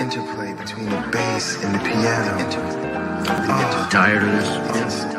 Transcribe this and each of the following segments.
interplay between the bass and the piano. Tired of this?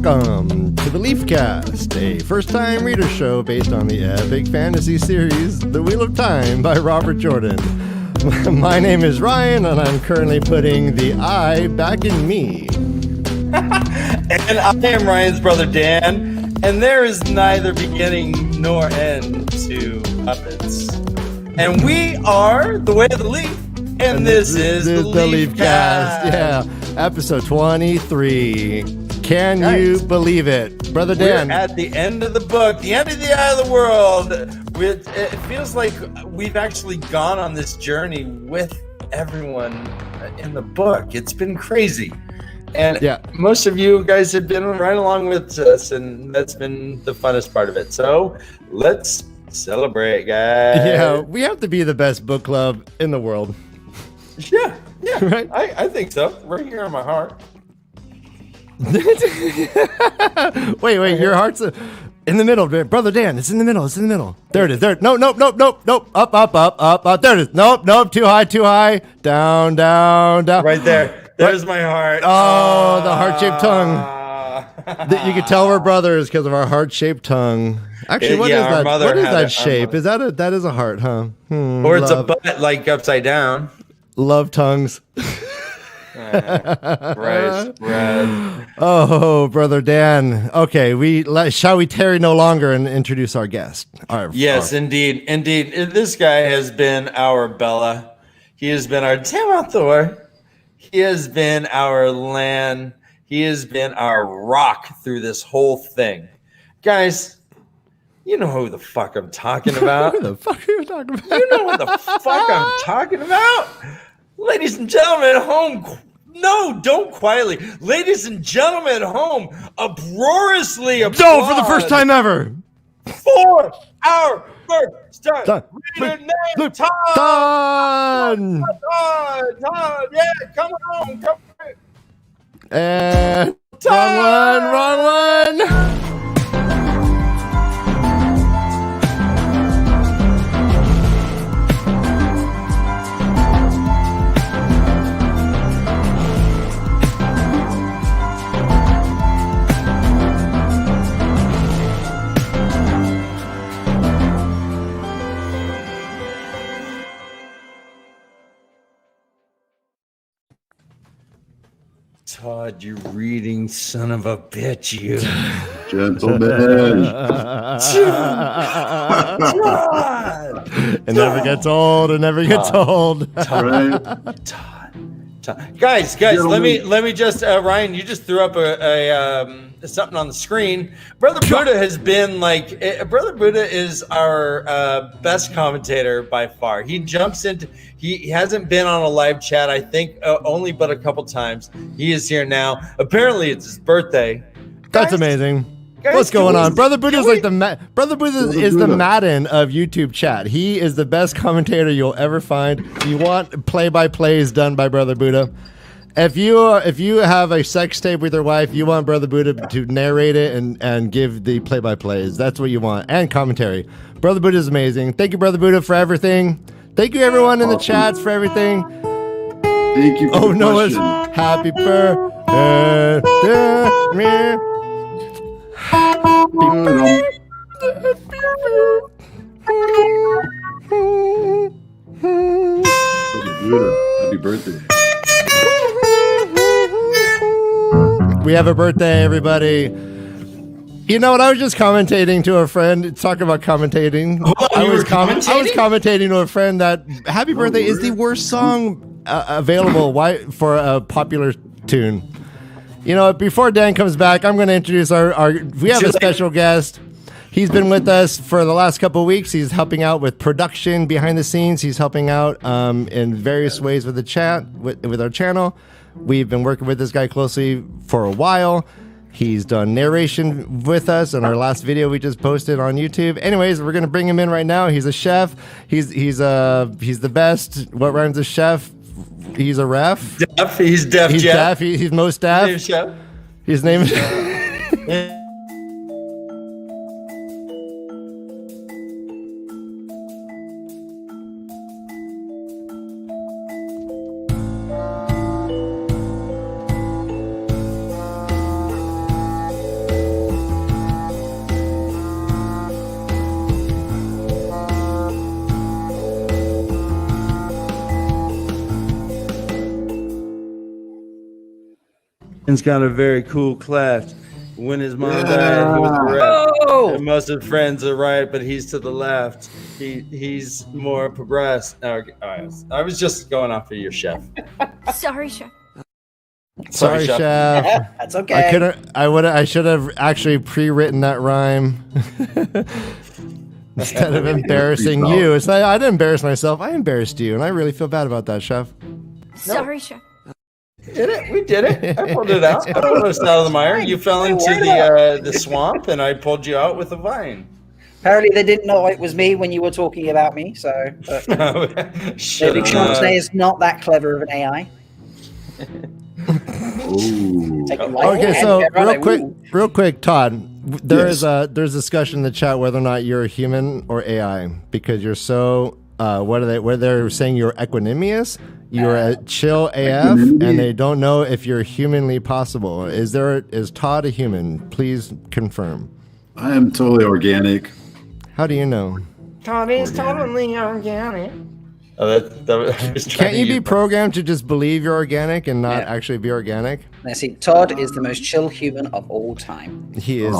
Welcome to the LeafCast, a first-time reader show based on the epic fantasy series The Wheel of Time by Robert Jordan. My name is Ryan, and I'm currently putting the I back in me. And I am Ryan's brother Dan, and there is neither beginning nor end to puppets. And we are the Way of the Leaf, and this is the LeafCast. Yeah, episode 23. Can you believe it? Brother Dan. We're at the end of the book, the end of the Eye of the World. It feels like we've actually gone on this journey with everyone in the book. It's been crazy. And most of you guys have been right along with us, and that's been the funnest part of it. So let's celebrate, guys. Yeah, we have to be the best book club in the world. Yeah, right? I think so. Right here in my heart. wait, your heart's in the middle, brother Dan. It's in the middle. There it is. There. Nope. Up. There it is. Nope. Too high. Down. Right there. There's my heart. Oh, the heart-shaped tongue. You can tell we're brothers because of our heart-shaped tongue. Actually, what is that? What is that shape? Is that is a heart, huh? Or it's a butt, like upside down. Love tongues. Right. Oh, brother Dan. Okay, shall we tarry no longer and introduce our guest? Indeed. This guy has been our Bella. He has been our Timothor. He has been our Lan. He has been our rock through this whole thing. Guys, you know who the fuck I'm talking about. Who the fuck are you talking about? You know what the fuck I'm talking about? Ladies and gentlemen at home, no, don't quietly. Ladies and gentlemen at home, uproariously applaud. No, for the first time ever. For our first time. Reader name, Todd. Todd, yeah, come on. And wrong one. Todd, you reading son of a bitch, you. Gentlemen. It never gets old. Todd. Guys, let me just Ryan, you just threw up a something on the screen. Brother Buddha has been Brother Buddha is our best commentator by far. He jumps into. He hasn't been on a live chat, I think, only but a couple times. He is here now. Apparently, it's his birthday. That's amazing. What's going on? Brother Buddha is like the Madden of YouTube chat. He is the best commentator you'll ever find. If you want play-by-plays done by Brother Buddha, if you have a sex tape with your wife, you want Brother Buddha to narrate it and give the play-by-plays. That's what you want, and commentary. Brother Buddha is amazing. Thank you, Brother Buddha, for everything. Thank you, everyone in the chats, for everything. Thank you for the Noah's question. happy birthday. Happy birthday. We have a birthday, everybody. You know what? I was just commentating to a friend. Talk about commentating. I was commentating to a friend that "Happy Birthday" is the worst song available. Why for a popular tune? You know, before Dan comes back, I'm going to introduce our. We have a special guest. He's been with us for the last couple of weeks. He's helping out with production behind the scenes. He's helping out in various ways with the chat with our channel. We've been working with this guy closely for a while. He's done narration with us in our last video we just posted on YouTube. Anyways, we're gonna bring him in right now. He's a chef. He's the best. What rhymes with chef? He's a ref. Deaf. He's deaf. He's Jeff. deaf. He's most deaf. His name is. He's got a very cool cleft. When his mom died, he was correct. Oh! And most of his friends are right, but he's to the left. He's more progressed. I was just going off of your chef. Sorry, chef. Sorry, chef. That's okay. I should have actually pre-written that rhyme instead of embarrassing you. It's not, I didn't embarrass myself. I embarrassed you, and I really feel bad about that, chef. Sorry, chef. Did it? We did it. I pulled it out. I pulled us out of the mire. You fell into the swamp, and I pulled you out with a vine. Apparently, they didn't know it was me when you were talking about me. So maybe Chance is not that clever of an AI. Okay, so real quick, Todd. There's discussion in the chat whether or not you're a human or AI because you're so. What are they're saying you're equanimous? You're a chill AF, and they don't know if you're humanly possible. Is Todd a human? Please confirm. I am totally organic. How do you know? Todd is totally organic. Can't you be programmed to just believe you're organic and not actually be organic? Now, see, Todd is the most chill human of all time. He is.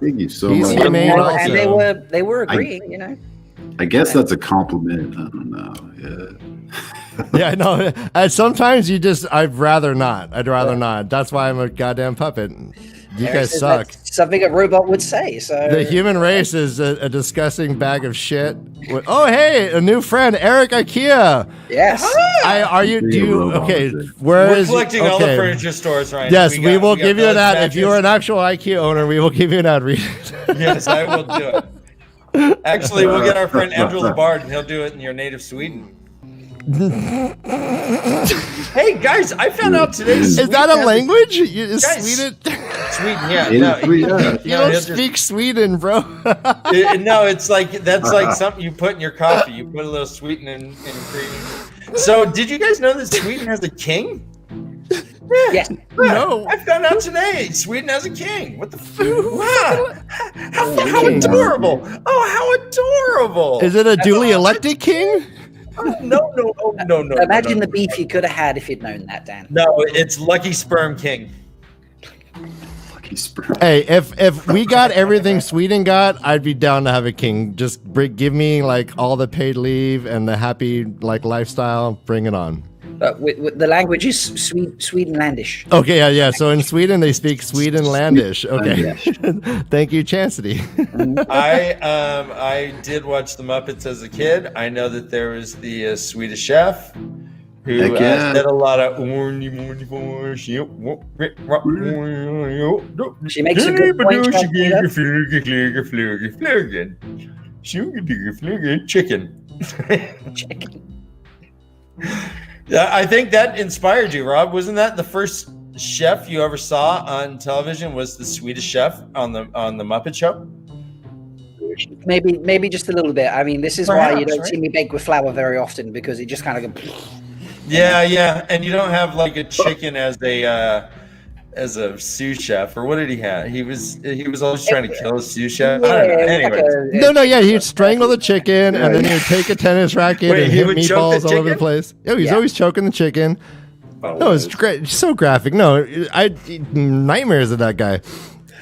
Thank you so He's much. humane also. And they were agreeing, you know. I guess that's a compliment. I don't know. Yeah, no. Sometimes I'd rather not. That's why I'm a goddamn puppet. You guys suck. That's something a robot would say. So the human race is a disgusting bag of shit. Oh, hey, a new friend, Eric IKEA. Yes. We're collecting all the furniture stores right now. Yes, we will give you an ad. If you are an actual IKEA owner, we will give you an ad read. Yes, I will do it. Actually, we'll get our friend Andrew Labard, and he'll do it in your native Sweden. Hey guys, I found out today. Is that a language? Sweden? Sweden, yeah. You don't speak Sweden, bro. No, it's like that's like something you put in your coffee. You put a little sweetening and cream. So, did you guys know that Sweden has a king? Yes. No. I found out today. Sweden has a king. What the fuck? How adorable. Oh, how adorable. Is it a duly elected king? No. Imagine the beef you could have had if you'd known that, Dan. No, it's Lucky Sperm King. Lucky Sperm. Hey, if we got everything Sweden got, I'd be down to have a king. Just give me like all the paid leave and the happy like lifestyle. Bring it on. With the language is Swedenlandish. Okay, yeah. So in Sweden they speak Swedenlandish. Okay, thank you, Chastity. I did watch the Muppets as a kid. I know that there was the Swedish chef who said a lot of. She makes a good point. Chicken. Yeah, I think that inspired you, Rob. Wasn't that the first chef you ever saw on television? Was the Swedish chef on the Muppet Show? Maybe just a little bit. I mean, this is why you don't see me bake with flour very often because it just kind of goes. Yeah, and you don't have like a chicken as a sous chef, or what did he have? He was always trying to kill a sous chef. I don't know. Anyways. He'd strangle the chicken and then he'd take a tennis racket and hit meatballs all over the place. Oh, he's always choking the chicken. No, it's great. So graphic. No, nightmares of that guy.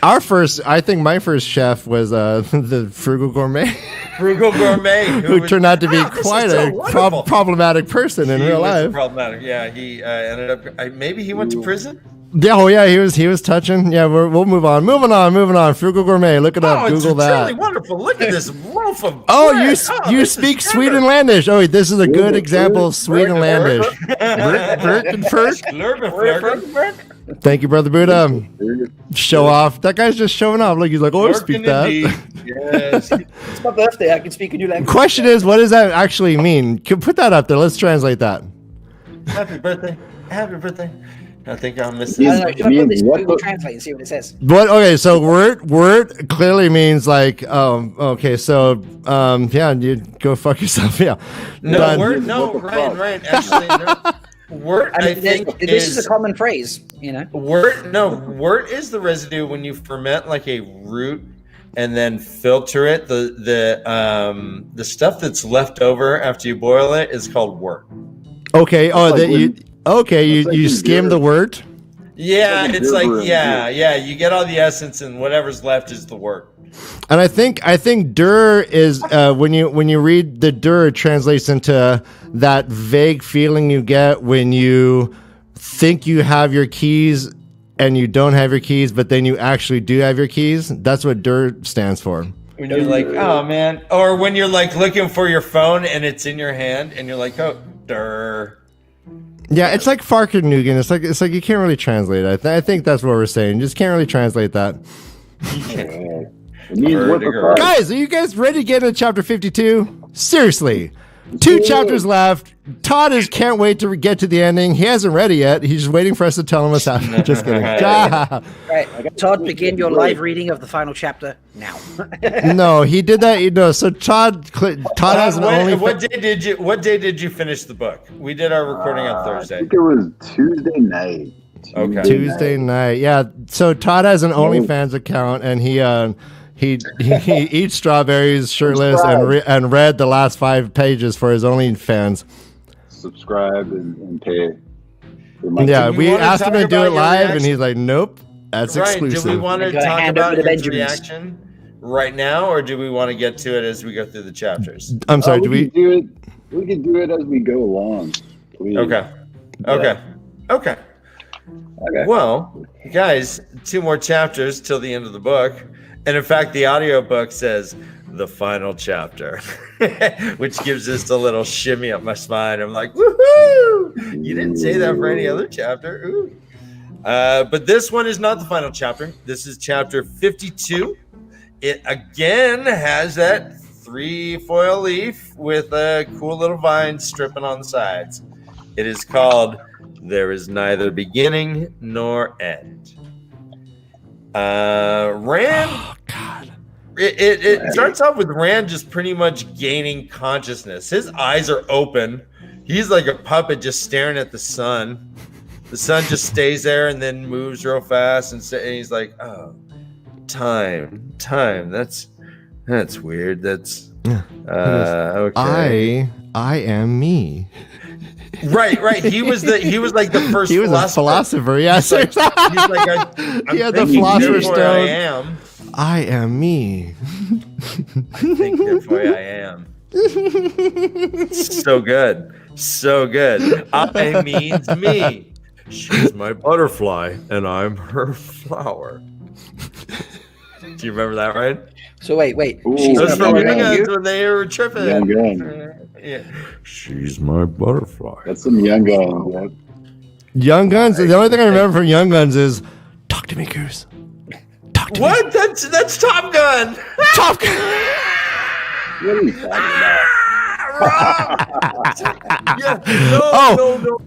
I think my first chef was the Frugal Gourmet. Frugal Gourmet, who turned out to be quite a problematic person in real life. Problematic, yeah. He ended up. Maybe he went to prison. Yeah, he was touching. Yeah, we'll move on. Moving on. Frugal Gourmet. Look it up. Google that. It's really wonderful. Look at this loaf of bread. Oh, you speak Swedenlandish. Oh, this is a good example of Swedenlandish. Thank you, Brother Buddha. Show off. That guy's just showing off. Look, he's like, I speak that. Yes. It's my birthday. I can speak a new language. Question is, what does that actually mean? Put that up there. Let's translate that. Happy birthday. I think I'll miss this. I don't know. Put this Google Translate and see what it says. What? Okay, so word clearly means like, okay, so you go fuck yourself. Yeah. No, word. No, right. Actually, no. Wort, I think this is a common phrase, you know. Wort is the residue when you ferment like a root and then filter it. The stuff that's left over after you boil it is called wort. Okay. You skim the wort. Yeah, it's like you get all the essence, and whatever's left is the work. And I think Dur is when you read the Dur, it translates into that vague feeling you get when you think you have your keys and you don't have your keys, but then you actually do have your keys. That's what Dur stands for. When you're like, oh man, or when you're like looking for your phone and it's in your hand, and you're like, oh, Dur. Yeah, it's like Farkenugin. It's like you can't really translate it. I think that's what we're saying. You just can't really translate that. Guys, are you guys ready to get into chapter 52? Seriously. 2 chapters left. Todd can't wait to get to the ending. He hasn't read it yet. He's just waiting for us to tell him what's happening. Just kidding. Right, Todd, begin your live reading of the final chapter now. No, he did that. So Todd has an only. What day did you finish the book? We did our recording on Thursday. I think it was Tuesday night. Okay. Tuesday night. Yeah. So Todd has an OnlyFans account, and he eats strawberries shirtless and read the last 5 pages for his OnlyFans. Subscribe and pay. Yeah, we asked him to do it live, and he's like, "Nope, that's right. exclusive." Do we want to talk about his reaction right now, or do we want to get to it as we go through the chapters? I'm sorry. We can do it? We can do it as we go along. Please. Okay. Well, guys, 2 more chapters till the end of the book. And in fact, the audiobook says the final chapter, which gives us a little shimmy up my spine. I'm like, woohoo! You didn't say that for any other chapter. Ooh. But this one is not the final chapter. This is chapter 52. It again has that 3 foil leaf with a cool little vine stripping on the sides. It is called There Is Neither Beginning Nor End. Rand. Oh, God. It starts off with Rand just pretty much gaining consciousness. His eyes are open. He's like a puppet just staring at the sun. The sun just stays there and then moves real fast, and he's like, "Oh, time. That's weird. That's okay. I am me." Right. He was like the first. He was a philosopher. Yeah, he's like he had the philosopher's stone. I am me. I think therefore I am. So good. I means me. She's my butterfly, and I'm her flower. Do you remember that, right? So wait. Ooh, She's from when they were tripping. Young Gun. Yeah. She's my butterfly. That's some Young Gun. Yeah. Young Guns. The only thing I remember from Young Guns is talk to me, Goose. Talk to me. What? That's Top Gun. Top Gun. What are you talking about? No.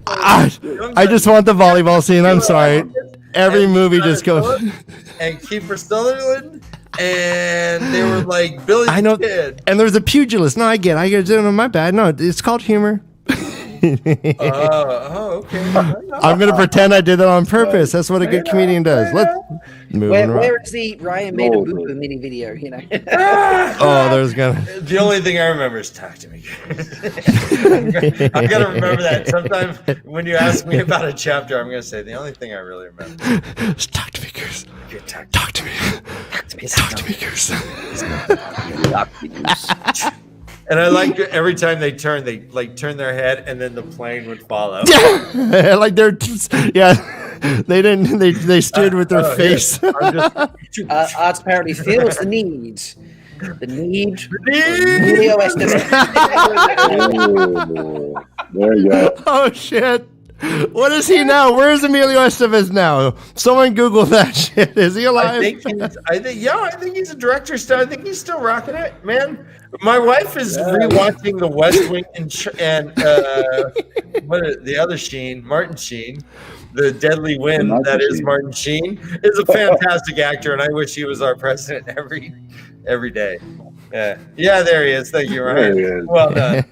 I just want the volleyball scene. I'm sorry. Every movie just goes. And Kiefer Sutherland, and they were like Billy I know. Kid. And there's a pugilist. No, I get it. My bad. No, it's called humor. Okay. I'm gonna pretend I did that on purpose. That's what a good comedian does. Let's move on. Where is the Ryan made a boo-boo mini video? You know. There's gonna. The only thing I remember is talk to me. I gotta remember that. Sometimes when you ask me about a chapter, I'm gonna say the only thing I really remember. Just talk to me, Goose. Talk to me. Talk to me, Goose. And I like every time they turn their head, and then the plane would follow. Yeah, like they didn't. They stood with their face. Arts apparently feels the need. The need. Julio Estevez. There you go. Oh shit! What is he now? Where is Emilio Estevez now? Someone Google that shit. Is he alive? I think he's a director still. I think he's still rocking it, man. My wife is rewatching The West Wing and the other Sheen, Martin Sheen, The Deadly Wind. That is Martin Sheen is a fantastic actor, and I wish he was our president every day. Yeah, there he is. Thank you, Ryan. Well done.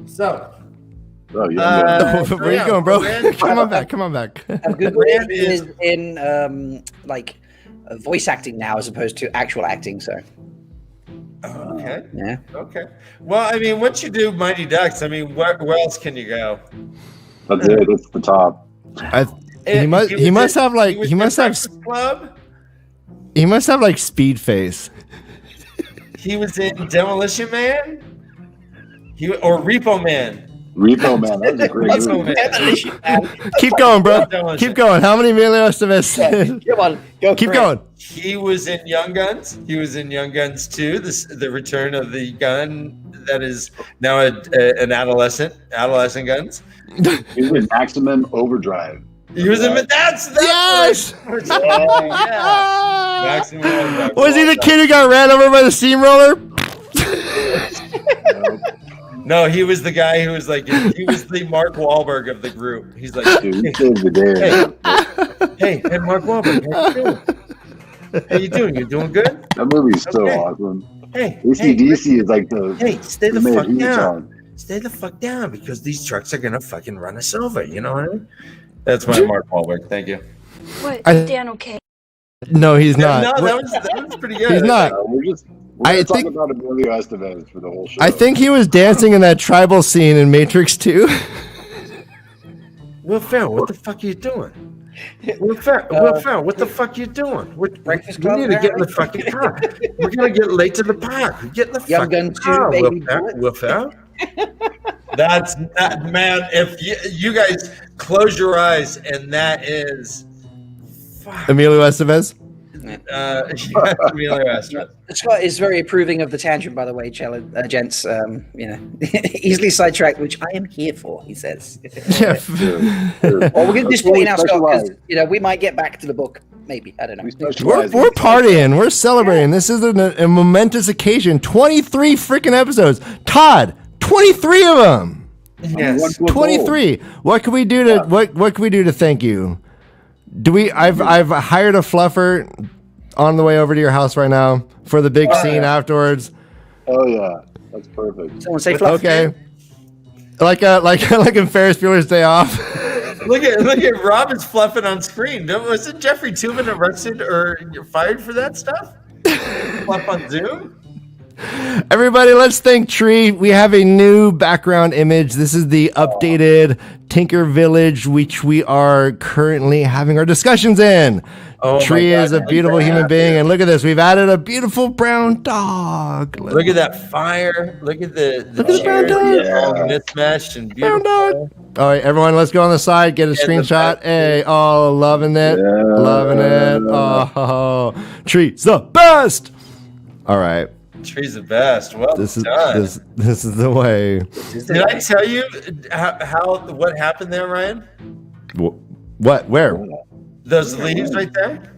So, where are you going, bro? Come on back. Google is in voice acting now as opposed to actual acting. So. Okay. Yeah. Okay. Well, I mean, once you do Mighty Ducks, I mean, where else can you go? That's it. That's the top. He must have speed face. He was in Demolition Man. Or Repo Man. Repo Man. That was a great movie. Demolition Man. Keep going, bro. Keep going. How many Emilio Estevez? Come on, go. Keep going. He was in Young Guns. He was in Young Guns 2. The return of the gun that is now an adolescent Guns. He was in Maximum Overdrive. He was in that's Yes! yeah. Maximum Overdrive. Was he the kid who got ran over by the steamroller? No, he was the guy who was like, he was the Mark Wahlberg of the group. He's like, Dude, he saved the day. hey, Mark Wahlberg, how you doing? How you doing? You doing good? That movie's so awesome. Hey, AC/DC is like the. Hey, stay the made fuck huge down. song. Stay the fuck down because these trucks are gonna fucking run us over. You know what I mean? That's my Mark Wahlberg. Thank you. What? I- Dan okay? No, he's not. No, that was pretty good. He's not. We're gonna talk about Emilio Estevez for the whole show. I think he was dancing in that tribal scene in Matrix 2. Will Ferrell, what the fuck are you doing? Will Ferrell, what the fuck are you doing? We need to get in the fucking car. We're gonna get late to the park. Get in the Young fucking Guns 2, car. baby. Will Ferrell. That's that, man. If you guys close your eyes, and that is Emilio Estevez. Emilio Estevez. Scott is very approving of the tangent, by the way, gents. Easily sidetracked, which I am here for, he says. Yeah. Well, we're going to do this point now, Scott, because we might get back to the book. Maybe. I don't know. We're partying. We're celebrating. This is a momentous occasion. 23 freaking episodes. Todd, 23 of them. Yes. 23. What can we do to what can we do to thank you? I've hired a fluffer on the way over to your house right now for the big scene afterwards. Oh yeah, that's perfect. Someone say fluff. Okay. Like in Ferris Bueller's Day Off. Look at Robin's fluffing on screen. Wasn't Jeffrey Tubin arrested or fired for that stuff? Fluff on Zoom? Everybody, let's thank Tree. We have a new background image. This is the updated Tinker Village, which we are currently having our discussions in. Tree is a beautiful human being, and look at this. We've added a beautiful brown dog. Look at that fire. Look at the brown dog. all mismatched and beautiful. Brown dog. All right, everyone, let's go on the side, get a screenshot. Hey, loving it. Loving it. Oh, Tree's the best. All right. Tree's the best. Well done. This is the way. Did I tell you what happened there, Ryan? What? Where? Those leaves right there?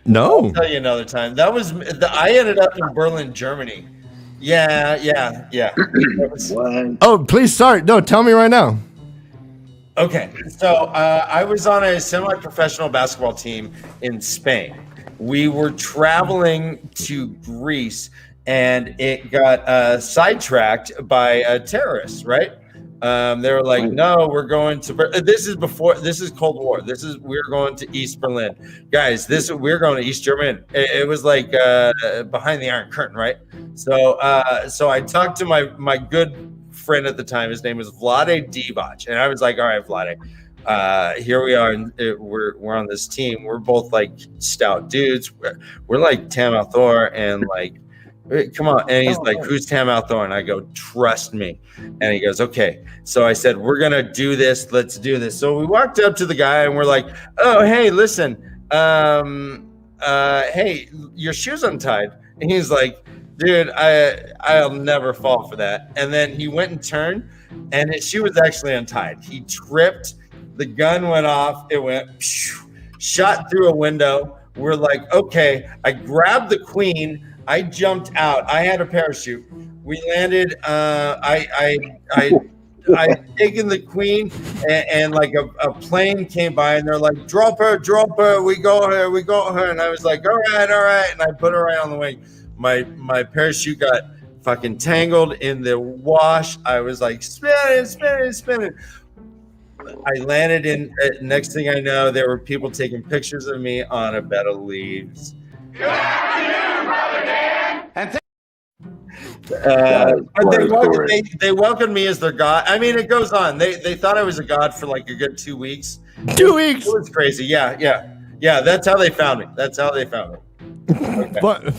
No. I'll tell you another time. I ended up in Berlin, Germany. Yeah. What? Oh, please start. No, tell me right now. Okay, so I was on a semi-professional basketball team in Spain. We were traveling to Greece, and it got sidetracked by terrorists, right? They were like, no, we're going to, this is Cold War. We're going to East Berlin. Guys, we're going to East Germany. It was like behind the Iron Curtain, right? So I talked to my good friend at the time. His name was Vlade Divac. And I was like, all right, Vlade, here we are. And we're on this team. We're both like stout dudes. We're like Tam Althor and like, come on. And he's like, who's Tam Althor? And I go, trust me. And he goes, okay. So I said, we're going to do this. Let's do this. So we walked up to the guy and we're like, oh, hey, listen, hey, your shoe's untied. And he's like, dude, I'll never fall for that. And then he went and turned and his shoe was actually untied. He tripped. The gun went off. It went shot through a window. We're like, okay. I grabbed the queen. I jumped out. I had a parachute. We landed. I taken the queen, and like a plane came by, and they're like, drop her. We got her. And I was like, all right. And I put her right on the wing. My parachute got fucking tangled in the wash. I was like spinning. I landed in. Next thing I know, there were people taking pictures of me on a bed of leaves. They welcomed me as their god. I mean, it goes on. They thought I was a god for like a good 2 weeks. 2 weeks. It was crazy. Yeah. That's how they found me. Okay. But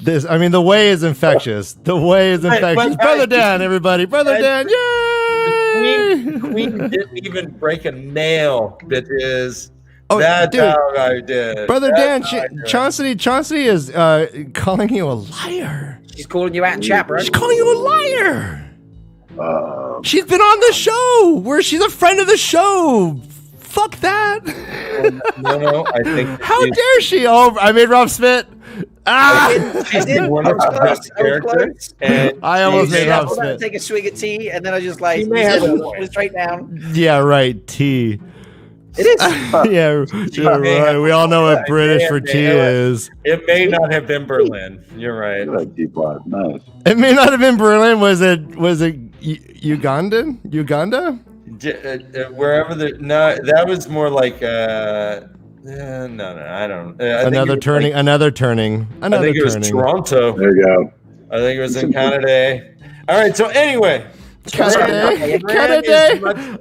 the way is infectious. The way is infectious. Brother Dan, everybody. Brother Dan. Yay! The queen didn't even break a nail, bitches. Oh, That's dude. how I did. Brother That's Dan, how I did. Chauncey is calling you a liar. She's calling you out in chat, bro. She's calling you a liar. She's been on the show. She's a friend of the show. Fuck that. No, I think. How dare she? Oh, I made Rob spit. She's one of the best characters. And I almost made Rob I was about to spit. take a swig of tea, and then I just like You may have a point. went straight down. Yeah, right. Tea. It is. Yeah, right. We all know what British for tea is. It may not have been Berlin. You're right. Like teapot. Nice. It may not have been Berlin. Was it Ugandan? Uganda? Wherever that was more like no, I don't. Another turning. I think it was Toronto. There you go. I think it was in Canada. All right. So anyway, Canada.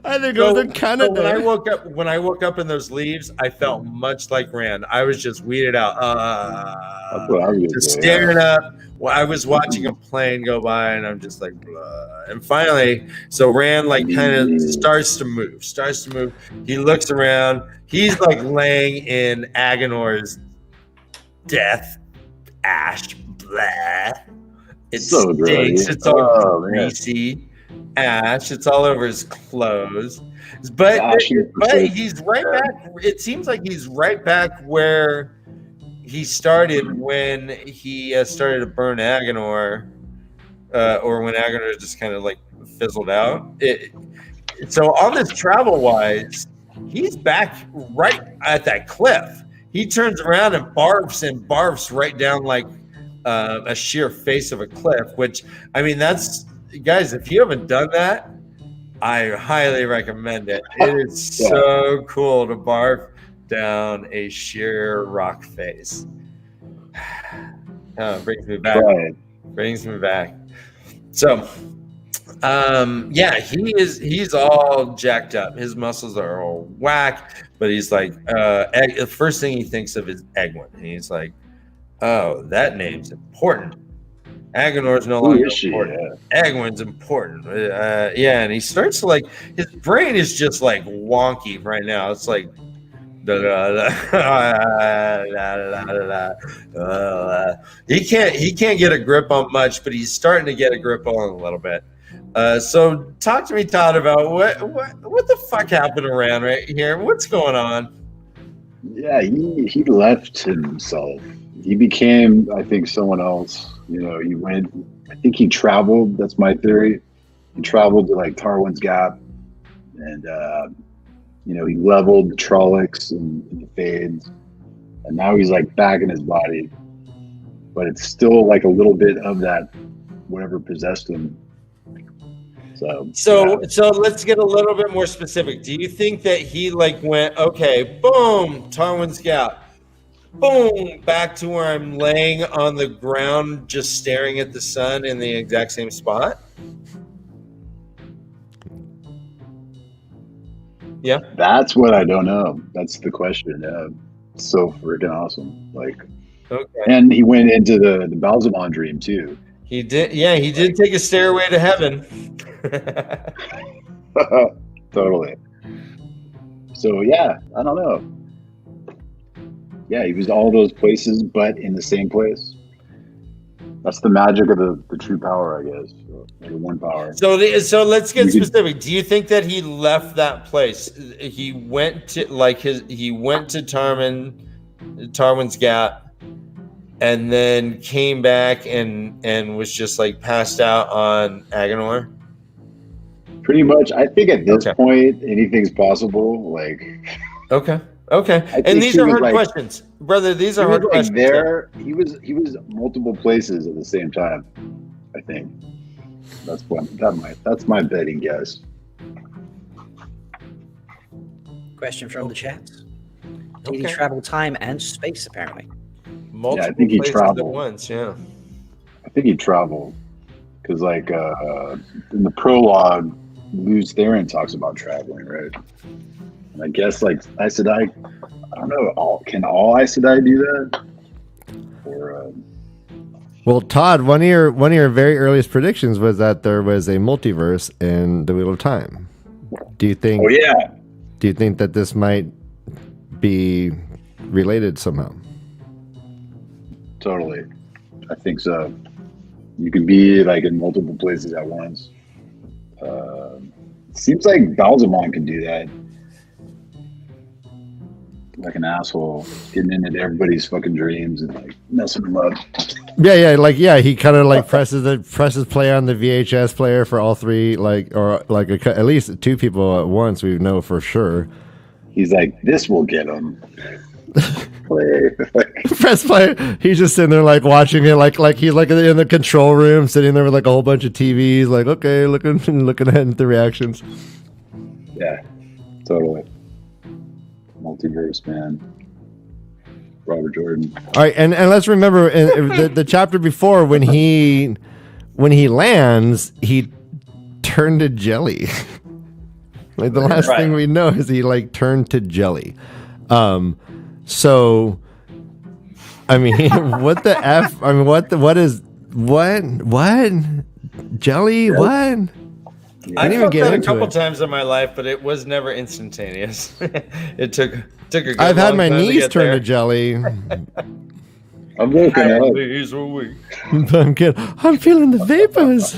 I think it was in So Canada. when I woke up in those leaves, I felt much like Rand. I was just weeded out. That's what I was Just saying. staring up. Well, I was watching a plane go by, and I'm just like, blah. And finally, so Rand like kind of starts to move. He looks around. He's like laying in Agonor's death ash. Blah. It So dirty. stinks. It's all man. greasy ash. It's all over his clothes. But he's right back. It seems like he's right back where he started when he started to burn Agonor, or when Agonor just kind of like fizzled out. So on this travel wise, he's back right at that cliff. He turns around and barfs right down like a sheer face of a cliff. Which I mean, that's guys. If you haven't done that, I highly recommend it. It is so cool to barf down a sheer rock face. Brings me back. Right. Brings me back. So, he's all jacked up. His muscles are all whack, but he's like, the first thing he thinks of is Egwin. And he's like, oh, that name's important. Agonor's no longer important. Egwin's important. And he starts to like, his brain is just like wonky right now. It's like, he can't get a grip on much, but he's starting to get a grip on a little bit. So talk to me, Todd, about what the fuck happened around right here? What's going on? Yeah, he left himself. He became, I think, someone else. You know, I think he traveled. That's my theory. He traveled to like Tarwin's Gap, and he leveled the Trollocs and the Fades, and now he's like back in his body, but it's still like a little bit of that whatever possessed him. So let's get a little bit more specific. Do you think that he like went, okay, boom, Tarwin's Gap, boom, back to where I'm laying on the ground just staring at the sun in the exact same spot? Yeah. That's what I don't know. That's the question. Yeah. So freaking awesome. Like, okay. And he went into the Balsamon dream too. He did. Yeah, he did take a stairway to heaven. Totally. So yeah, I don't know. Yeah, he was all those places, but in the same place. That's the magic of the true power, I guess. Like one power. So let's get specific. Do you think that he left that place? He went to Tarwin's Gap, and then came back and was just like passed out on Agonor? Pretty much. I think at this point, anything's possible. Like. Okay. And these are hard questions, brother. These are hard questions. He was multiple places at the same time. I think that's my betting guess. Question from the chat. Did he travel time and space? Apparently. Multiple I think he places traveled at once. Yeah. I think he traveled. Because like in the prologue, Luz Theron talks about traveling, right? And I guess like Aes Sedai, I don't know, can all Aes Sedai do that? Or Well, Todd, one of your very earliest predictions was that there was a multiverse in the Wheel of Time. Do you think? oh yeah, Do you think that this might be related somehow? totally. I think so. You can be like in multiple places at once. Seems like Balzamon can do that. Like an asshole, getting into everybody's fucking dreams and like messing them up. Yeah. He kind of like presses play on the VHS player for all three, at least two people at once. We know for sure. He's like, this will get him. Play. Press play. He's just sitting there like watching it, like he's like in the control room, sitting there with like a whole bunch of TVs, like okay, looking ahead at the reactions. Yeah, totally. Multiverse, man. Robert Jordan. All right, and let's remember the chapter before when he lands, he turned to jelly. Like the last thing we know is he like turned to jelly. So I mean, what the F? I mean, what jelly? Yep. What? I felt that a couple times in my life, but it was never instantaneous. It took a good I've had my long time knees to turn to jelly. I'm looking at it. Knees were weak. I'm feeling the vapors.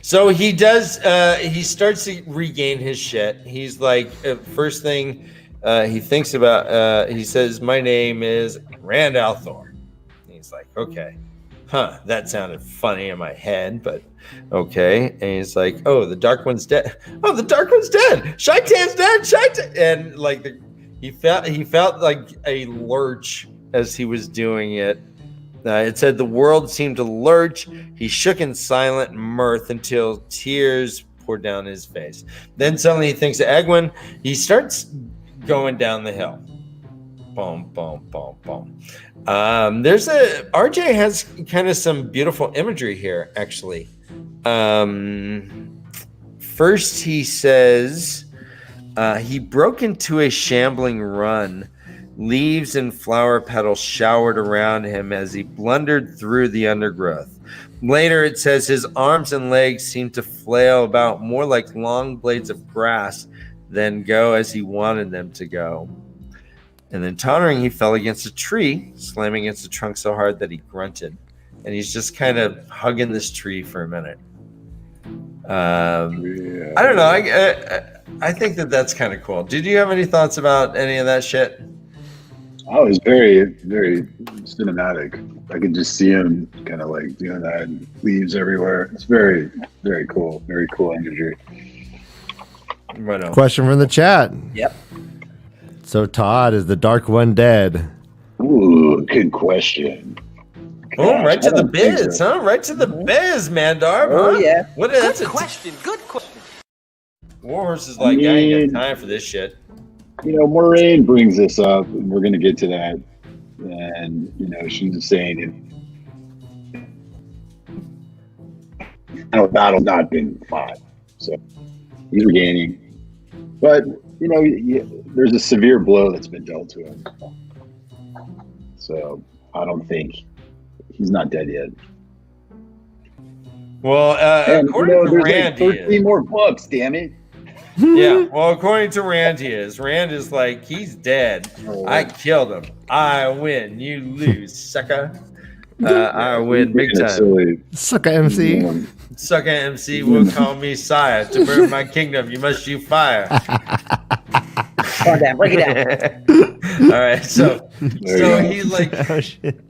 So he does. He starts to regain his shit. He's like, first thing he thinks about. He says, "My name is Rand al'Thor." He's like, "Okay, that sounded funny in my head, but okay." And he's like, "Oh, the Dark One's dead. Oh, the Dark One's dead. Shaitan's dead. Shaitan." And like he felt like a lurch as he was doing it. It said the world seemed to lurch. He shook in silent mirth until tears poured down his face. Then suddenly he thinks of Egwene. He starts going down the hill. Boom, boom, boom, boom. RJ has kind of some beautiful imagery here, actually. First he says he broke into a shambling run. Leaves and flower petals showered around him as he blundered through the undergrowth. Later, it says his arms and legs seemed to flail about more like long blades of grass than go as he wanted them to go. And then tottering, he fell against a tree, slamming against the trunk so hard that he grunted. And he's just kind of hugging this tree for a minute. I don't know. I think that's kind of cool. Did you have any thoughts about any of that shit? Oh, it was very, very cinematic. I could just see him kind of like doing that, and leaves everywhere. It's very, very cool. Very cool imagery. Right on. Question from the chat. Yep. So Todd, is the Dark One dead? Ooh, good question. Boom, right to the biz, so. huh? Right to the biz, man, Darb. Oh, huh? yeah. What is Good question. Good question. Warhorse is like, I ain't got time for this shit. You know, Moraine brings this up, and we're going to get to that. And, you know, she's just saying the battle's not been fought. So he's regaining. But, you know, there's a severe blow that's been dealt to him. So I don't think he's not dead yet. Well, And, according to there's Rand, like 13 more books, damn it. yeah, well, according to Rand, he is. Rand is like, he's dead. I killed him. I win. You lose, sucker. I win big time. Silly. Sucker MC. Yeah. Sucker MC will call me sire. To burn my kingdom, you must shoot fire. Calm down. Break it down. All right, so he like Oh shit.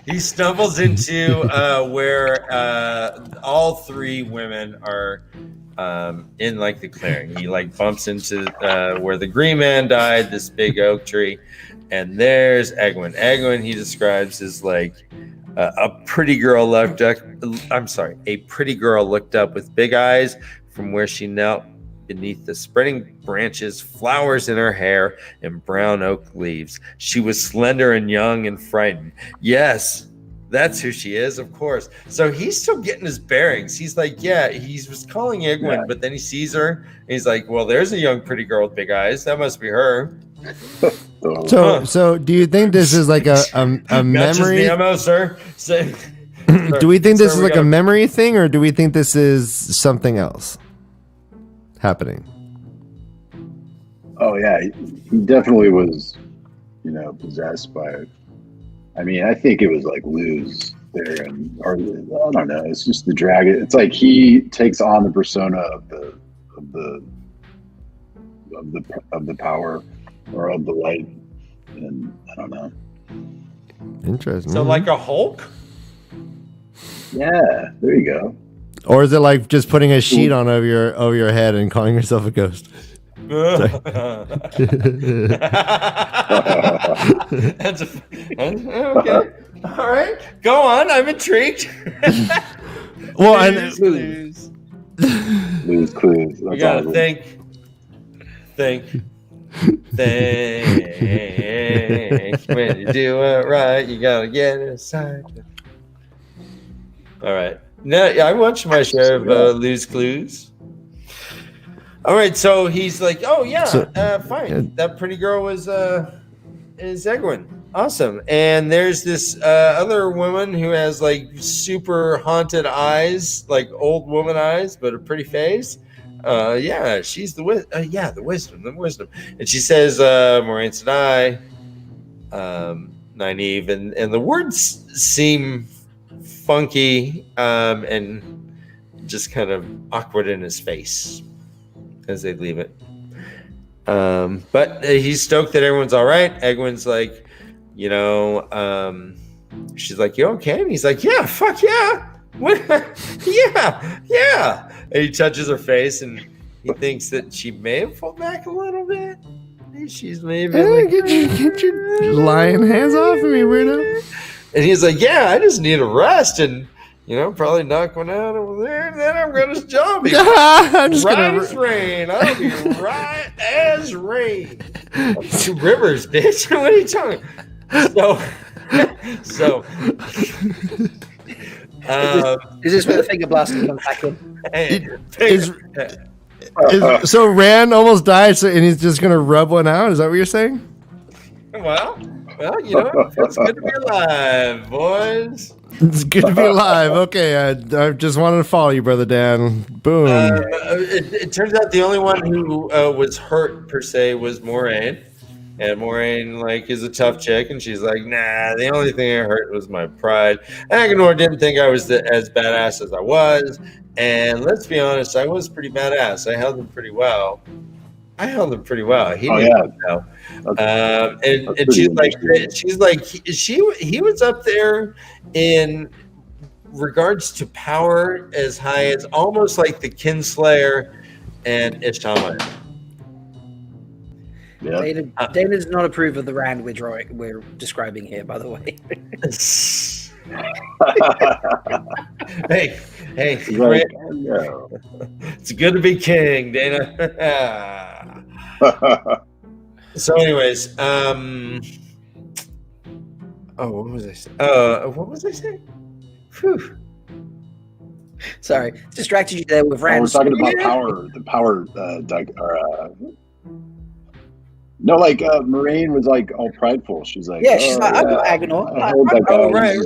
he stumbles into where all three women are in like the clearing. He like bumps into where the green man died, this big oak tree, and there's Egwene. Egwene he describes as like a pretty girl looked up. A pretty girl looked up with big eyes from where she knelt beneath the spreading branches, flowers in her hair, and brown oak leaves. She was slender and young and frightened. Yes, That's who she is, of course. So he's still getting his bearings. He's like, yeah, he was calling Egwene, but then he sees her and he's like, well, there's a young pretty girl with big eyes. That must be her. So do you think this is like a memory? The MO, sir. Do we think this is like a memory thing, or do we think this is something else happening? Oh yeah, he definitely was, possessed by. I mean, I think it was like Luz there, or I don't know. It's just the dragon. It's like he takes on the persona of the power or of the light, and I don't know. Interesting. So like a Hulk. Yeah, there you go. Or is it like just putting a sheet on over your head and calling yourself a ghost? Okay. All right. Go on. I'm intrigued. Well, and Lose. Clues. We gotta think. When you do it right, you gotta get inside. All right. No, I watched my share of Lose Clues. All right, so he's like, "Oh yeah, fine. That pretty girl is Egwene. Awesome." And there's this other woman who has like super haunted eyes, like old woman eyes, but a pretty face. Yeah, she's the wisdom. And she says, "Moraine said Nynaeve," and the words seem funky and just kind of awkward in his face as they leave it. But he's stoked that everyone's all right. Egwene's like, she's like, "You okay?" And he's like, "Yeah, fuck yeah. What? yeah. And he touches her face and he thinks that she may have fallen back a little bit. She's maybe like, get your lying hands off of me, weirdo. And he's like, "Yeah, I just need a rest and probably knock one out over there, and then I'm gonna zombie. I'm just right as rain. I'll be right as rain. 2 rivers, bitch. What are you talking? So is this where the finger blasting comes back in? So Rand almost died, and he's just gonna rub one out. Is that what you're saying? Well, it's good to be alive, boys. It's good to be alive. Okay, I just wanted to follow you, brother Dan. Boom. It turns out the only one who was hurt per se was Moraine, and Moraine is a tough chick, and she's like, "Nah, the only thing I hurt was my pride." Agenor didn't think I was as badass as I was, and let's be honest, I was pretty badass. I held him pretty well. He didn't know. And he was up there in regards to power as high as almost like the Kinslayer and Ishama. Yeah. Dana does not approve of the Rand we're describing here, by the way. hey, Right. No. It's good to be king, Dana. So anyways, what was I saying? Whew. Sorry, distracted you there with Rand. We're talking about power. Moraine was like all prideful. She's like, yeah, she's like, "I'm not Agenor." Right.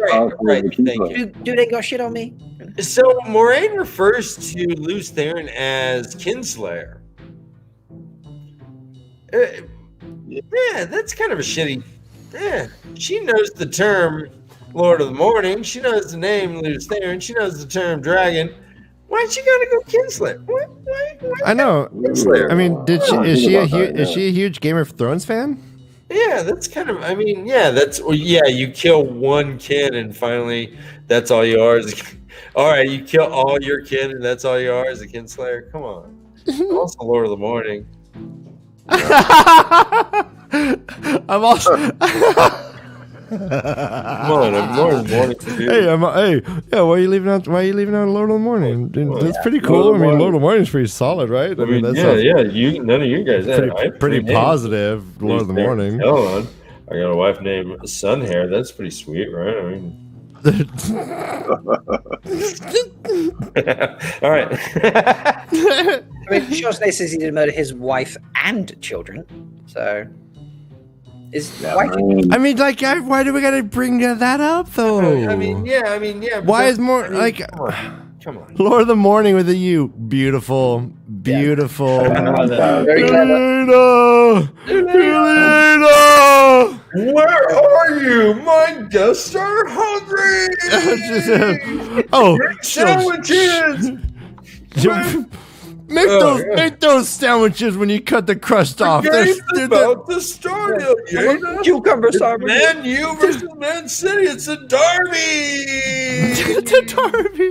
Thank you. Dude ain't got shit on me. So Moraine refers to Luz Theron as Kinslayer. Yeah, that's kind of a shitty. Yeah, she knows the term Lord of the Morning. She knows the name Luz Theron. She knows the term dragon. Why she gotta go Kinslayer? Why I know. Kinslayer? I mean, is she a huge Game of Thrones fan? Yeah, that's kind of. I mean, yeah, you kill one kin and finally that's all you are. All right, you kill all your kin and that's all you are as a Kinslayer. Come on, also Lord of the Morning. I'm also. Come on, I'm Lord of the Morning. Why are you leaving out? Why are you leaving out Lord of the Morning? That's pretty cool. I mean, Lord of the Morning is pretty solid, right? I mean, that's none of you guys. Pretty positive. Lord of the Morning. Hold on, I got a wife named Sunhair. That's pretty sweet, right? I mean, All right. I mean, Schwarzenegger says he did murder his wife and children. So, his wife. I mean, like, why do we gotta bring that up though? I mean, yeah. Why is more like? Come on. Lord of the Morning with a U, beautiful. Very clever. Elena! Where are you? My guests are hungry. Sandwiches. Make those sandwiches when you cut the crust off. Game's about to start. Elena. Cucumber sandwich. Man U versus Man City. It's a derby. It's a derby.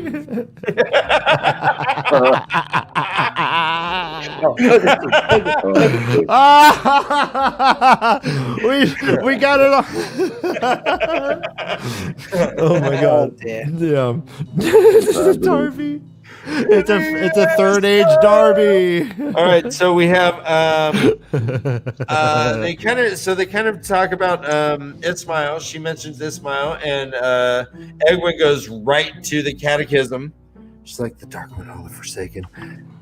We got it all. Oh my god. Yeah. It's a derby. It's a third age derby. All right, so we have they kind of talk about Ismail. She mentions Ismail, and Egwin goes right to the catechism. She's like, the Dark One, all the Forsaken,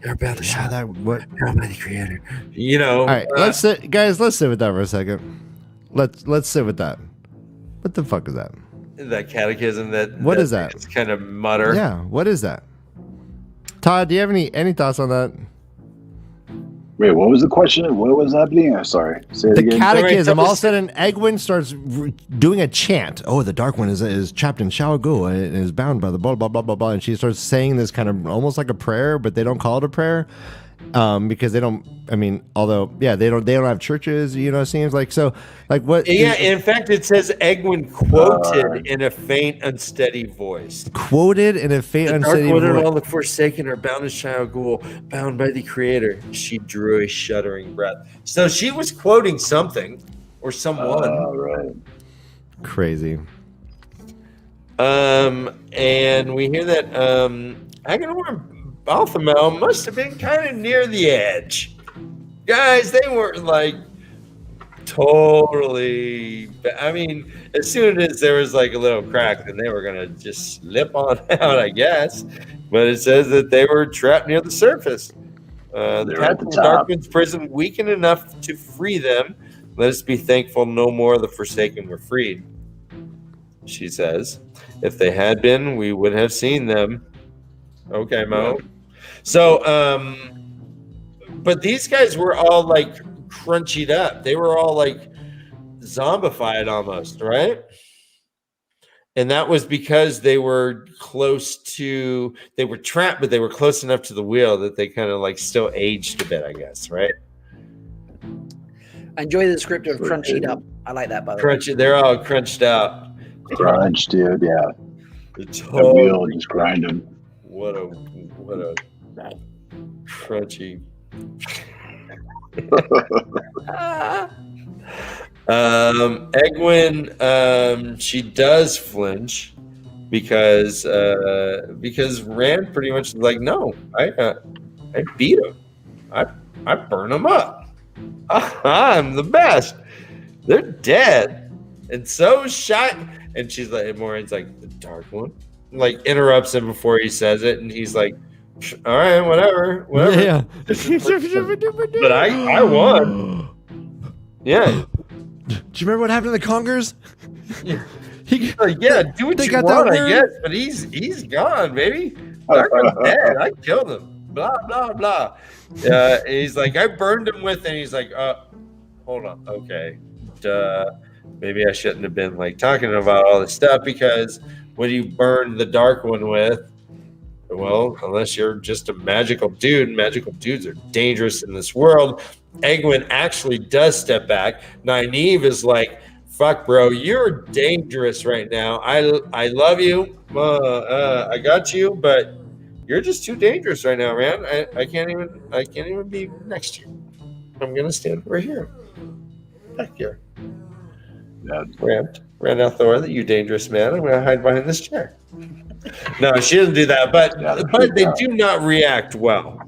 they're about to shout that what Almighty Creator. You know. All right, let's sit, guys. Let's sit with that for a second. Let's sit with that. What the fuck is that? That catechism. What is that? It's kind of mutter. Yeah. What is that? Todd, do you have any thoughts on that? Wait, what was the question? What was happening? I'm sorry. Say it The again. catechism. All of a sudden, Egwin starts doing a chant. Oh, the Dark One is trapped in Shao Gu and is bound by the blah blah blah blah blah. And she starts saying this kind of almost like a prayer, but they don't call it a prayer because they don't. I mean, although they don't have churches. You know, it seems like so. Like what? Yeah, in fact, it says Egwin quoted in a faint, unsteady voice. Quoted in a faint, unsteady voice. The Dark One and all the Forsaken are bound in Shao Gu, bound by the Creator. She drew a shuddering breath. So she was quoting something or someone. Right. Crazy. And we hear that Agenor Balthamel must have been kind of near the edge. Guys, they weren't like totally. I mean, as soon as there was like a little crack, then they were gonna just slip on out, I guess. But it says that they were trapped near the surface. They're at the top. Darkman's prison weakened enough to free them. Let us be thankful no more of the Forsaken were freed. She says, if they had been, we would have seen them. Okay, Mo. So, but these guys were all like crunchied up. They were all like zombified almost, right? And that was because they were they were trapped, but they were close enough to the wheel that they kind of like still aged a bit, I guess, right? I enjoy the descriptor of crunchied up. I like that, by the way. They're all crunched out. Crunch, dude, yeah. It's The wheel, just grind them. What a crunchy. Egwin, she does flinch because Rand pretty much is like, no, I beat him. I burn him up. I'm the best. They're dead. And so shot. And she's like, Moira's like, the Dark One? Like interrupts him before he says it, and he's like, all right, whatever. Yeah. But I won. Yeah. Do you remember what happened to the Congers? Yeah, do what you want, I guess. But he's gone, baby. Dark One's dead. I killed him. Blah blah blah. He's like, I burned him with, and he's like, hold on, okay. Maybe I shouldn't have been like talking about all this stuff, because what do you burn the Dark One with? Well, unless you're just a magical dude. Magical dudes are dangerous in this world. Egwin actually does step back. Nynaeve is like, fuck, bro, you're dangerous right now. I love you. I got you, but you're just too dangerous right now, man. I can't even be next to you. I'm gonna stand right here. Back here. Yeah. Rand Althor, you dangerous man. I'm gonna hide behind this chair. No, she doesn't do that, but they do not react well.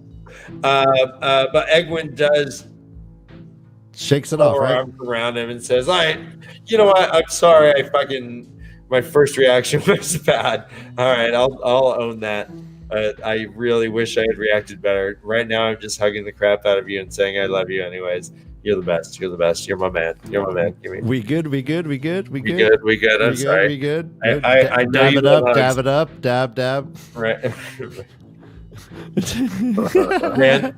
But Egwin does shakes it off, right? Arms around him and says, you know what? I'm sorry. my first reaction was bad. All right, I'll own that. I really wish I had reacted better. Right now, I'm just hugging the crap out of you and saying I love you. Anyways, you're the best. You're the best. You're my man. You're my man. Give me. We good. We good. I'm We sorry. We good. I know dab you it up. love Dab hugs. it up. Dab. Right.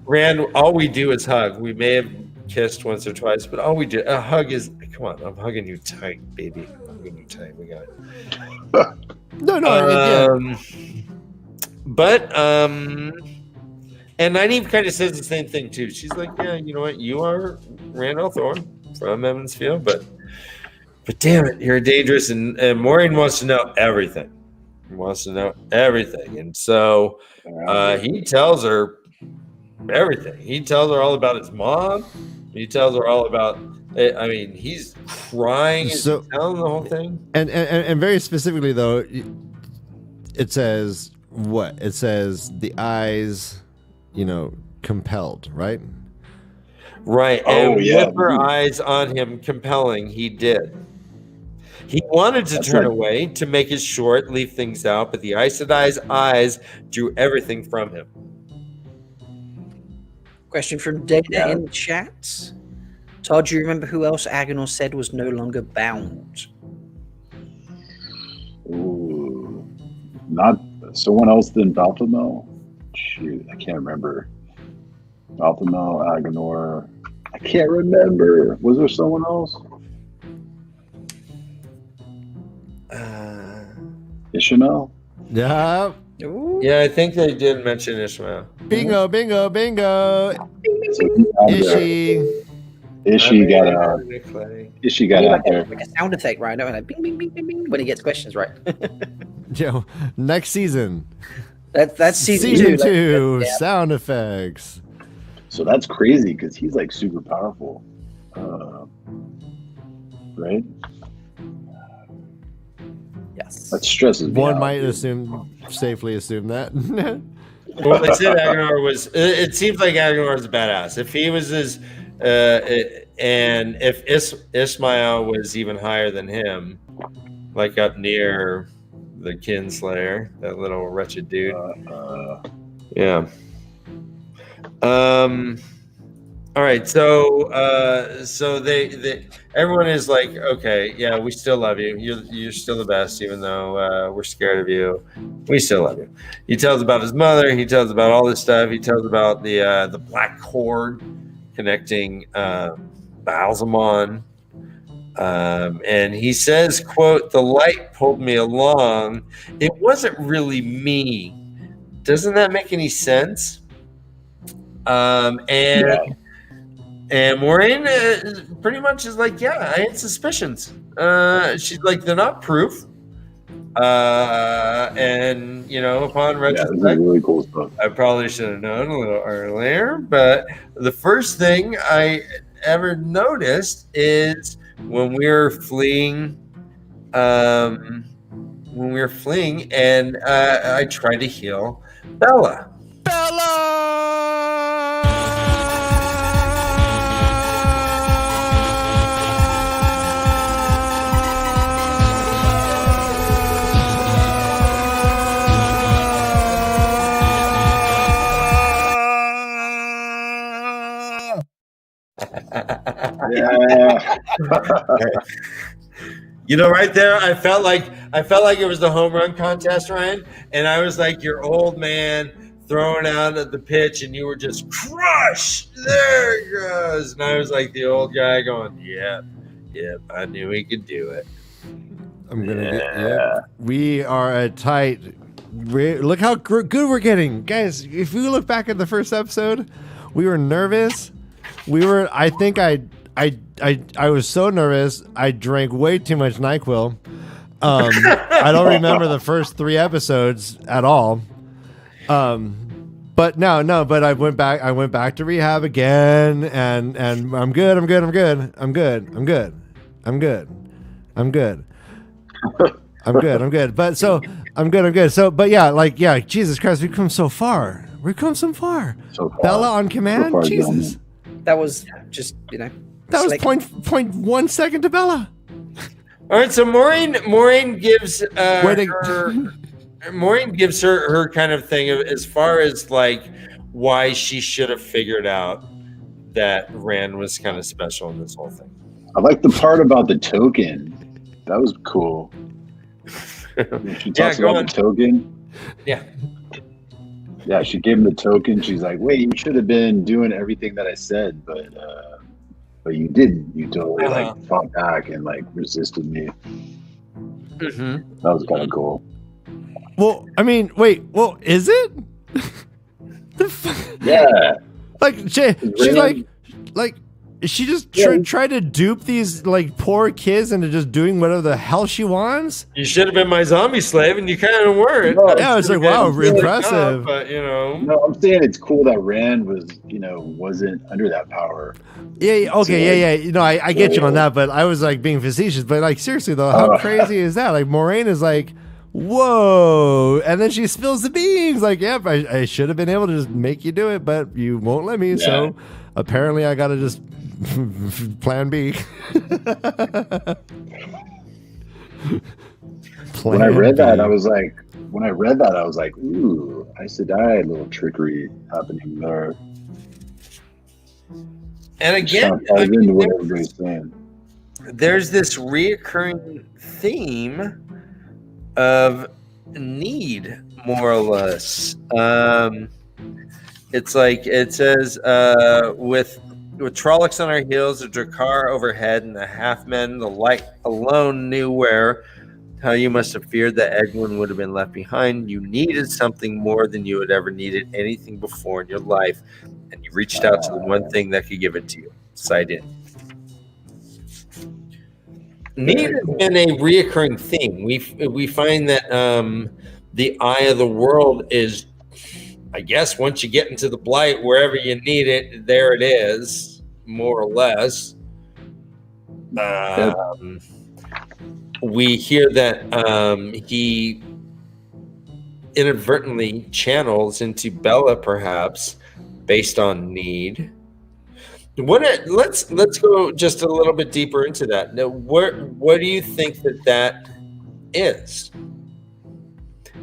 Rand, all we do is hug. We may have kissed once or twice, but all we do, a hug is, come on, I'm hugging you tight, baby. I'm hugging you tight. We got it. No. But, and Nynaeve kind of says the same thing too. She's like, yeah, you know what? You are Randall Thorne from Evansfield, but damn it, you're dangerous. And Maureen wants to know everything. And so he tells her everything. He tells her all about his mom. He tells her all about, I mean, he's crying and telling the whole thing. And very specifically, though, it says what? It says the eyes, compelled, right? Right. And with her eyes on him compelling, he did. He wanted to turn away to make it short, leave things out, but the Aes Sedai's eyes drew everything from him. Question from Dana in the chat. Todd, do you remember who else Agenor said was no longer bound? Ooh, not someone else than Balthamel? Shoot, I can't remember. Balthamel, Agenor. I can't remember. Was there someone else? Ishmael? Yeah. Ooh. Yeah, I think they did mention Ishmael. Bingo. Ishii got out. Ishii got out there. Like a sound effect, right? No, like bing, bing, bing, bing, bing, when he gets questions right. Next season. That's season 2. Like, sound effects. So that's crazy because he's like super powerful. Right? Yes. That stresses me One out, might dude. safely assume that. Well, they said Agenor was. It seems like Agenor was a badass. If he was as, and if Ismail was even higher than him, like up near the Kinslayer, that little wretched dude. Yeah. All right. So they everyone is like, okay, yeah, we still love you. You're still the best, even though we're scared of you. We still love you. He tells about his mother. He tells about all this stuff. He tells about the black cord connecting Balsamon. And he says, quote, "The light pulled me along. It wasn't really me." Doesn't that make any sense? And Maureen pretty much is like, yeah, I had suspicions. She's like, they're not proof. And upon retrospect, really cool stuff. I probably should have known a little earlier. But the first thing I ever noticed is when we were fleeing, and I tried to heal Bella. Yeah. Right there, I felt like it was the home run contest, Ryan, and I was like your old man throwing out at the pitch, and you were just crush. There it goes, and I was like the old guy going, "Yep, I knew he could do it." I'm gonna We are a tight. Look how good we're getting, guys. If you look back at the first episode, we were nervous. I think I was so nervous. I drank way too much NyQuil. I don't remember the first 3 episodes at all. But but I went back to rehab again, and I'm good. But so I'm good. So, but yeah, Jesus Christ, we've come so far. Bella on command, far, Jesus. gentlemen. That was just, That was 0.1 second to Bella. All right, so Maureen gives Wait, Maureen gives her kind of thing as far as like why she should have figured out that Rand was kind of special in this whole thing. I like the part about the token. That was cool. When she talks about the token. Yeah. Yeah, she gave him the token. She's like, "Wait, you should have been doing everything that I said, but you didn't. You totally like fought back and like resisted me." Mm-hmm. That was kind of cool. Well, I mean, wait. Well, is it? Yeah. Like she's like she just tried to dupe these like poor kids into just doing whatever the hell she wants. You should have been my zombie slave, and you kind of weren't. No, Yeah, it's like wow, impressive. But no, I'm saying it's cool that Rand wasn't under that power. Yeah. Okay. Yeah. You know, I get you on that, but I was like being facetious. But like seriously though, how crazy is that? Like Moraine is like, whoa, and then she spills the beans. Like, yep, I should have been able to just make you do it, but you won't let me. Yeah. So apparently, I got to just plan B. When I read that, I was like, ooh, Aes Sedai, a little trickery happening there. And again, into what everybody's saying. There's this reoccurring theme of need, more or less. It's like it says, with Trollocs on our heels, a Drakkar overhead, and the half-men, the light alone knew where. How you must have feared that Egwin would have been left behind. You needed something more than you had ever needed anything before in your life, and you reached out to the one thing that could give it to you. Sight in. Need has been a reoccurring theme. We find that the eye of the world is, I guess, once you get into the blight, wherever you need it, there it is, more or less. We hear that he inadvertently channels into Bella, perhaps, based on need. Let's go just a little bit deeper into that. Now, what do you think that is?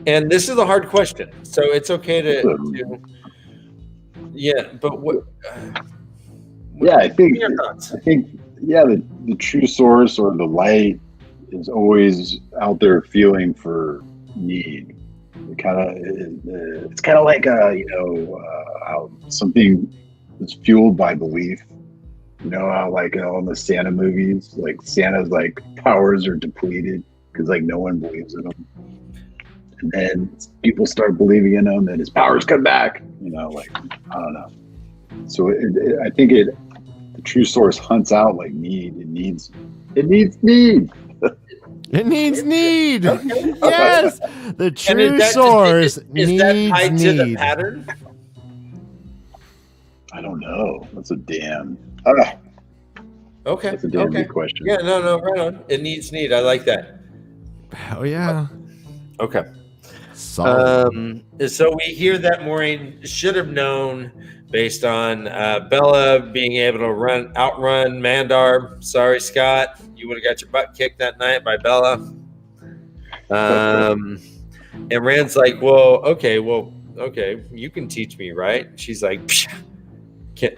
And this is a hard question, so it's okay to yeah. But what? Yeah, I think your thoughts? the true source or the light is always out there feeling for need. It's kind of like how something is fueled by belief. You know how like all the Santa movies, like Santa's like powers are depleted because like no one believes in him, and then people start believing in him, and his powers come back. You know, like I don't know. So I think the true source hunts out like need. It needs need. It needs need. Yes, the true source needs need. Is that tied to the pattern? I don't know. That's a damn. Okay. That's a damn good question. Yeah, no, right on. It needs need. I like that. Hell yeah. Okay. Solid. So we hear that Maureen should have known based on Bella being able to outrun Mandar. Sorry, Scott. You would have got your butt kicked that night by Bella. And Rand's like, well, okay, you can teach me, right? She's like, can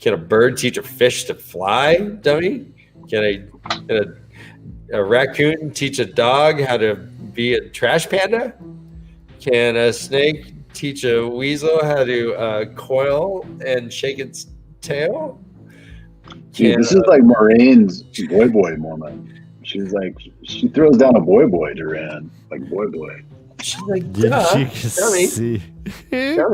a bird teach a fish to fly, dummy? Can a raccoon teach a dog how to be a trash panda? Can a snake teach a weasel how to coil and shake its tail? Dude, this is like Moraine's boy moment. She's like, she throws down a boy to Rand, like boy. She's like, duh, dummy. Boy.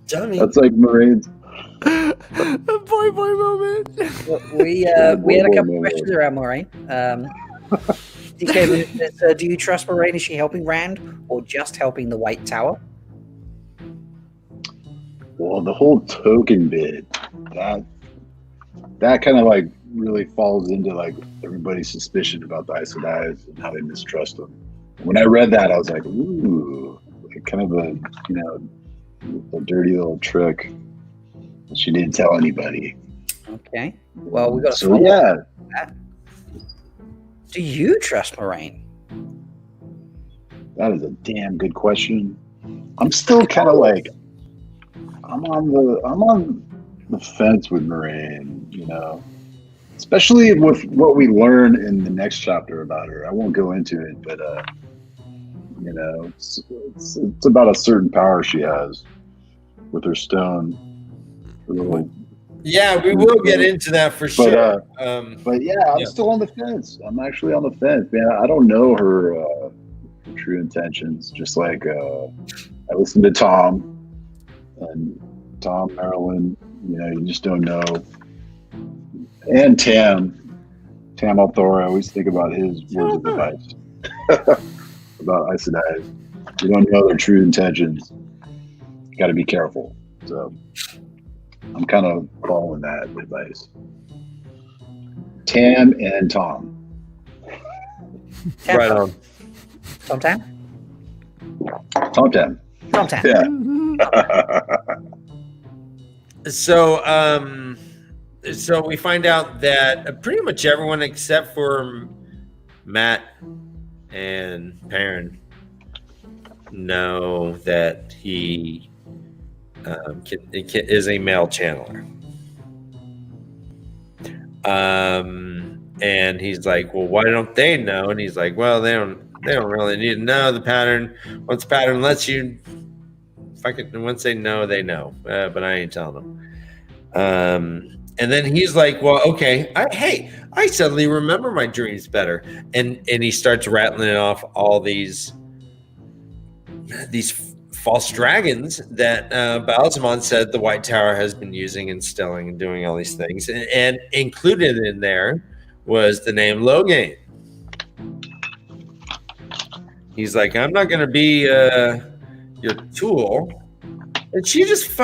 Dummy. That's like Moraine's. A boy moment. We had a couple of questions around Moraine. DK says, do you trust Moraine? Is she helping Rand or just helping the White Tower? Well, the whole token bit, that kind of like really falls into like everybody's suspicion about the Aes Sedai and how they mistrust them. When I read that, I was like, ooh, like kind of a dirty little trick. She didn't tell anybody. Okay. Well, we got to So follow yeah, that. Do you trust Moraine? that is a damn good question. I'm still kind of like, I'm on the fence with Moraine, you know, especially with what we learn in the next chapter about her. I won't go into it, but you know, it's about a certain power she has with her stone. Her little, Yeah, we will get into that for sure. but yeah, I'm still on the fence. I'm actually on the fence, man. I don't know her true intentions. Just like I listened to Tom and Marilyn. You know, you just don't know. And Tam Althor. I always think about his words of advice about Aes Sedai. You don't know their true intentions. You got to be careful. So I'm kind of following that advice. Tam and Tom. Right on. Tom Tam? Tom. Yeah. So we find out that pretty much everyone except for Matt and Perrin know that he is a male channeler. And he's like, well, why don't they know? And he's like, well, they don't really need to know the pattern. Once the pattern lets you, once they know, they know. But I ain't telling them. And then he's like, well, okay, I suddenly remember my dreams better. And he starts rattling off all these false dragons that Balsamon said the White Tower has been using, instilling, and doing all these things. And included in there was the name Logain. He's like, I'm not going to be your tool. And she just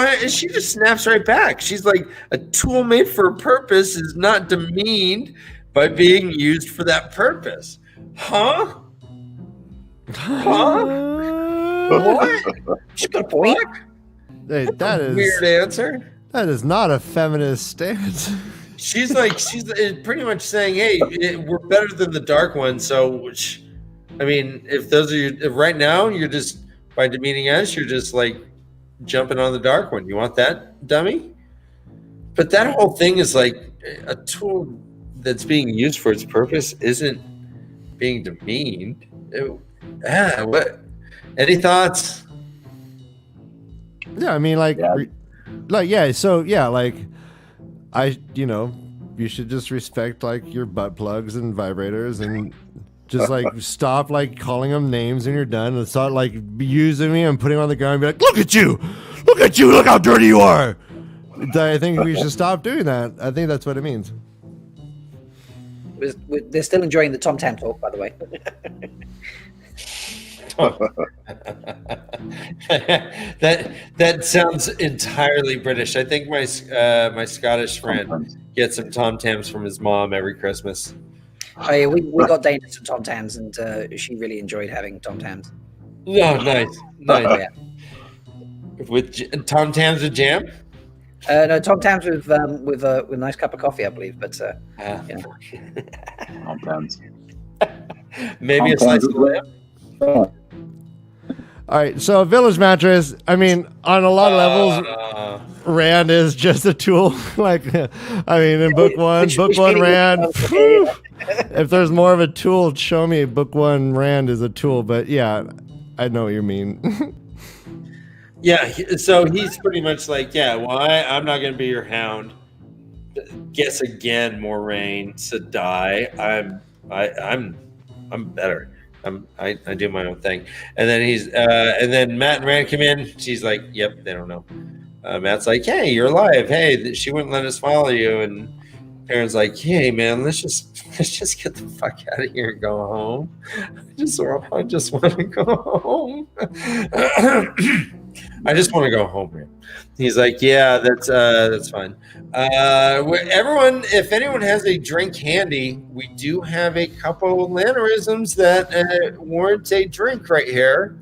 snaps right back. She's like, a tool made for a purpose is not demeaned by being used for that purpose. Huh? What? She's got a point. Hey, that is Weird answer. That is not a feminist stance. She's pretty much saying, hey, we're better than the Dark One. So, I mean, if right now you're just, by demeaning us, you're just like jumping on the Dark One. You want that, dummy? But that whole thing is like a tool that's being used for its purpose isn't being demeaned. What? Any thoughts? Yeah, I mean, you should just respect like your butt plugs and vibrators and just like stop like calling them names when you're done and start like using me and putting them on the ground and be like, look at you, look how dirty you are. I think we should stop doing that. I think that's what it means. They're still enjoying the Tom Tam talk, by the way. that sounds entirely British. I think my Scottish friend gets some Tom Tams from his mom every Christmas. Oh yeah, we got Dana some Tom Tams, and she really enjoyed having Tom Tams. Oh, nice. Yeah. With Tom Tams with jam? No, Tom Tams with a nice cup of coffee, I believe. But Tom Tams. Maybe a slice of lamb. All right, so Village Mattress, I mean, on a lot of levels, Rand is just a tool. In book one, Rand. If there's more of a tool, show me book one, Rand is a tool. But yeah, I know what you mean. Yeah, so he's pretty much like, yeah, well, I'm not going to be your hound. Guess again, Moraine, Sedai. I'm better. I do my own thing. And then and then Matt and Rand come in. She's like, yep, they don't know. Matt's like, hey, you're alive. Hey, she wouldn't let us follow you. And Perrin's like, hey, man, let's just get the fuck out of here and go home. I just want to go home. I just want to go home, man. He's like, yeah, that's fine. Everyone, if anyone has a drink handy, we do have a couple of Lannerisms that warrant a drink right here.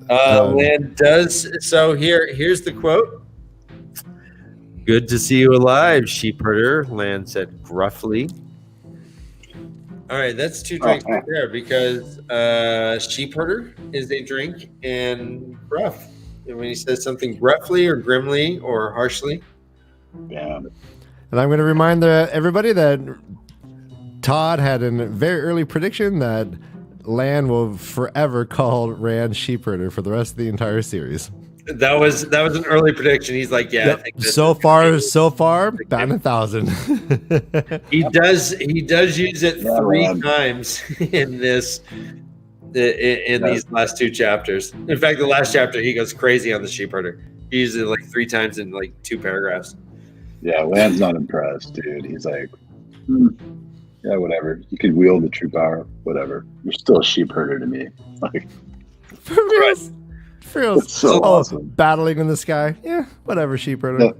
Land does. So here's the quote. Good to see you alive, sheep herder, Lan said gruffly. All right, that's 2 drinks right there because sheep herder is a drink and gruff. And when he says something gruffly or grimly or harshly. Yeah. And I'm going to remind everybody that Todd had a very early prediction that Lan will forever call Rand sheepherder for the rest of the entire series. That was an early prediction. He's like, yeah, Yep. I think that's so far, batting 1,000. He does use it 3 times in this these last 2 chapters. In fact, the last chapter he goes crazy on the sheepherder. He uses it like 3 times in like 2 paragraphs. Yeah, Lan's not impressed, dude. He's like, yeah, whatever. You could wield the true power, whatever. You're still a sheep herder to me. Like, For real. For real. It's so awesome. Battling in the sky. Yeah, whatever, sheepherder. Yeah.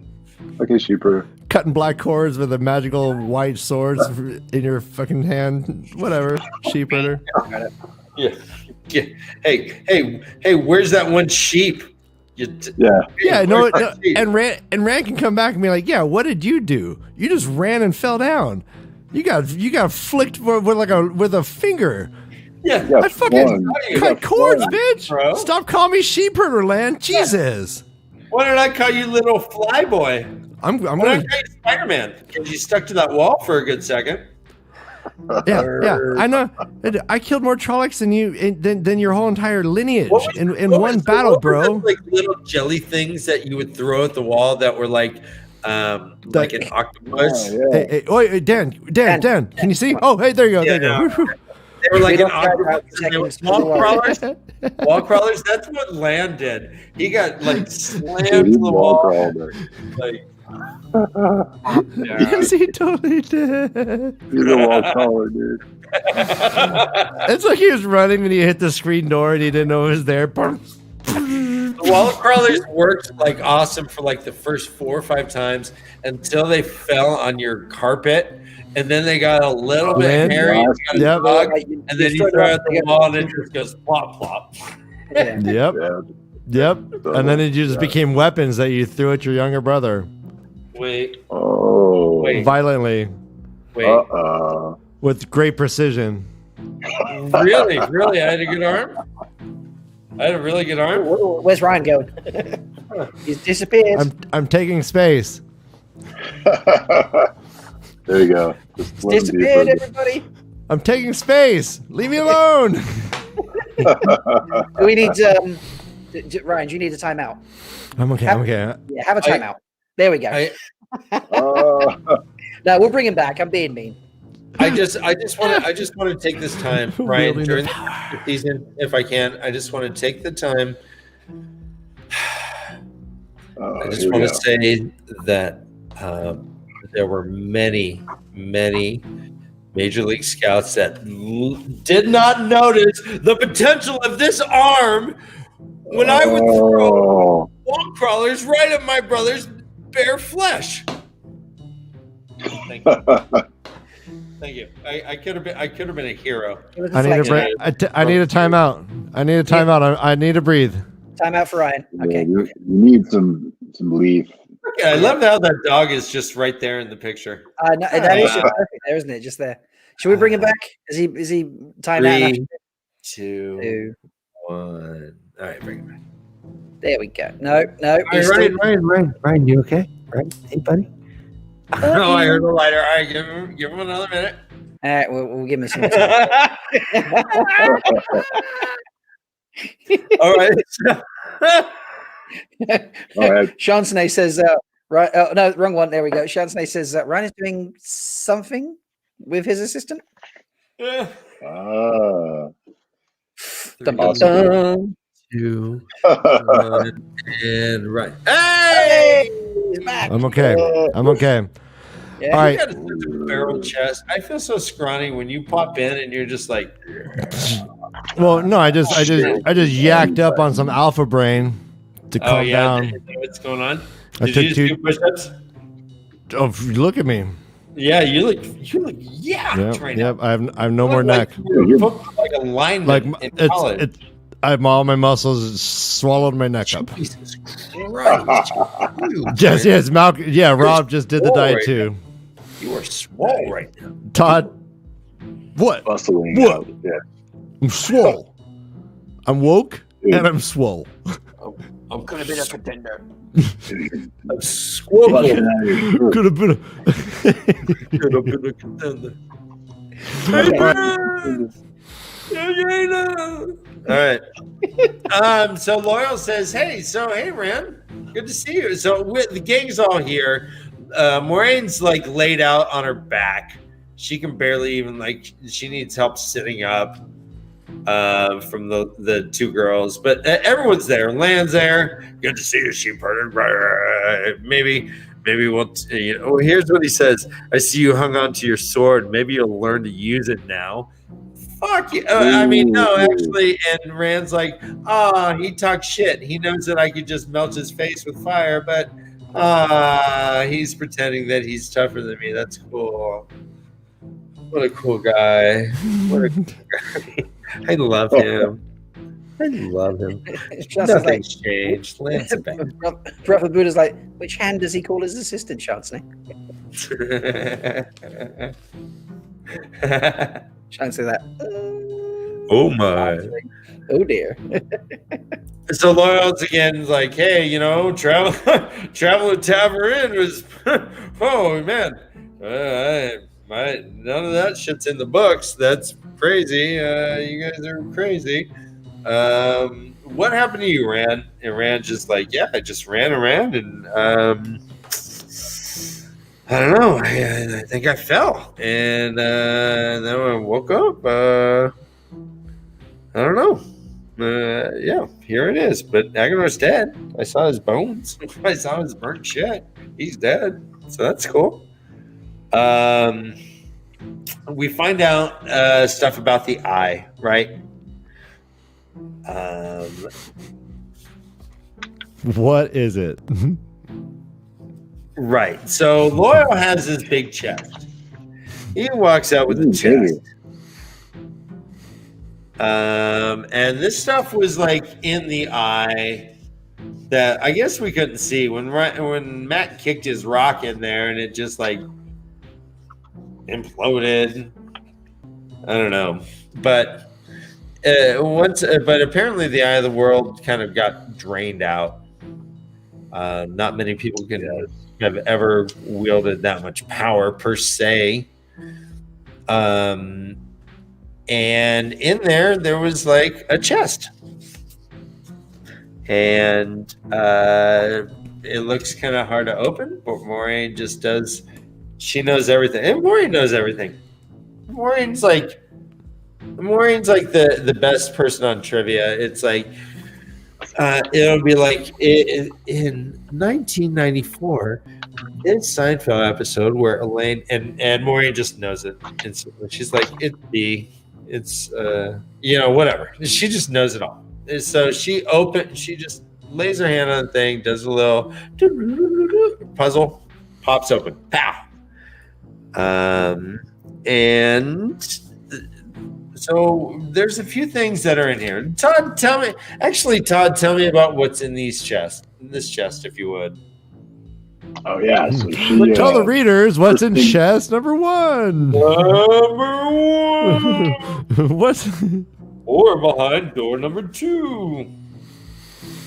Okay, sheep herder. Cutting black cords with a magical white swords in your fucking hand. Whatever, sheepherder. Yeah. Hey, where's that one sheep? Yeah, no, and Rand can come back and be like, yeah, what did you do? You just ran and fell down. You got flicked with a finger. Yeah, I fucking cut cords, bitch. Bro. Stop calling me sheepherder, Land. Jesus. Why did I call you little fly boy? I'm gonna call you Spider-Man because you stuck to that wall for a good second. Yeah, I know. I killed more Trollocs than you than your whole entire lineage in one battle, bro. Like little jelly things that you would throw at the wall that were like an octopus. Hey, wait, Dan, can you see? Oh, hey, there you go. There you go. They were like an octopus. Wall crawlers. Wall crawlers. That's what Lan did. He got like slammed to the wall. Like. Yes, he totally did. He's a wall crawler, dude. It's like he was running and he hit the screen door and he didn't know it was there. The wall crawlers worked like awesome for like the first 4 or 5 times until they fell on your carpet, and then they got a little bit hairy. And then you throw it at the wall and it just goes plop plop. Yep. And then it just became weapons that you threw at your younger brother. Wait. Violently. Wait. With great precision. Really? I had a good arm? I had a really good arm? Where's Ryan going? He's disappeared. I'm taking space. There you go. Disappeared, everybody. I'm taking space. Leave me alone. We need Ryan, do you need a timeout? I'm okay. Yeah, have a timeout. There we go. No, we'll bring him back. I'm being mean. I just want to take this time, Ryan, during the season, if I can. I just want to take the time. I just want to say that there were many Major League Scouts that did not notice the potential of this arm when I would throw wall crawlers right at my brother's bare flesh. Thank you. Thank you. I could have been a hero. I need a break. I need a timeout. I need to breathe. Timeout for Ryan. Okay. You need some leaf. Okay, I love how that dog is just right there in the picture. No, that is just perfect there, isn't it? Just there. Should we bring him back? Is he timed out? 3, 2, 1. All right, bring him back. There we go. No. Ryan, you okay? Ryan, hey, buddy. No, I heard the lighter. All right, give him another minute. All right, we'll give him some more time. All right. All right. Chansonnet says, right? No, wrong one. There we go. Chansonnet says Ryan is doing something with his assistant. Yeah. Dun, dun, dun. 2, 1, and right. Hey! He's back. I'm okay. Yeah. All right. You got such a barrel chest. I feel so scrawny when you pop in and you're just like. Well, no, I just yacked up on some alpha brain to calm down. What's going on? I Did you just do push-ups? Oh, look at me. Yeah, you look yacked right now. I have no more neck. Like a lineman in college. All my muscles swallowed my neck up. Jesus Christ. Yes, Malcolm. Yeah, Rob just did the diet too. You are swole right now. Todd, what? Bustling What? out. Yeah. I'm swole. I'm woke and I'm swole. I'm gonna be a contender. I'm swole. Busting out of your shirt. Could have been All right. So Loyal says, hey, Ran, good to see you. So the gang's all here. Moraine's like laid out on her back. She can barely even she needs help sitting up from the two girls, but everyone's there. Land's there. Good to see you, sheepherder. Maybe we'll, here's what he says. I see you hung on to your sword. Maybe you'll learn to use it now. Fuck you. I mean, no, actually. And Rand's like, he talks shit. He knows that I could just melt his face with fire, but he's pretending that he's tougher than me. That's cool. What a cool guy. What a cool guy. I love him. Nothing's changed. Land's a bad. Brother Buddha's like, which hand does he call his assistant, Chancellor? Trying to say that. Oh my. Oh dear. So Loyal's again like, hey, travel to Tavern was, oh man, none of that shit's in the books. That's crazy. You guys are crazy. What happened to you, Rand? And Rand's just like, yeah, I just ran around and I don't know. I think I fell, and then when I woke up, I don't know. Yeah, here it is. But Agonor's dead. I saw his bones. I saw his burnt shit. He's dead. So that's cool. We find out stuff about the eye, right? What is it? Right. So Loyal has this big chest. He walks out with a chest. And this stuff was like in the eye that I guess we couldn't see when Matt kicked his rock in there and it just like imploded. I don't know, but but apparently the eye of the world kind of got drained out. Not many people have ever wielded that much power per se. And in there was like a chest. And it looks kind of hard to open, but Maureen just does. She knows everything. And Maureen knows everything. Maureen's like the best person on trivia. It's like, it'll be like in 1994, this Seinfeld episode where Elaine and Maureen just knows it instantly. She's like, it's whatever. She just knows it all. And so she just lays her hand on the thing, does a little puzzle, pops open, pow. And so there's a few things that are in here. Todd, tell me about what's in this chest, if you would. Oh yeah. So tell the readers what's in chest number one. What's or behind door number 2?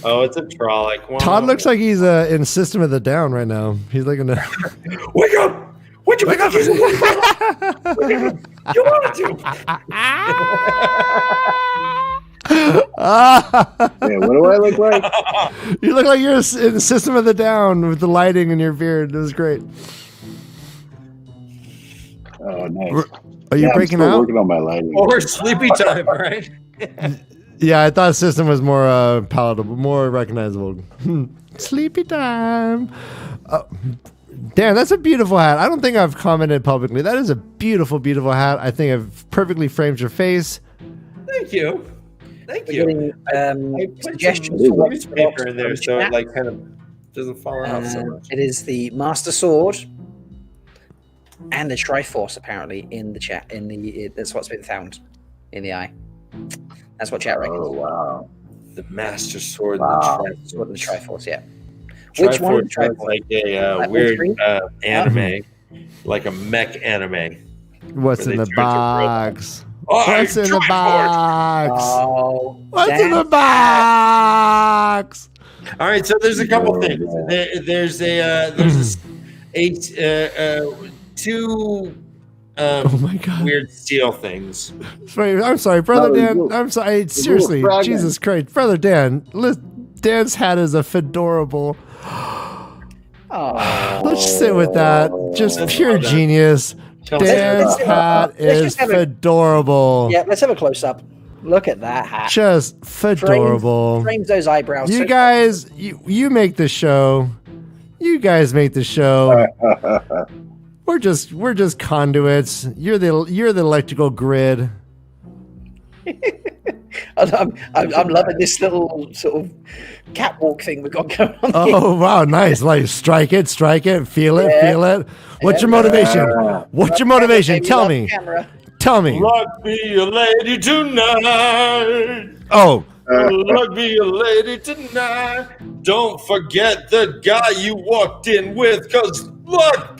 Oh, it's a Trolloc. Todd looks like he's in System of the Down right now. He's like in a wake up! What'd you wake up? You wanted to. Yeah, what do I look like? You look like you're in System of the Down with the lighting in your beard. It was great. Oh, nice. Are you breaking out? Working on my lighting. Or sleepy time, right? Yeah, I thought System was more palatable, more recognizable. Sleepy time. Damn, that's a beautiful hat. I don't think I've commented publicly. That is a beautiful, beautiful hat. I think it perfectly frames your face. Thank you. I put suggestions some newspaper in there so it like kind of doesn't fall out so much. It is the Master Sword and the Triforce apparently in the chat. That's what's been found in the eye. That's what chat reckons. Oh wow. The Master Sword Wow. and the Sword of the Triforce. Triforce, yeah. Which one? Triforce sounds like a Like all weird three? anime, like a mech anime. What's Where in they the charge a robot. box? Oh, What's in the Triforce! box? Oh, What's in the damn. box? All right, so there's a couple Oh, things. yeah. There's two Oh my God. weird steel things. Wait, I'm sorry, Brother No, Dan. look, I'm sorry. little Seriously, fragment. Jesus Christ. Brother Dan. Dan's hat is a fedorable. Oh. Let's just sit with that. Just pure Well done. genius. Tell me Dan's that. hat Let's is just have fedorable. Yeah, let's have a close up. Look at that hat. Just fedorable. Frames those eyebrows. You so- guys, you make the show. You guys make the show. We're just conduits. You're the electrical grid. I'm loving this little sort of catwalk thing we've got going on. here. Oh wow, nice! Like strike it, feel it, Yeah. feel it. What's your Yeah. motivation? What's your motivation? Baby, Tell love me. camera. Tell me. Luck be a lady tonight. Oh, Luck be a lady tonight. Don't forget the guy you walked in with, cause luck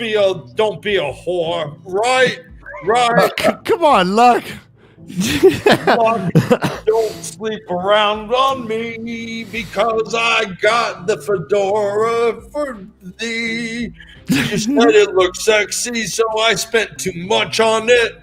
don't be a whore, right? Right. come on, Luck. Luck, don't sleep around on me because I got the fedora for thee. You said it looked sexy, so I spent too much on it.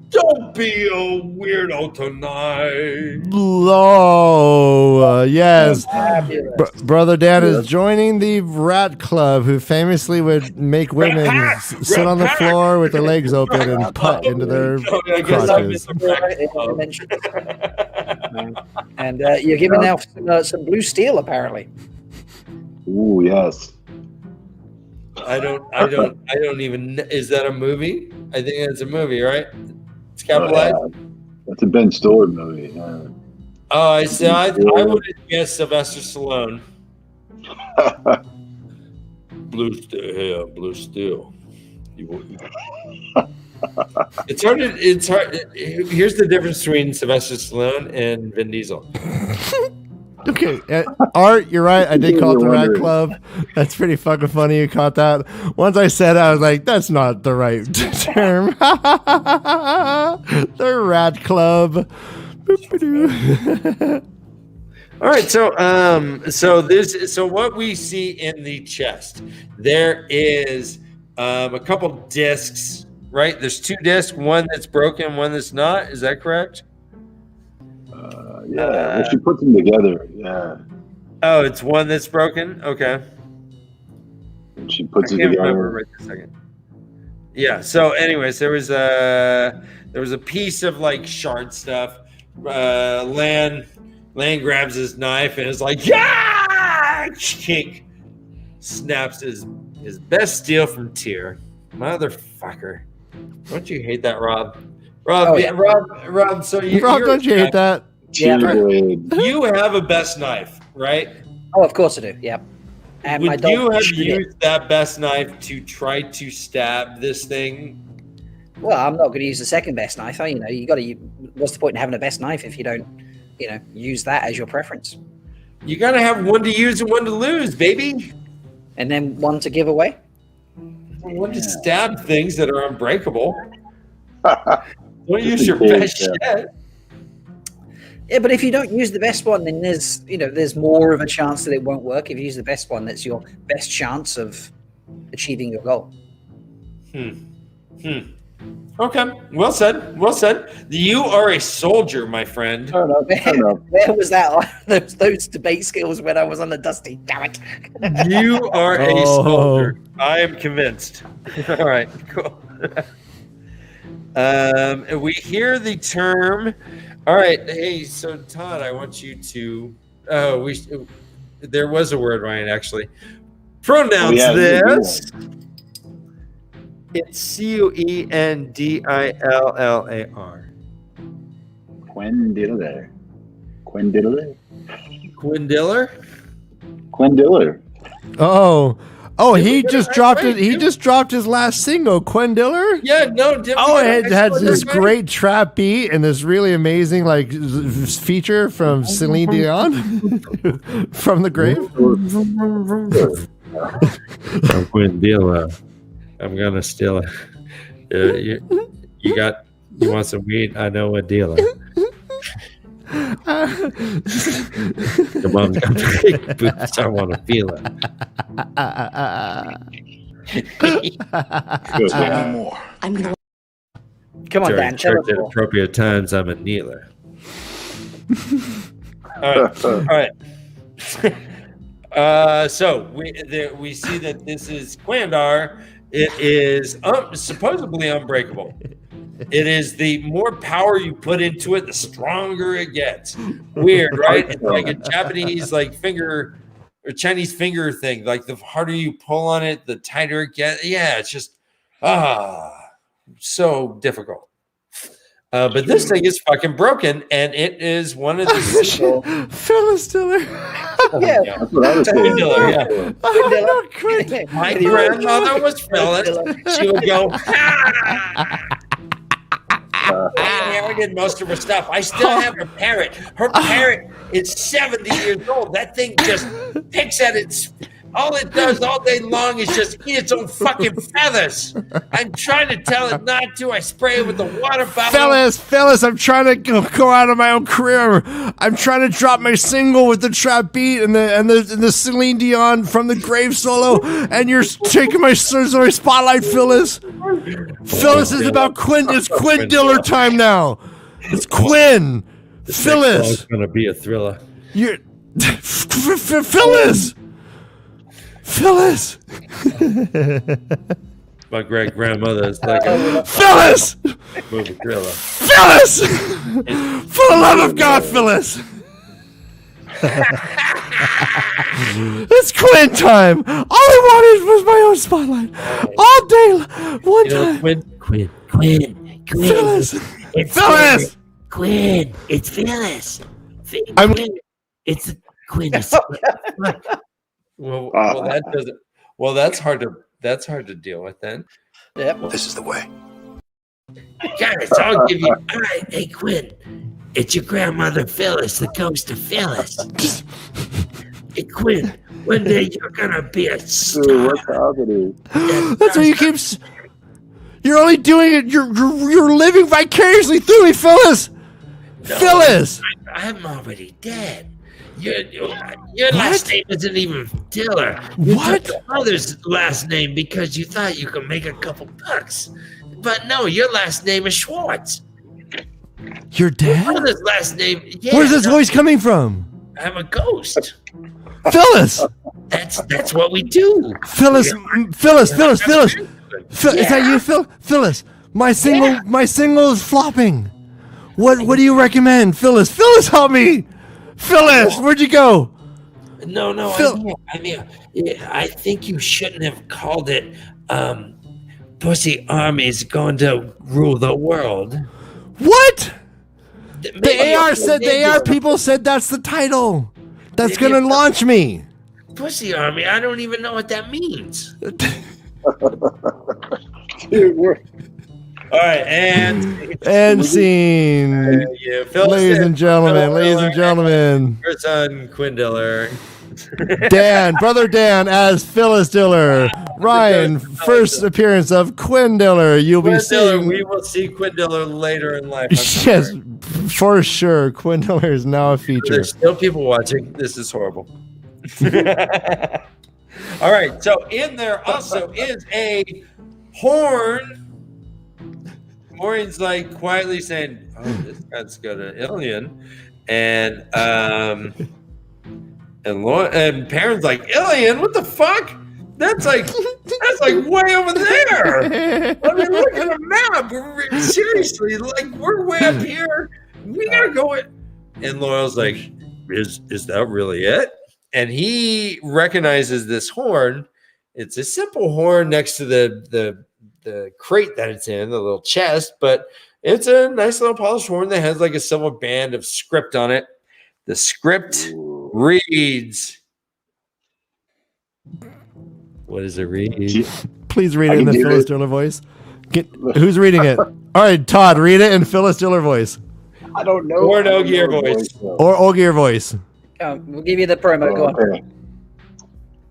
Don't be a weirdo tonight. Low. Yes. Fabulous. Brother Dan is joining the Rat Club, who famously would make women sit on the floor with their legs open and putt into their Oh, I guess I crotches. missed And you're giving out some blue steel, apparently. Ooh, yes. I don't even. Is that a movie? I think that's a movie, right? It's capitalized. That's a Ben Stiller movie. Yeah. Oh, I see. I would have guessed Sylvester Stallone. Blue steel, yeah, blue steel. It's hard. It's hard. Here's the difference between Sylvester Stallone and Vin Diesel. Okay, Art, you're right. I did call it the Rat Club. That's pretty fucking funny. You caught that. Once I said it, I was like, that's not the right term. The Rat Club. Boop-a-doo. All right, so what we see in the chest, there is a couple discs, right? There's two discs, one that's broken, one that's not. Is that correct? Yeah, well, she put them together. Yeah, Oh, it's one that's broken. Okay, and she puts I it can't together. remember right this second. Yeah. So, anyways, there was a piece of like shard stuff. Lan grabs his knife and is like, yeah, kink, snaps his best steel from Tyr. Motherfucker, don't you hate that, Rob? Rob, Oh, yeah. Rob. So you, Rob, don't you hate that? Yeah. Blade. You have a best knife, right? Oh, of course I do. Yep. And my Would dog you have chewed it. used that best knife to try to stab this thing? Well, I'm not going to use the second best knife. You got to. What's the point in having a best knife if you don't, use that as your preference, You gotta have one to use and one to lose, baby. and then one to give away? One to stab things that are unbreakable. Don't use your in best case, shit. Yeah, but if you don't use the best one, then there's more of a chance that it won't work. If you use the best one, that's your best chance of achieving your goal. Okay, well said. Well said. You are a soldier, my friend. Turn up. Where was that? Those debate skills when I was on the dusty. Damn it! You are a Oh. soldier. I am convinced. All right, cool. We hear the term. All right, hey, so Todd, I want you to. There was a word, Ryan. Actually, pronounce this. It's Quendillar. Quendillar. Quendillar? Quendillar. Oh, Oh, he just dropped it. He just dropped his last single, Quinn Diller. Yeah, no. Oh, it had this great trap beat and this really amazing like feature from Celine Dion from the grave. I'm Quinn Diller. I'm gonna steal it. You want some weed? I know a dealer. Your mom's got big boots. I want to feel it. Tell me more. Come on, Dan. Tell us Church at more. appropriate times, I'm a kneeler. All right. So we see that this is Quandar. It is supposedly unbreakable. It is the more power you put into it, the stronger it gets. Weird, right? It's like a Japanese like finger or Chinese finger thing. Like the harder you pull on it, the tighter it gets. Yeah, it's just so difficult. But this thing is fucking broken, and it is one of the simple. Phyllis Diller. Yeah. That's what I was saying. Diller, yeah. Not Quinn. My grandmother was Phyllis. She would go, I inherited most of her stuff. I still have her parrot. Her parrot is 70 years old. That thing just picks at its. All it does all day long is just eat its own fucking feathers. I'm trying to tell it not to. I spray it with the water bottle. Phyllis, I'm trying to go out of my own career. I'm trying to drop my single with the trap beat and the Celine Dion from the grave solo, and you're taking my spotlight, Phyllis. Phyllis is about Quinn. It's Quinn Diller time now. It's Quinn. Phyllis. It's going to be a thriller. You're Phyllis. Phyllis. My great grandmother is like a Phyllis. movie thriller. Phyllis. For the love of God, Phyllis. It's Quinn time. All I wanted was my own spotlight. All day, one time. Quinn. Phyllis. It's Phyllis. Quinn. It's Phyllis. I'm- Quinn. It's Quinn. Well, that doesn't. Well, that's hard to deal with then. Yep. This is the way. Guys, I'll give you. All right, hey Quinn. It's your grandmother Phyllis, the ghost of Phyllis. Hey Quinn, one day you're gonna be a Dude, star. what's happening? That's what you keep. You're only doing it. You're living vicariously through me, Phyllis. Phyllis. I'm already dead. Your last name isn't even Diller. What? Took your mother's last name because you thought you could make a couple bucks. But no, your last name is Schwartz. You're Your dead. mother's last name. Yeah, Where's this voice coming from? I'm a ghost. Phyllis. That's what we do. Phyllis. Is that you, Phyllis? My single is flopping. What do you recommend, Phyllis? Phyllis, help me. Phyllis, where'd you go? No, I think you shouldn't have called it Pussy Army's going to rule the world. What? Maybe The AR people said that's the title. That's Maybe gonna it's- launch me. Pussy Army, I don't even know what that means. Dude, we're All right, and And scene. yeah, Phyllis Ladies is- and gentlemen, Her son Quinn Diller. brother Dan as Phyllis Diller. Ryan, first appearance of Quinn Diller. You'll be Quinn Diller, seeing. we will see Quinn Diller later in life. I'm Yes, sorry. for sure. Quinn Diller is now a feature. There's still people watching. This is horrible. All right, so in there also is a horn. Maureen's like quietly saying, "Oh, this guy's got an alien," and Perrin's like, "Alien? What the fuck? That's like way over there. I mean, look at the map. Seriously, like we're way up here. We gotta go in." And Loyal's like, "Is that really it?" And he recognizes this horn. It's a simple horn next to the crate that it's in, the little chest, but it's a nice little polished horn that has like a silver band of script on it. The script reads, What does it read? Please read I it in can the do Phyllis it. Diller voice. Who's reading it? All right, Todd, read it in Phyllis Diller voice. I don't know. Or an I don't know Ogier her voice. though. Or Ogier voice. We'll give you the promo. Go on. Okay.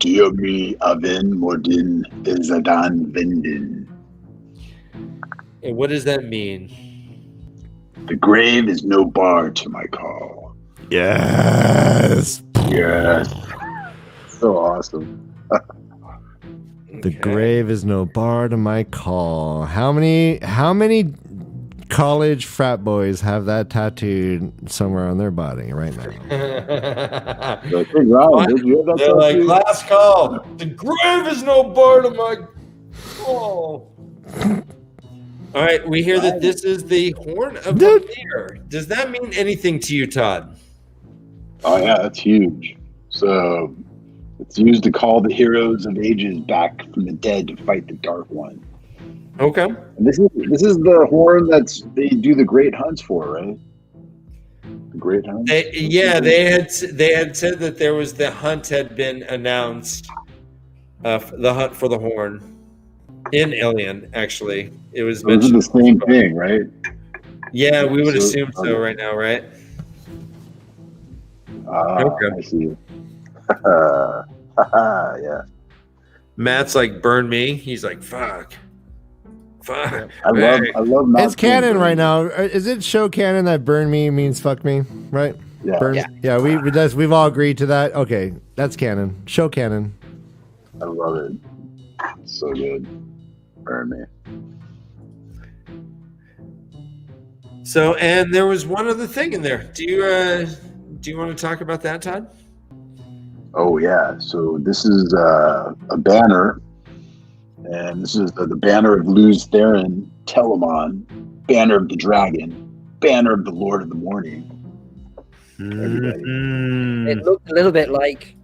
Giomi Avin Mordin Izadan Vindin. And what does that mean? The grave is no bar to my call. Yes. Yes. So awesome. The grave is no bar to my call. How many college frat boys have that tattooed somewhere on their body right now? Like, hey, Ryan, did you have that They're like, tattoo? last call. The grave is no bar to my call. All right, we hear that this is the horn of Dude. Malkier. Does that mean anything to you, Todd? Oh yeah, that's huge. So it's used to call the heroes of ages back from the dead to fight the Dark One. Okay. And this is the horn they do the great hunts for, right? The great hunts. They had said that there was the hunt had been announced, the hunt for the horn in Alien. Actually, it was Those are mentioned. the same thing, right? Yeah, we would So- assume so right now, right? Okay. I see. Yeah. Matt's like, burn me. He's like, fuck. I love It's Malkier. canon right now. Is it show canon that burn me means fuck me? Right? Yeah. Burn. Yeah. We've all agreed to that. Okay, that's canon. Show canon. I love it. So good. Burn me. So, and there was one other thing in there. Do you want to talk about that, Todd? Oh yeah. So this is a banner, and this is the banner of Luz Theron, Telamon, banner of the dragon, banner of the Lord of the Morning. Everybody. It looked a little bit like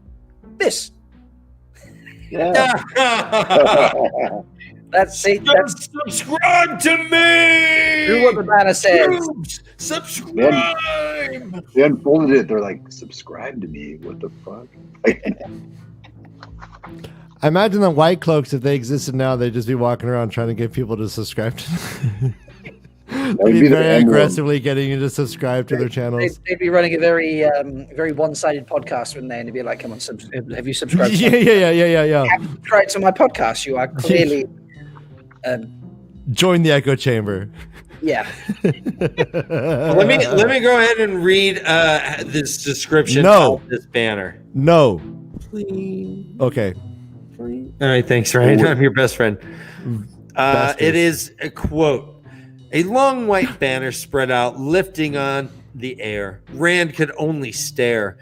this. Yeah. That's Subscribe to me. do what the banner says. Subscribe. They unfolded it. They're like, subscribe to me. What the fuck? I imagine the white cloaks, if they existed now, they'd just be walking around trying to get people to subscribe to them. They'd would be be the very emblem. aggressively getting you to subscribe to their channels. They'd be running a very very one-sided podcast, wouldn't they? And they'd be like, "Come on, have you subscribed? Yeah. Have you subscribed to my podcast? You are clearly, Join the echo chamber. yeah." Let me go ahead and read this description No. of this banner. No. Please. Okay. All right, thanks, Ryan. I'm your best friend. It is a quote. A long white banner spread out, lifting on the air. Rand could only stare.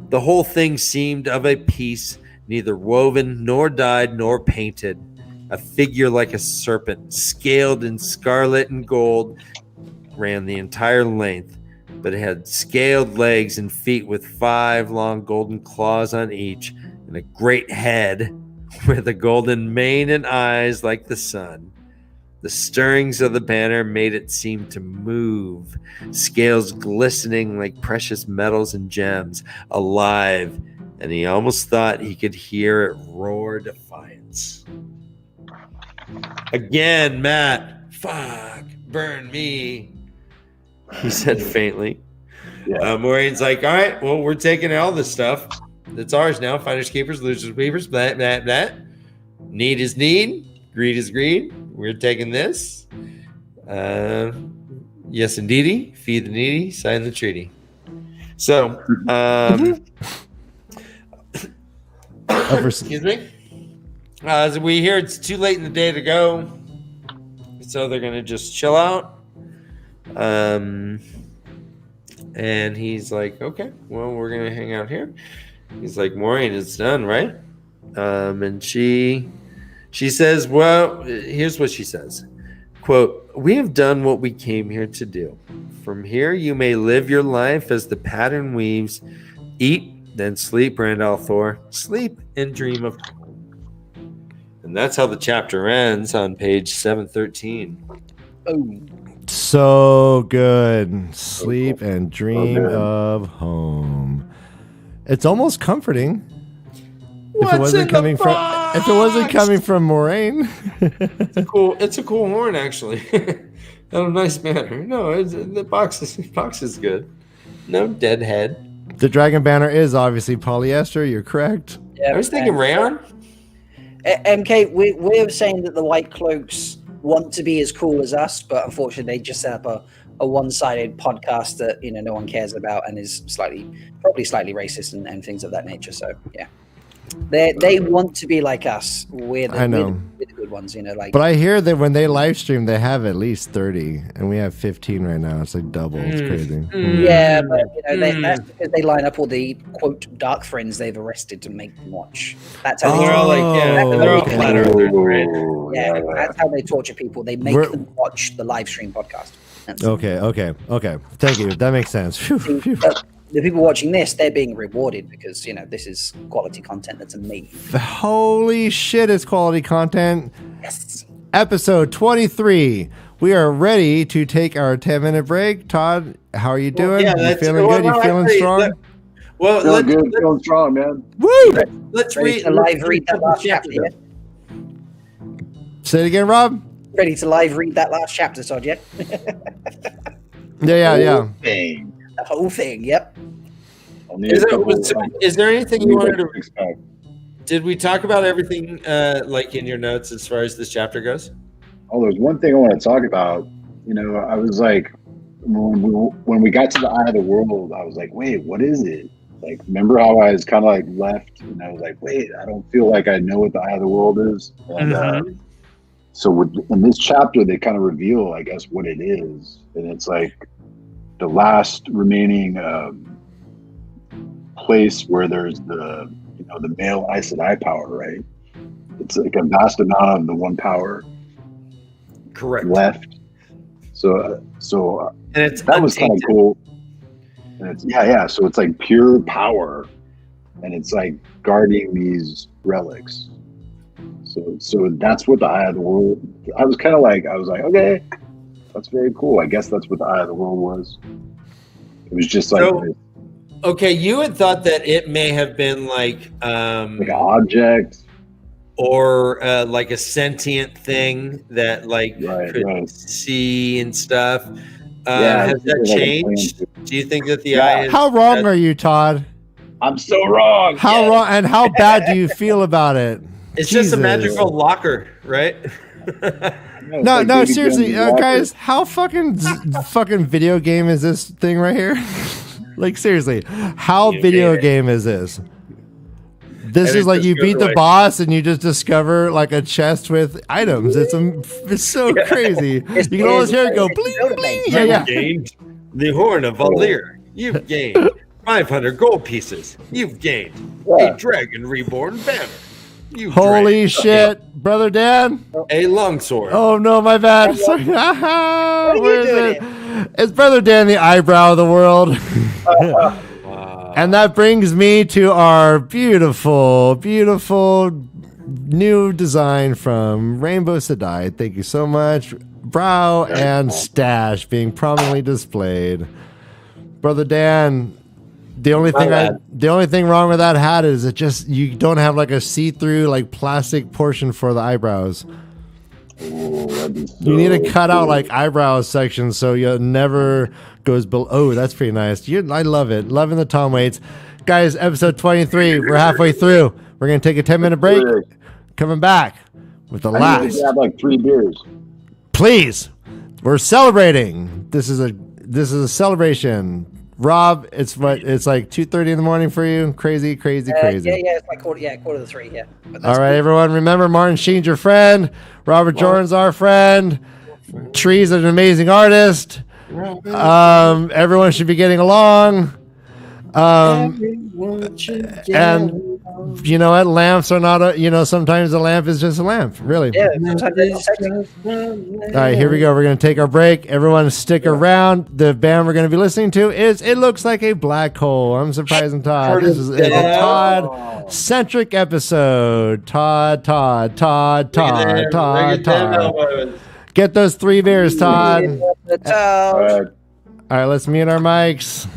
The whole thing seemed of a piece, neither woven, nor dyed, nor painted. A figure like a serpent, scaled in scarlet and gold, ran the entire length, but it had scaled legs and feet with 5 long golden claws on each, and a great head with a golden mane and eyes like the sun. The stirrings of the banner made it seem to move, scales glistening like precious metals and gems, alive, and he almost thought he could hear it roar defiance. Again, Matt, fuck, burn me, he said faintly. Yeah. Maureen's like, all right, well, we're taking all this stuff. It's ours now. Finders, keepers, losers, weavers, blah, blah, blah. Need is need. Greed is greed. We're taking this. Yes, indeedy. Feed the needy. Sign the treaty. So, excuse me. As we hear it's too late in the day to go, so they're gonna just chill out. And he's like, okay, well, we're gonna hang out here. He's like, Maureen, it's done, right? And she says, well, here's what she says. Quote, we have done what we came here to do. From here, you may live your life as the pattern weaves. Eat, then sleep, Rand al'Thor. Sleep and dream of home. And that's how the chapter ends on page 713. Oh, So good. Sleep and dream good. of home. It's almost comforting. If it What's wasn't in coming the from box? If it wasn't coming from Moraine. It's a cool horn, actually. In a nice manner. No, the box is good. No deadhead. The dragon banner is obviously polyester. You're correct. Yeah, I was thinking rayon. MK, we're saying that the White Cloaks want to be as cool as us, but unfortunately, they just set up a one-sided podcast that no one cares about and is probably slightly racist and things of that nature. So yeah, they want to be like us. We're the good ones, But I hear that when they live stream, they have at least 30, and we have 15 right now. It's like double. It's crazy. Yeah, but that's because they line up all the quote dark friends they've arrested to make them watch. That's how They're all flat earthers, right? Yeah, that's how they torture people. They make them watch the live stream podcast. Okay. Thank you. That makes sense. The people watching this, they're being rewarded because this is quality content that's amazing. Holy shit, it's quality content. Yes. Episode 23. We are ready to take our 10-minute break. Todd, how are you doing? You feeling good? You feeling strong? Feeling good, feeling strong, man. Woo! Let's read that last chapter. Yeah? Say it again, Rob. Ready to live read that last chapter, Todd? Yeah. Yeah. The whole thing. Yep. Is there anything you wanted to expect? Did we talk about everything like in your notes as far as this chapter goes? Oh, there's one thing I want to talk about. I was like, when we got to the Eye of the World, I was like, wait, what is it? Like, remember how I was kind of like left, and I was like, wait, I don't feel like I know what the Eye of the World is. And so in this chapter, they kind of reveal, I guess, what it is, and it's like the last remaining place where there's the male Aes Sedai power, right? It's like a vast amount of the one power. Correct. Left. So and it's that was kind of cool. And it's so it's like pure power, and it's like guarding these relics. So that's what the Eye of the World. I was like, okay, that's very cool. I guess that's what the Eye of the World was. It was just like okay, you had thought that it may have been like an object. Or like a sentient thing that could see and stuff. Has that changed? Do you think that the eye is... How wrong are you, Todd? I'm so wrong. How wrong, and how bad do you feel about it? It's just a magical locker, right? No, seriously, guys, how fucking video game is this thing right here? Like, seriously, how video game is this? This is like you beat the boss and you just discover like a chest with items. It's so crazy. You can always hear it go bling bling. You've gained the Horn of Valir. You've gained 500 gold pieces. You've gained a Dragon Reborn banner. Holy shit, Brother Dan! A longsword. Oh no, my bad. Sorry. Where is it? It's Brother Dan, the eyebrow of the world. And that brings me to our beautiful, beautiful new design from Rainbow Sedai. Thank you so much. Brow and stash being prominently displayed. Brother Dan, the only thing wrong with that hat is you don't have like a see-through like plastic portion for the eyebrows. You need to cut out like eyebrow sections so you never goes below. Oh, that's pretty nice. I love it. Loving the Tom Waits. Guys, episode 23. We're halfway through. We're going to take a 10-minute break. Coming back with the last. I have like 3 beers. Please. We're celebrating. This is a celebration. Rob, it's like 2:30 in the morning for you. Crazy. Yeah, it's like quarter to 3. Yeah. All right, everyone. Remember, Martin Sheen's your friend. Robert Jordan's our friend. Tree's an amazing artist. Everyone should be getting along. And you know what? Lamps are not sometimes a lamp is just a lamp, really. Yeah. All right, here we go. We're going to take our break. Everyone stick around. The band we're going to be listening to is It Looks Like a Black Hole. I'm surprising Todd. This is a Todd-centric episode. Todd. Get those 3 beers, Todd. All right, let's mute our mics.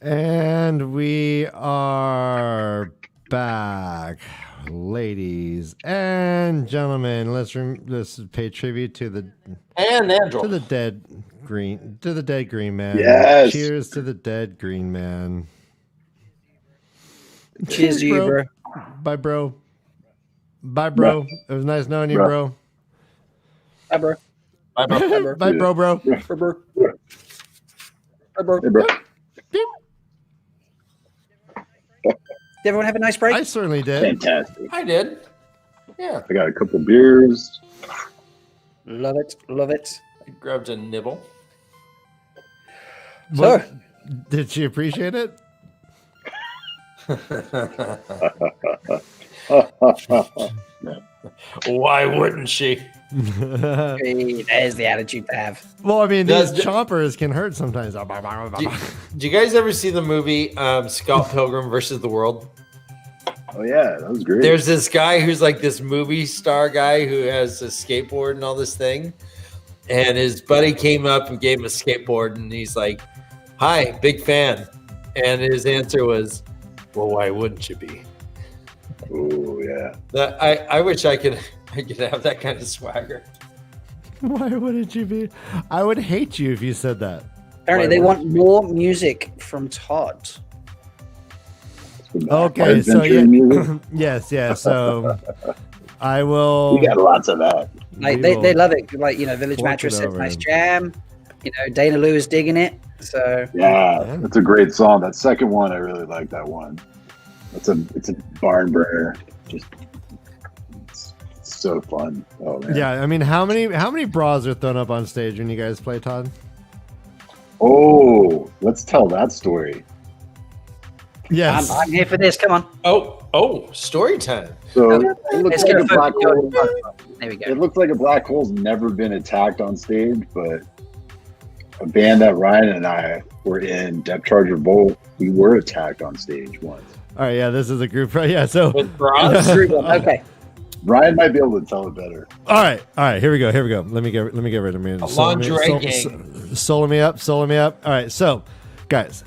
And we are back, ladies and gentlemen. Let's pay tribute to the dead green man. Yes. Cheers to the dead green man. Cheers to you, bro. Bye, bro. Bye, bro. It was nice knowing you, bro. Bye, bro. Bye, bro. Bye, bro. Bye, bro, bro. Bye, bro. Bye, bro. Hey, bro. Did everyone have a nice break? I certainly did. Fantastic. I did. Yeah. I got a couple beers. Love it. Love it. I grabbed a nibble. What- Did she appreciate it? Why wouldn't she? There's the attitude to have. Well, I mean, these Does- chompers can hurt sometimes. Do you guys ever see the movie Scott Pilgrim versus the World? Oh yeah, that was great. There's this guy who's like this movie star guy who has a skateboard and all this thing. And his buddy came up and gave him a skateboard and he's like, "Hi, big fan." And his answer was, "Well, why wouldn't you be?" Oh yeah. I wish I could have that kind of swagger. Why wouldn't you be? I would hate you if you said that. Apparently, they want more music from Todd. Okay, so Adventure music. yes. So I will. We got lots of that. Like we they will love it. Like Village fork Mattress it says, over nice him. jam. Dana Lou is digging it. So Yeah, that's a great song. That second one, I really like that one. It's a barn burner. Just it's so fun. Oh man. Yeah, I mean, how many bras are thrown up on stage when you guys play, Todd? Oh, let's tell that story. Yes. I'm here for this. Come on. Oh, story time. So it looks Let's like get a black hole. There we It go. looks like a black hole's never been attacked on stage, but a band that Ryan and I were in, Depth Charger Bolt, we were attacked on stage once. All right, yeah, this is a group. Yeah, so With bras? Okay. Ryan might be able to tell it better. all right, here we go. Let me get rid of me. A lingerie gang. Solo me up. All right, so guys,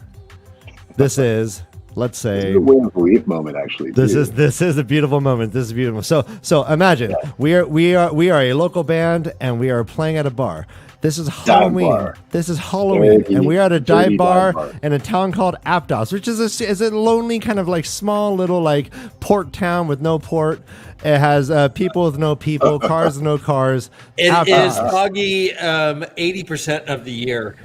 this is, let's This say, is a Win for Leaf moment, actually. This too. is a beautiful moment. This is beautiful. So imagine we are a local band and we are playing at a bar. This is Halloween. bar. This is Halloween, Dirty, and we are at a dive dirty bar dive bar. in a town called Aptos, which is a lonely kind of like small little like port town with no port. It has people with no people, cars with no cars. It Aptos. is foggy 80% of the year.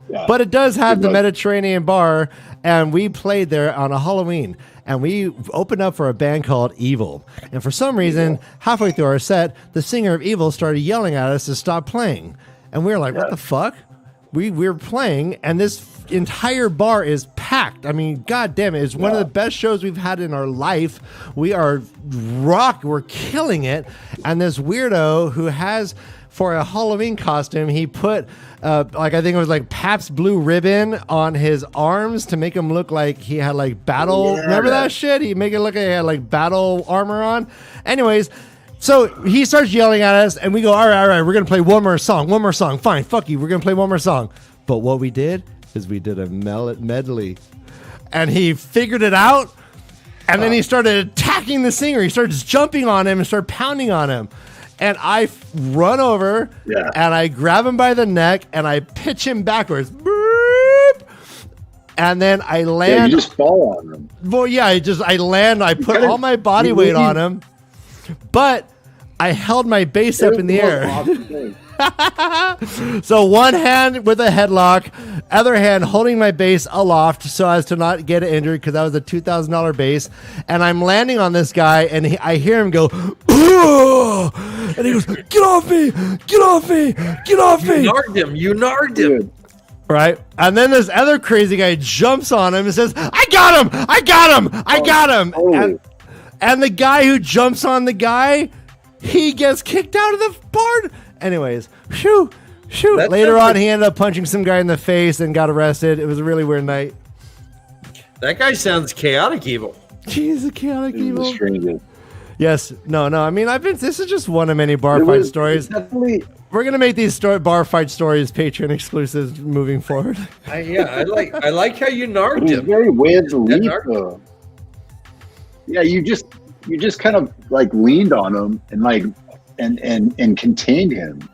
Yeah. But it does have the does. Mediterranean bar, and we played there on a Halloween, and we opened up for a band called Evil. And for some reason, halfway through our set, the singer of Evil started yelling at us to stop playing. And we were like, what the fuck? We're playing, and this entire bar is packed. I mean, god damn it. It's one of the best shows we've had in our life. We are we're killing it. And this weirdo who has, for a Halloween costume, he put I think it was like Pabst Blue Ribbon on his arms to make him look like he had like battle. Yeah. Remember that shit? He make it look like he had like battle armor on. Anyways, so he starts yelling at us, and we go, all right, we're gonna play one more song. Fine, fuck you, we're gonna play one more song. But what we did is we did a medley, and he figured it out. And then he started attacking the singer. He starts jumping on him and start pounding on him. And I run over and I grab him by the neck and I pitch him backwards. Boop! And then I land. Yeah, you just fall on them. Well, yeah, I land. I put all my body weight on him. But I held my bass up in the air. So one hand with a headlock, other hand holding my bass aloft so as to not get injured because that was a $2,000 bass. And I'm landing on this guy, and I hear him go, "Ugh!" And he goes, "Get off me! Get off me! Get off me!" You narged him. Right? And then this other crazy guy jumps on him and says, I got him! And the guy who jumps on the guy, he gets kicked out of the bar. Anyways, shoot. Later on, he ended up punching some guy in the face and got arrested. It was a really weird night. That guy sounds chaotic evil. He's a chaotic evil. The strangest. Yes. No. I mean, this is just one of many bar fight stories. Definitely, We're gonna make these bar fight stories Patreon exclusives moving forward. I like how you narked But he's him. very way of the That leaf, narc- though. Yeah, you just kind of like leaned on him and like and contained him.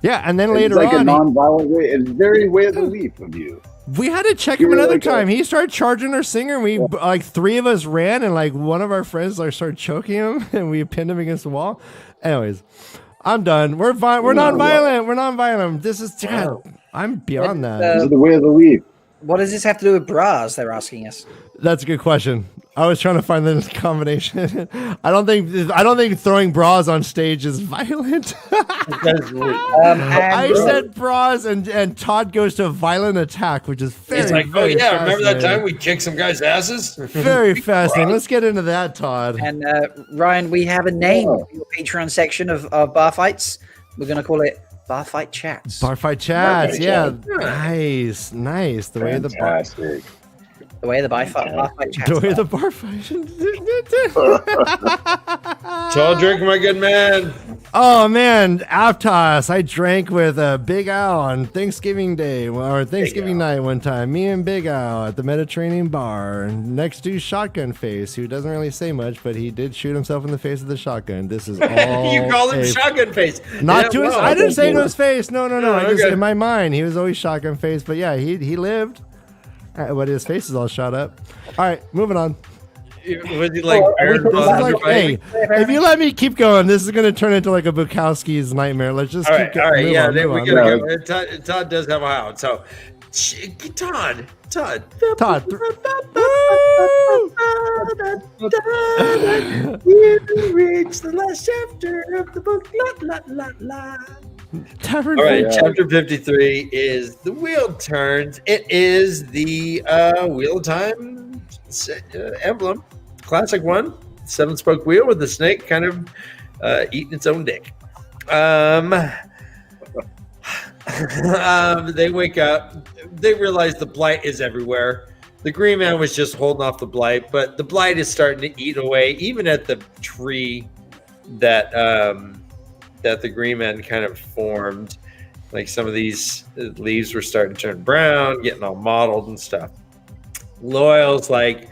Yeah, and then It's later like a on, non-violent way. It's very way of the leaf of you. we had to check You him were another like time. He started charging our singer, and we like 3 of us ran, and like one of our friends like started choking him, and we pinned him against the wall. Anyways, I'm done. We're non-violent. We're non-violent. This is I'm beyond that. This is the way of the leaf. What does this have to do with bras? They're asking us. That's a good question. I was trying to find the combination. I don't think throwing bras on stage is violent. I said bras, and Todd goes to a violent attack, which is very, He's like, very remember that fascinating. time we kicked some guys' asses? Very fascinating. Let's get into that, Todd. And Ryan, we have a name for your Patreon section of bar fights. We're going to call it Bar Fight Chats. Bar fight chats, Fight yeah. Chats. Nice. The way the bar, Fantastic. The way the bar fight chats. the way the bar fight. Tall drink, my good man. Oh man, Aptos. I drank with Big Al on Thanksgiving Day or Thanksgiving night one time. Me and Big Al at the Mediterranean bar next to Shotgun Face, who doesn't really say much, but he did shoot himself in the face with the shotgun. This is all You called him Shotgun Face. Not Yeah, to his. well, I didn't say to his face. No. I just okay. in my mind, he was always Shotgun Face. But yeah, he lived. But his face is all shot up. All right, moving on. Was he like Baron This is von like, hey, Underbiting? if you let me keep going, this is going to turn into like a Bukowski's nightmare. Let's just All keep right, going. all right, Move yeah, on, then move we on, gotta move go. Todd does have a out. So, Todd. Todd. You reach the last chapter of the book. La. Tavern All right, Food. chapter 53 is The Wheel Turns. It is the Wheel of Time emblem. Classic one. 7-spoke wheel with the snake kind of eating its own dick. They wake up. They realize the blight is everywhere. The Green Man was just holding off the blight, but the blight is starting to eat away, even at the tree that the Green Man kind of formed. Like some of these leaves were starting to turn brown, getting all mottled and stuff. Loyal's like,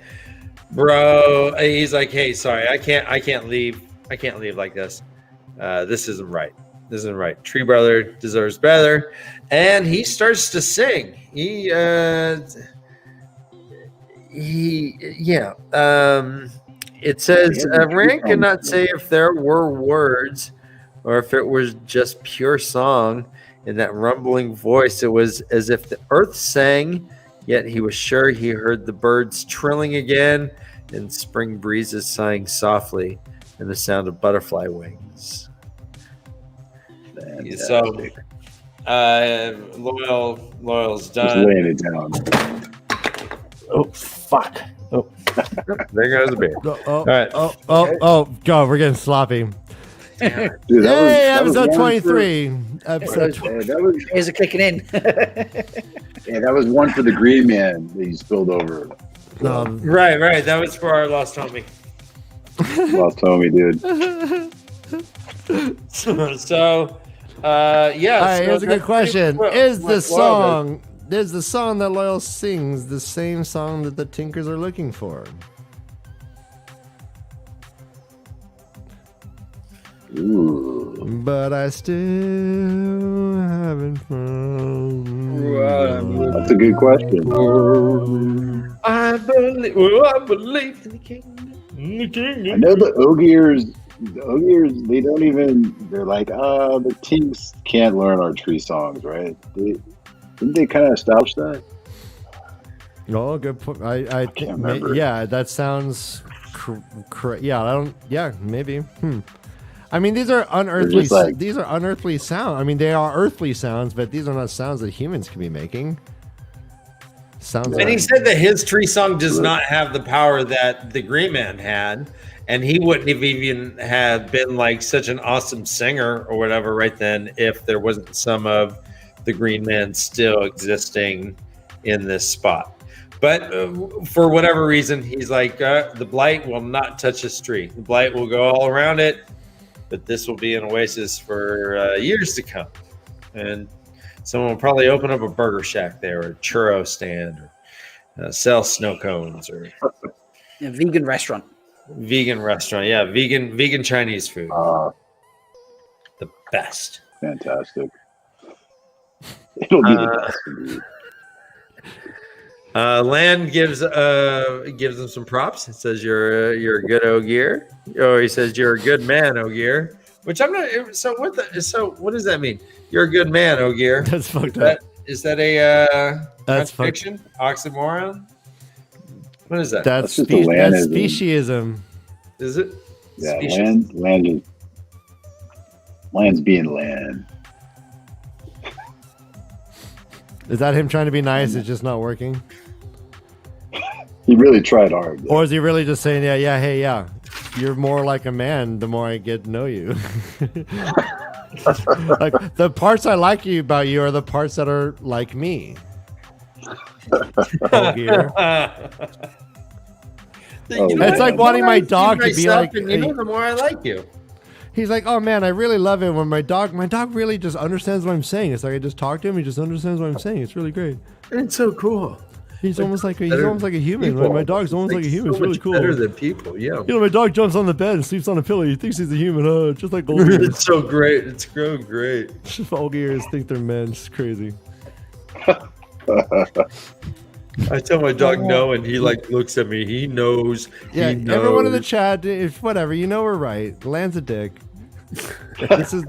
bro, he's like, hey, sorry, I can't leave like this. This isn't right. Tree Brother deserves better. And he starts to sing. It says, Rand could not say if there were words or if it was just pure song. In that rumbling voice, it was as if the earth sang, yet he was sure he heard the birds trilling again and spring breezes sighing softly and the sound of butterfly wings. Fantastic. So, Loyal's Just done. laying it down. Oh, fuck. Oh, There goes the beer. All right. Oh, go. We're getting sloppy. Dude, that Hey, was episode one 23. Episode For, that was Here's a kicking in. that was one for the Green Man that he spilled over. Right. That was for our lost homie. Lost homie, dude. So, yeah. All right, so here's a good question. Is the Well, song that Loyal sings the same song that the Tinkers are looking for? Ooh. But I still haven't found. That's a good question. I believe in the kingdom. I know the Ogiers, they don't even, they're like, the Tinks can't learn our tree songs, right? Didn't they kind of establish that? Oh, good point. I can't remember. Yeah, that sounds correct. Yeah, I don't. Yeah, maybe. I mean, these are unearthly. just like- These are unearthly sounds. I mean, they are earthly sounds, but these are not sounds that humans can be making. Sounds. And he said that his tree song does not have the power that the Green Man had, and he wouldn't have even have been like such an awesome singer or whatever right then if there wasn't some of the Green Man still existing in this spot. But for whatever reason, he's like, the blight will not touch this tree. The blight will go all around it, but this will be an oasis for years to come. And someone will probably open up a burger shack there, or a churro stand, or sell snow cones, or A vegan restaurant. Yeah, vegan Chinese food. The best. Fantastic. It'll be the best indeed. Land gives them some props. It says you're a good Ogier. Oh, he says you're a good man, Ogier. Which I'm not. So what does that mean? You're a good man, Ogier. That's fucked up. Is that a That's contradiction? Oxymoron? What is that? That's just a that's landism. speciesism. Is it? Yeah, Species? land's being land. Is that him trying to be nice? It's just not working. He really tried hard. Or is he really just saying, yeah, you're more like a man the more I get to know you? Like the parts I like about you are the parts that are like me. Ogier. It's like wanting my dog to be like. And the more I like you. He's like, oh man, I really love it when my dog really just understands what I'm saying. It's like I just talk to him, he just understands what I'm saying. It's really great. It's so cool. He's almost like a human. My dog's almost like a human. So It's really much cool. better than people. Yeah. You know, my dog jumps on the bed and sleeps on a pillow. He thinks he's a human. Just like Ogiers. It's so great. It's so great. Ogiers think they're men. It's crazy. I tell my dog no, and he like looks at me. He knows. Yeah, he knows. everyone in the chat, if whatever, you know we're right. Land's a dick. This is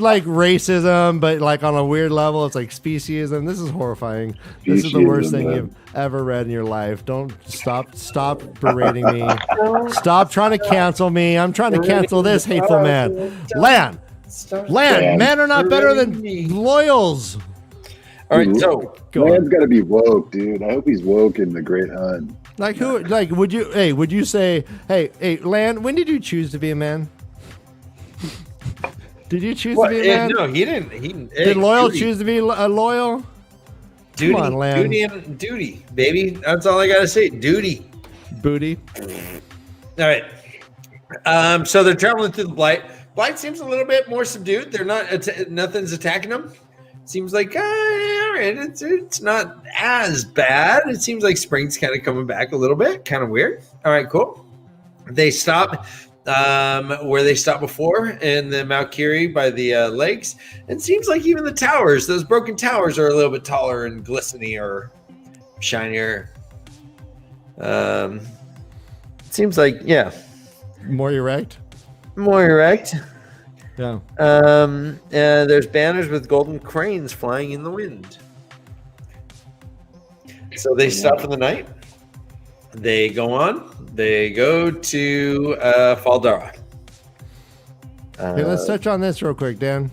like racism, but like on a weird level. It's like speciesism. This is horrifying. This is the worst thing you've ever read in your life. Don't stop berating me. Stop trying to cancel me. I'm trying to cancel this hateful man. Land. Men are not better than loyals. All right, so Land's got to be woke, dude. I hope he's woke in the Great Hunt. Like who? Like would you say, hey, Land? When did you choose to be a man? Did you choose to be a man? No, he didn't. Did Loyal choose to be a loyal? Duty, Come on, Land. duty, baby. That's all I gotta say. Duty. Booty. All right. So they're traveling through the Blight. Blight seems a little bit more subdued. They're not. Nothing's attacking them. Seems like all right. It's not as bad. It seems like spring's kind of coming back a little bit. Kind of weird. All right, cool. They stop where they stopped before in the Malkier by the lakes. It seems like even the towers, those broken towers, are a little bit taller and glistening or shinier. Seems like More erect. Yeah. And there's banners with golden cranes flying in the wind. So they stop for the night. They go on. They go to Faldara. Okay, let's touch on this real quick, Dan.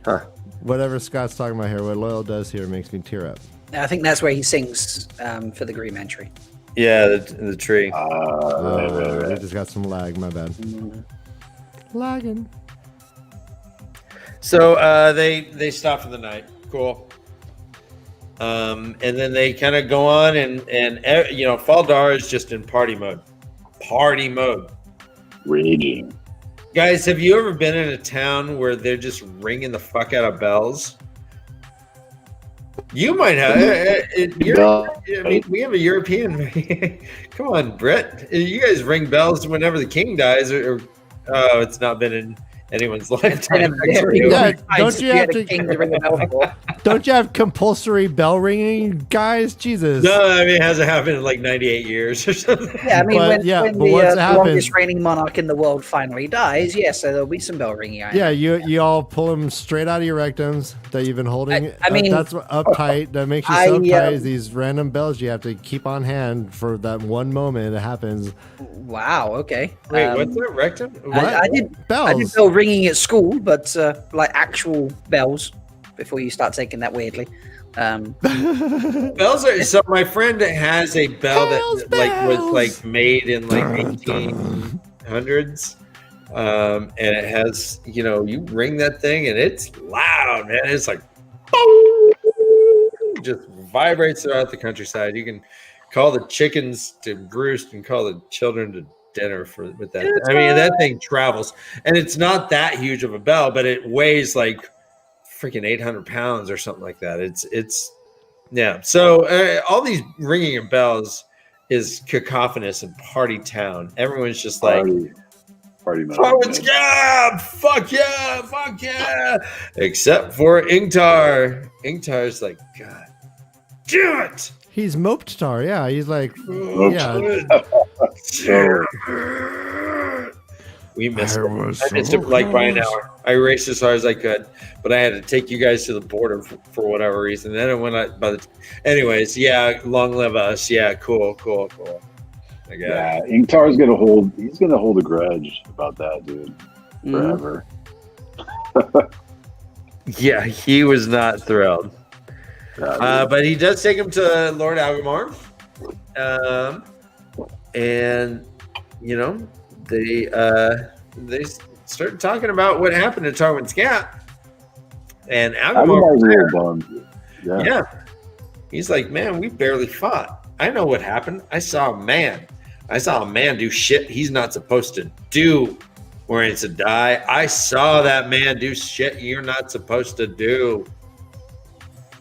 Huh. Whatever Scott's talking about here, what Loyal does here makes me tear up. I think that's where he sings for the Green Entry. Yeah, the tree. I just got some lag. My bad. Lagging. So they stop for the night. Cool. And then they kind of go on and Faldar is just in party mode. Raging. Guys, have you ever been in a town where they're just ringing the fuck out of bells? You might have. We have a European. Come on, Brett. You guys ring bells whenever the king dies, or it's not been in anyone's lifetime. Don't you have compulsory bell ringing, guys? Jesus. No, I mean it hasn't happened in like 98 years or something. Yeah, I mean when once it the happens, longest reigning monarch in the world finally dies, yes, so there'll be some bell ringing. Yeah, you all pull them straight out of your rectums that you've been holding. I mean, that's what uptight. That makes you so uptight. Is these random bells you have to keep on hand for that one moment it happens. Wow. Okay. Wait, what's that rectum? I did bells. I did bell ringing at school, but like actual bells. Before you start taking that weirdly. Bells are so. My friend has a bell that was like made in like 1800s, and it has you ring that thing and it's loud, man. It's like just vibrates throughout the countryside. You can call the chickens to roost and call the children to dinner with that. I mean, that thing travels, and it's not that huge of a bell, but it weighs like freaking 800 pounds or something like that. It's yeah. So all these ringing of bells is cacophonous in party town. Everyone's just like, party mode. forward scab, fuck yeah, except for Ingtar. Ingtar's like, God damn it. He's Moped-Tar, yeah. He's like, yeah. We missed it. I missed it like by an hour. I raced as hard as I could, but I had to take you guys to the border for whatever reason. Then anyways, yeah, long live us. Yeah, cool. I guess. Yeah, Ingtar's gonna hold a grudge about that, dude, forever. Yeah, he was not thrilled. But he does take him to Lord Algamar. And you know, they started talking about what happened to Tarwin's Gap. And Algamar's a little bummed. Yeah. He's like, man, we barely fought. I know what happened. I saw a man do shit he's not supposed to do. Moraine said, die. I saw that man do shit you're not supposed to do.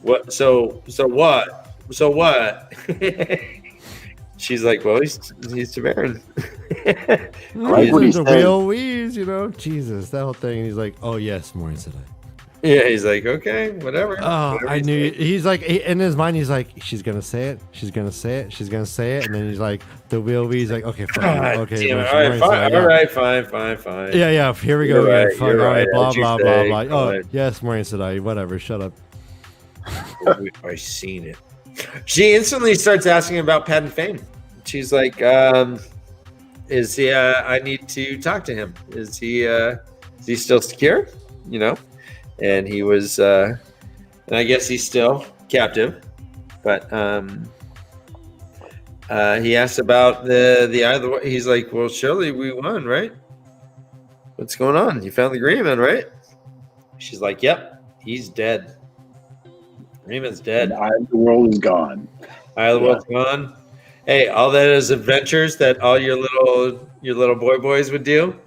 What? So what? She's like, well, he's Tavarin. He's a real wheeze, you know? Jesus, that whole thing. And he's like, oh, yes, Moraine said I. Yeah, he's like, okay, whatever. Oh, whatever I knew. He's like, in his mind, he's like, she's gonna say it, and then he's like, the wheel wheeze. He's like, okay, fine, okay, damn it. All right, fine. Yeah, here we go again. Fine, You're all right, blah What'd you blah say? blah. Go Oh, ahead. yes, Moraine said I. Whatever, shut up. I seen it. She instantly starts asking about Pat and Fame. She's like, is he? I need to talk to him. Is he still secure? You know. And he was, and I guess he's still captive, but he asked about the either. He's like, well, surely we won, right? What's going on? You found the Greenman, right? She's like, yep, he's dead. Greenman's dead. Eye of the world is gone. Eye of the world's gone. Hey, all that is adventures that all your little boys would do.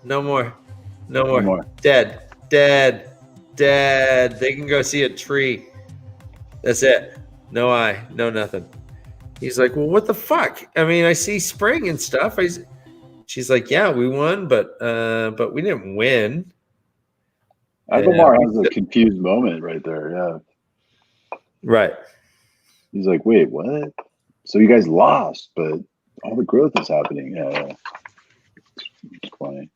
No more. Dead. They can go see a tree. That's it. No eye, no nothing. He's like, well, what the fuck? I mean, I see spring and stuff. She's like, yeah, we won, but we didn't win. Algamar has a confused moment right there. Yeah. Right. He's like, wait, what? So you guys lost, but all the growth is happening. Yeah. It's funny.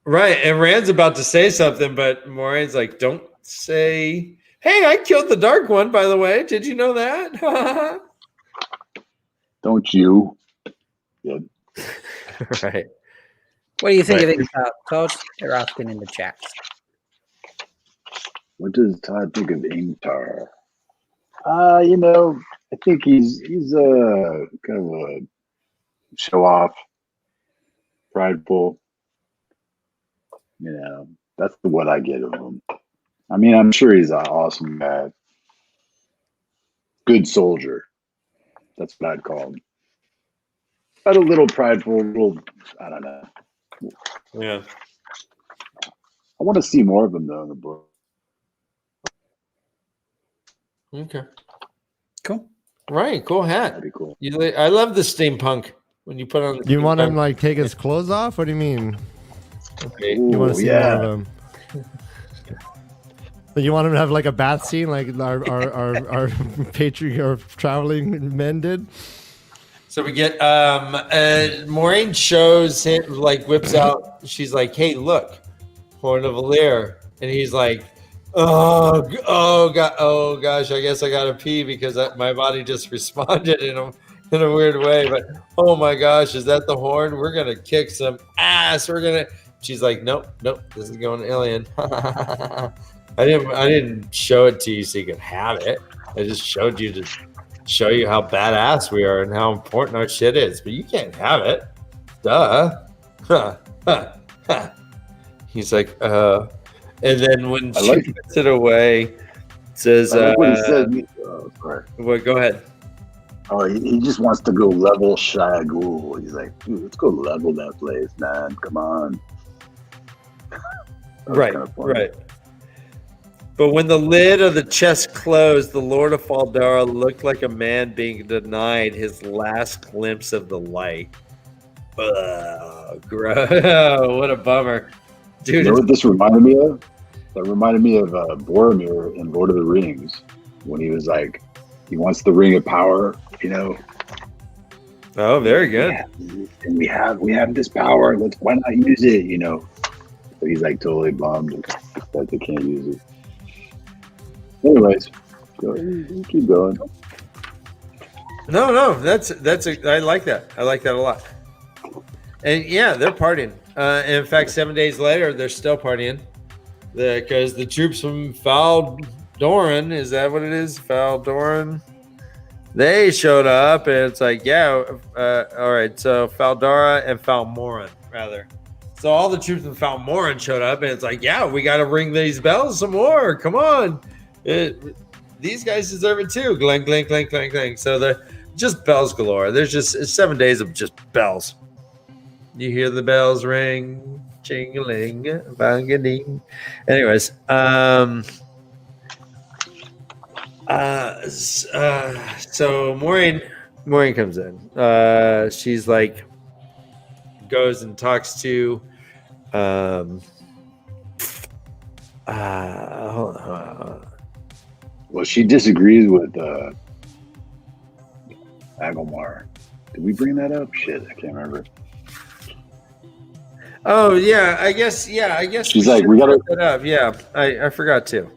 Right, and Rand's about to say something, but Moraine's like, don't say, hey, I killed the Dark One, by the way. Did you know that? Don't you? Yeah. Right. What do you think of it, Todd? They're asking in the chat. What does Todd think of Ingtar? You know, I think he's kind of a show off, prideful. You know, that's what I get of him. I mean, I'm sure he's an awesome guy. Good soldier. That's what I'd call him. But a little prideful, I don't know. Yeah. I want to see more of him, though, in the book. Okay. Cool. Right, cool hat. That'd be cool. I love the steampunk when you put on the You want him steampunk. like take his clothes off? What do you mean? Okay. You want to see yeah. more of him? You want him to have like a bath scene, like our traveling men did? So we get Moraine shows him, like whips out. She's like, "Hey, look, Horn of Valyr," and he's like, "Oh gosh, I guess I gotta pee because my body just responded in a weird way." But oh my gosh, is that the horn? We're gonna kick some ass. She's like, "Nope, this is going alien." I didn't show it to you so you could have it. I just showed you to show you how badass we are and how important our shit is. But you can't have it. Duh. He's like, and then when she puts it away, it says, I like what he said. Sorry. well, go ahead. Oh, he just wants to go level Shagul. He's like, dude, let's go level that place, man. Come on. Right, kind of funny. right. But when the lid of the chest closed, the Lord of Faldara looked like a man being denied his last glimpse of the light. What a bummer. Dude, You know what this reminded me of? That reminded me of Boromir in Lord of the Rings when he was like, he wants the Ring of Power, you know. Oh, very good. And we have this power. Why not use it? You know. So he's like totally bummed that they can't use it. Anyways, keep going. No, I like that. I like that a lot. And yeah, they're partying. In fact, 7 days later, they're still partying because the troops from Faldoran, is that what it is? Faldoran? They showed up, and it's like, yeah, all right. So Faldara and Falmoran, rather. So all the troops from Falmoran showed up, and it's like, yeah, we got to ring these bells some more. Come on. These guys deserve it too. Glang, glang, glang, glang, glang. So they're just bells galore. There's just 7 days of just bells. You hear the bells ring, ching-a-ling, bang-a-ding. Anyways, so Maureen comes in. She's like, goes and talks to, hold on. Well, she disagrees with Agomar. Did we bring that up? Shit, I can't remember. Oh yeah, I guess. She's like, we gotta put that up. Yeah, I forgot to.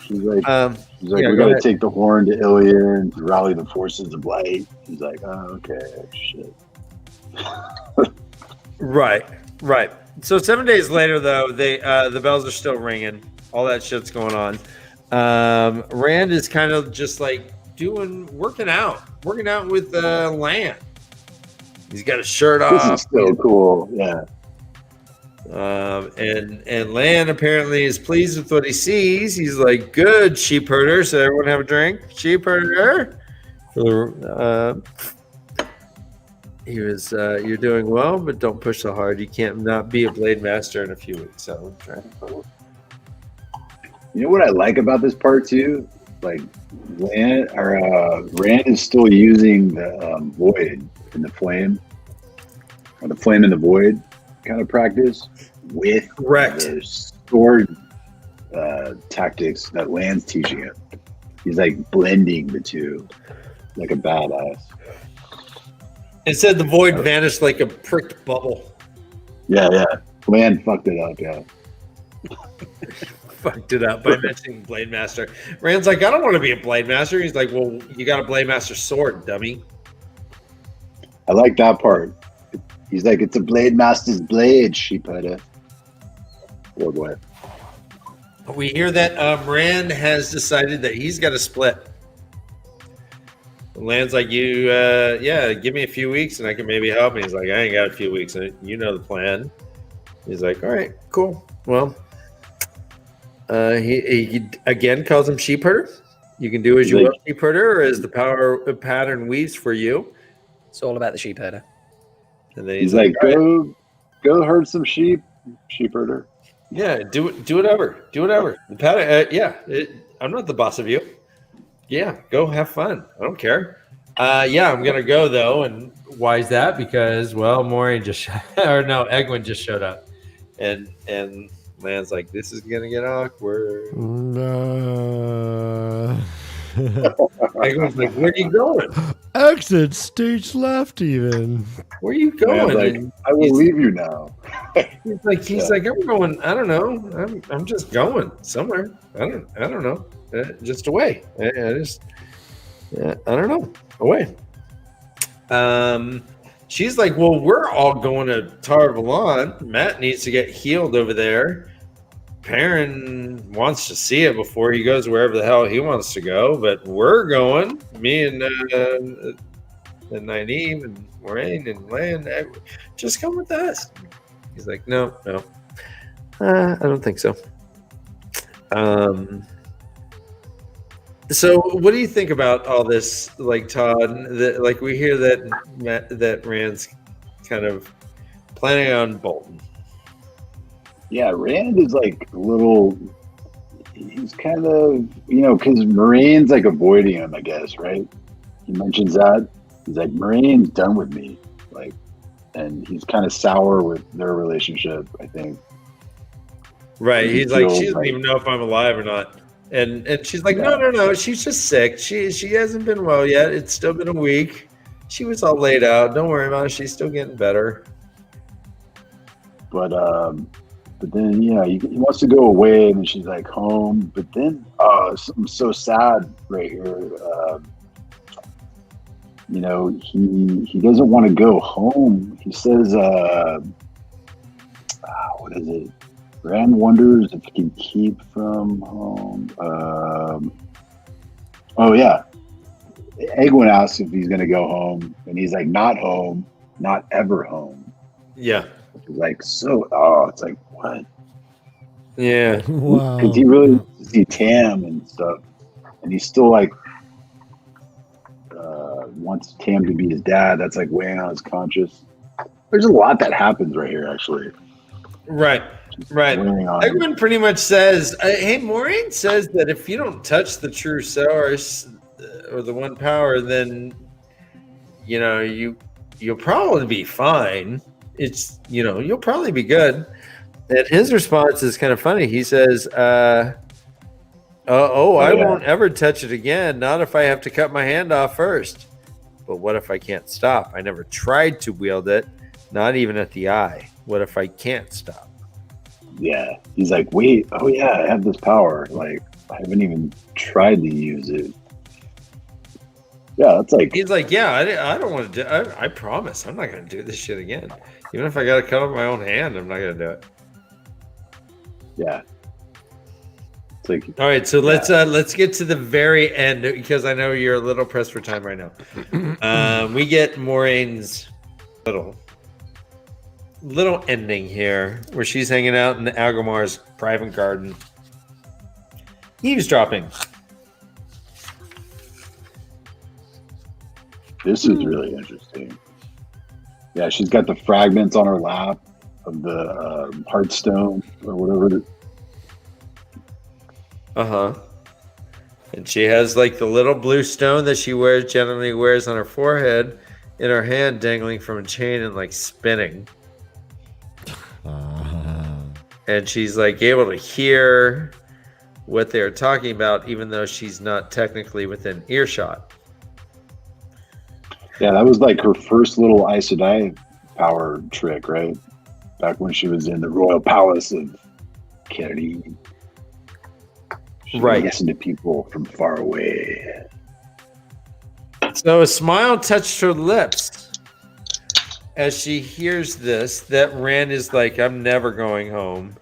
She's like, yeah, we gotta take the horn to Ilion and rally the forces of light. He's like, oh, okay, shit. Right. So 7 days later, though, the bells are still ringing. All that shit's going on. Rand is kind of just like working out with Lan. He's got a shirt off. This is so cool. Yeah. And Lan apparently is pleased with what he sees. He's like, good, sheep herder. So everyone have a drink. Sheep herder. He was, you're doing well, but don't push so hard. You can't not be a blade master in a few weeks. So you know what I like about this part too? Like Rand is still using the void in the flame, or the flame in the void kind of practice with the sword tactics that Land's teaching him. He's like blending the two like a badass. It said the void vanished like a pricked bubble. Yeah. Land fucked it up, yeah. Fucked it up by mentioning Blade Master. Rand's like, I don't want to be a Blade Master. He's like, well, you got a Blade Master sword, dummy. I like that part. He's like, it's a Blade Master's blade, sheep herder. Poor boy. We hear that Rand has decided that he's got to split. Land's like, give me a few weeks and I can maybe help. And he's like, I ain't got a few weeks. And you know the plan. He's like, all right, cool. Well, he again calls him sheep herder. You can do as you will, sheep herder, or as the power pattern weaves for you. It's all about the sheep herder. And then he's like, go herd some sheep, sheep herder. Yeah, do whatever. The pattern, I'm not the boss of you. Yeah, go have fun. I don't care. I'm gonna go though, and why is that? Because Maureen Egwin just showed up, and Land's like, this is gonna get awkward. Egwin's like, where are you going? Exit stage left. Even where are you going? Like, I will leave you now. He's like, I'm going. I don't know. I'm just going somewhere. I don't know. Just away. I don't know. Away. She's like, well, we're all going to Tar Valon. Matt needs to get healed over there. Perrin wants to see it before he goes wherever the hell he wants to go, but we're going. Me and Nynaeve and Moraine and Land, just come with us. He's like, no, I don't think so. So, what do you think about all this, like Todd? Like we hear that Rand's kind of planning on bolting. Yeah, Rand is like a little. He's kind of, because Moraine's like avoiding him, I guess, right? He mentions that. He's like, Moraine's done with me. Like, and he's kind of sour with their relationship, I think. Right. He He's like, she feels doesn't even know if I'm alive or not. And she's like, no. She's just sick. She hasn't been well yet. It's still been a week. She was all laid out. Don't worry about it. She's still getting better. But then, he wants to go away, and then she's like home. But then, something so sad right here. He doesn't want to go home. He says, what is it? Rand wonders if he can keep from home. Egwin asks if he's going to go home, and he's like, not home, not ever home. Yeah. It's like, it's like, what? Yeah. Wow. Because he really see Tam and stuff, and he's still like, wants Tam to be his dad. That's like weighing on his conscience. There's a lot that happens right here, actually. Right. Egwin pretty much says, hey, Moraine says that if you don't touch the true source or the one power, then, you'll probably be fine. It's, you'll probably be good. And his response is kind of funny. He says, I won't ever touch it again. Not if I have to cut my hand off first. But what if I can't stop? I never tried to wield it, not even at the eye. What if I can't stop? Yeah. He's like, wait, I have this power. Like, I haven't even tried to use it. Yeah, it's like... He's like, yeah, I don't want to do I promise I'm not going to do this shit again. Even if I got to cut off my own hand, I'm not going to do it. Yeah. It's like... All right, so let's get to the very end, because I know you're a little pressed for time right now. We get Moraine's little ending here, where she's hanging out in Agomar's private garden, eavesdropping. This is really interesting. Yeah, she's got the fragments on her lap of the Heartstone or whatever. And she has like the little blue stone that she generally wears on her forehead in her hand, dangling from a chain and like spinning. And she's like able to hear what they're talking about, even though she's not technically within earshot. Yeah, that was like her first little Aes Sedai power trick, right? Back when she was in the royal palace of Kennedy. She Right. listened to people from far away. So a smile touched her lips as she hears this, that Rand is like, I'm never going home.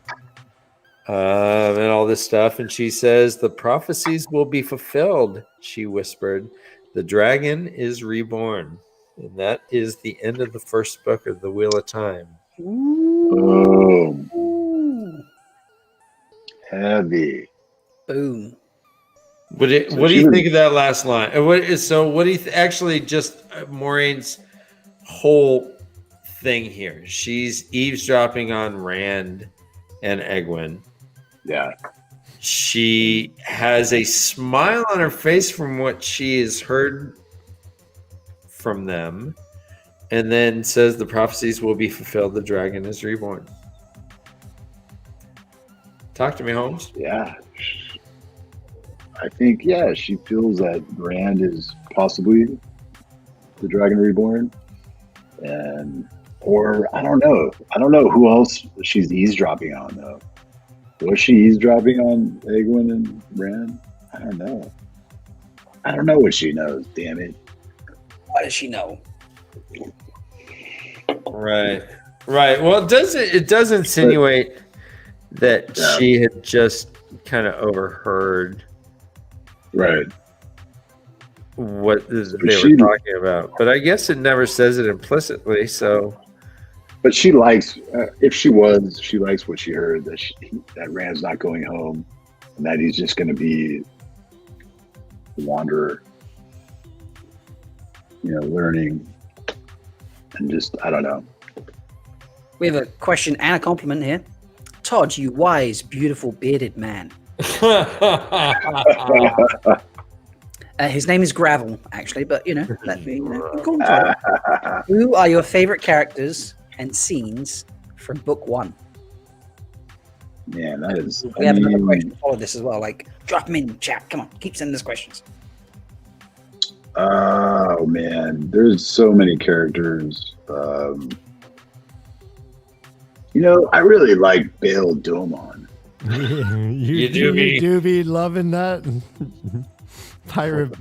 And all this stuff. And she says, the prophecies will be fulfilled, she whispered. The dragon is reborn. And that is the end of the first book of The Wheel of Time. Boom. Heavy. Boom. What do you think of that last line? What do you actually just Moraine's whole thing here? She's eavesdropping on Rand and Egwin. Yeah. She has a smile on her face from what she has heard from them, and then says the prophecies will be fulfilled. The dragon is reborn. Talk to me, Holmes. Yeah. I think, she feels that Rand is possibly the Dragon Reborn. Or I don't know. I don't know who else she's eavesdropping on, though. Was she eavesdropping on Egwin and Rand? I don't know. I don't know what she knows, damn it. What does she know? Right. Well, it does insinuate that she had just kind of overheard what they were talking about, but I guess it never says it implicitly. So, but she likes she likes what she heard, that Rand's not going home, and that he's just going to be wanderer, learning, and just, I don't know. We have a question and a compliment here. Todd, you wise, beautiful, bearded man. His name is Gravel, actually, but let me call him Todd. Who are your favorite characters and scenes from book 1? Man, that is. We have another question to follow this as well. Like, drop them in the chat. Come on, keep sending us questions. Oh man, there's so many characters. I really like Bail Domon. you do be loving that pirate.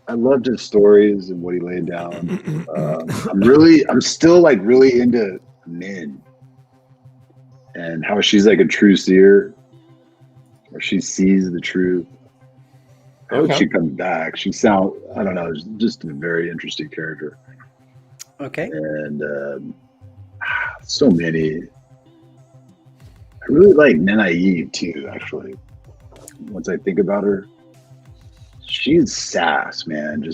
I loved his stories and what he laid down. I'm still like really into Min and how she's like a true seer, or she sees the truth. I hope she comes back. I don't know, just a very interesting character. Okay. And so many. I really like Nanaeve too, actually. Once I think about her, she's sass, man. I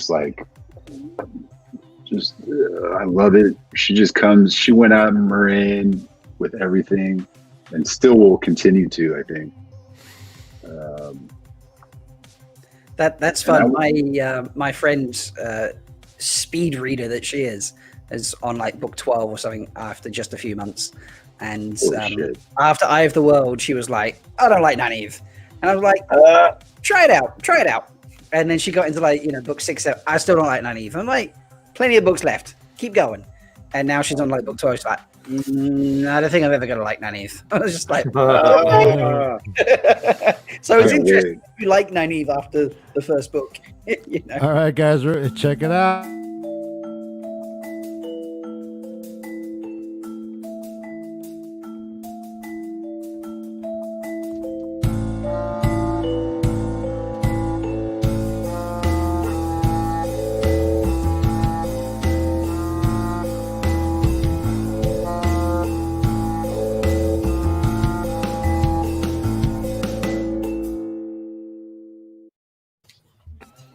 love it. She went out in Moraine with everything and still will continue to, I think. That's fun. My friend's speed reader that she is on like book 12 or something after just a few months. And after Eye of the World, she was like, I don't like Nynaeve. And I was like, try it out. And then she got into like, book 6, 7. I still don't like Nynaeve. I'm like, plenty of books left. Keep going. And now she's on like book 12. She's like, I don't think I'm ever going to like Nynaeve. I was just like, so it's interesting if you like Nynaeve after the first book. All right, guys, check it out.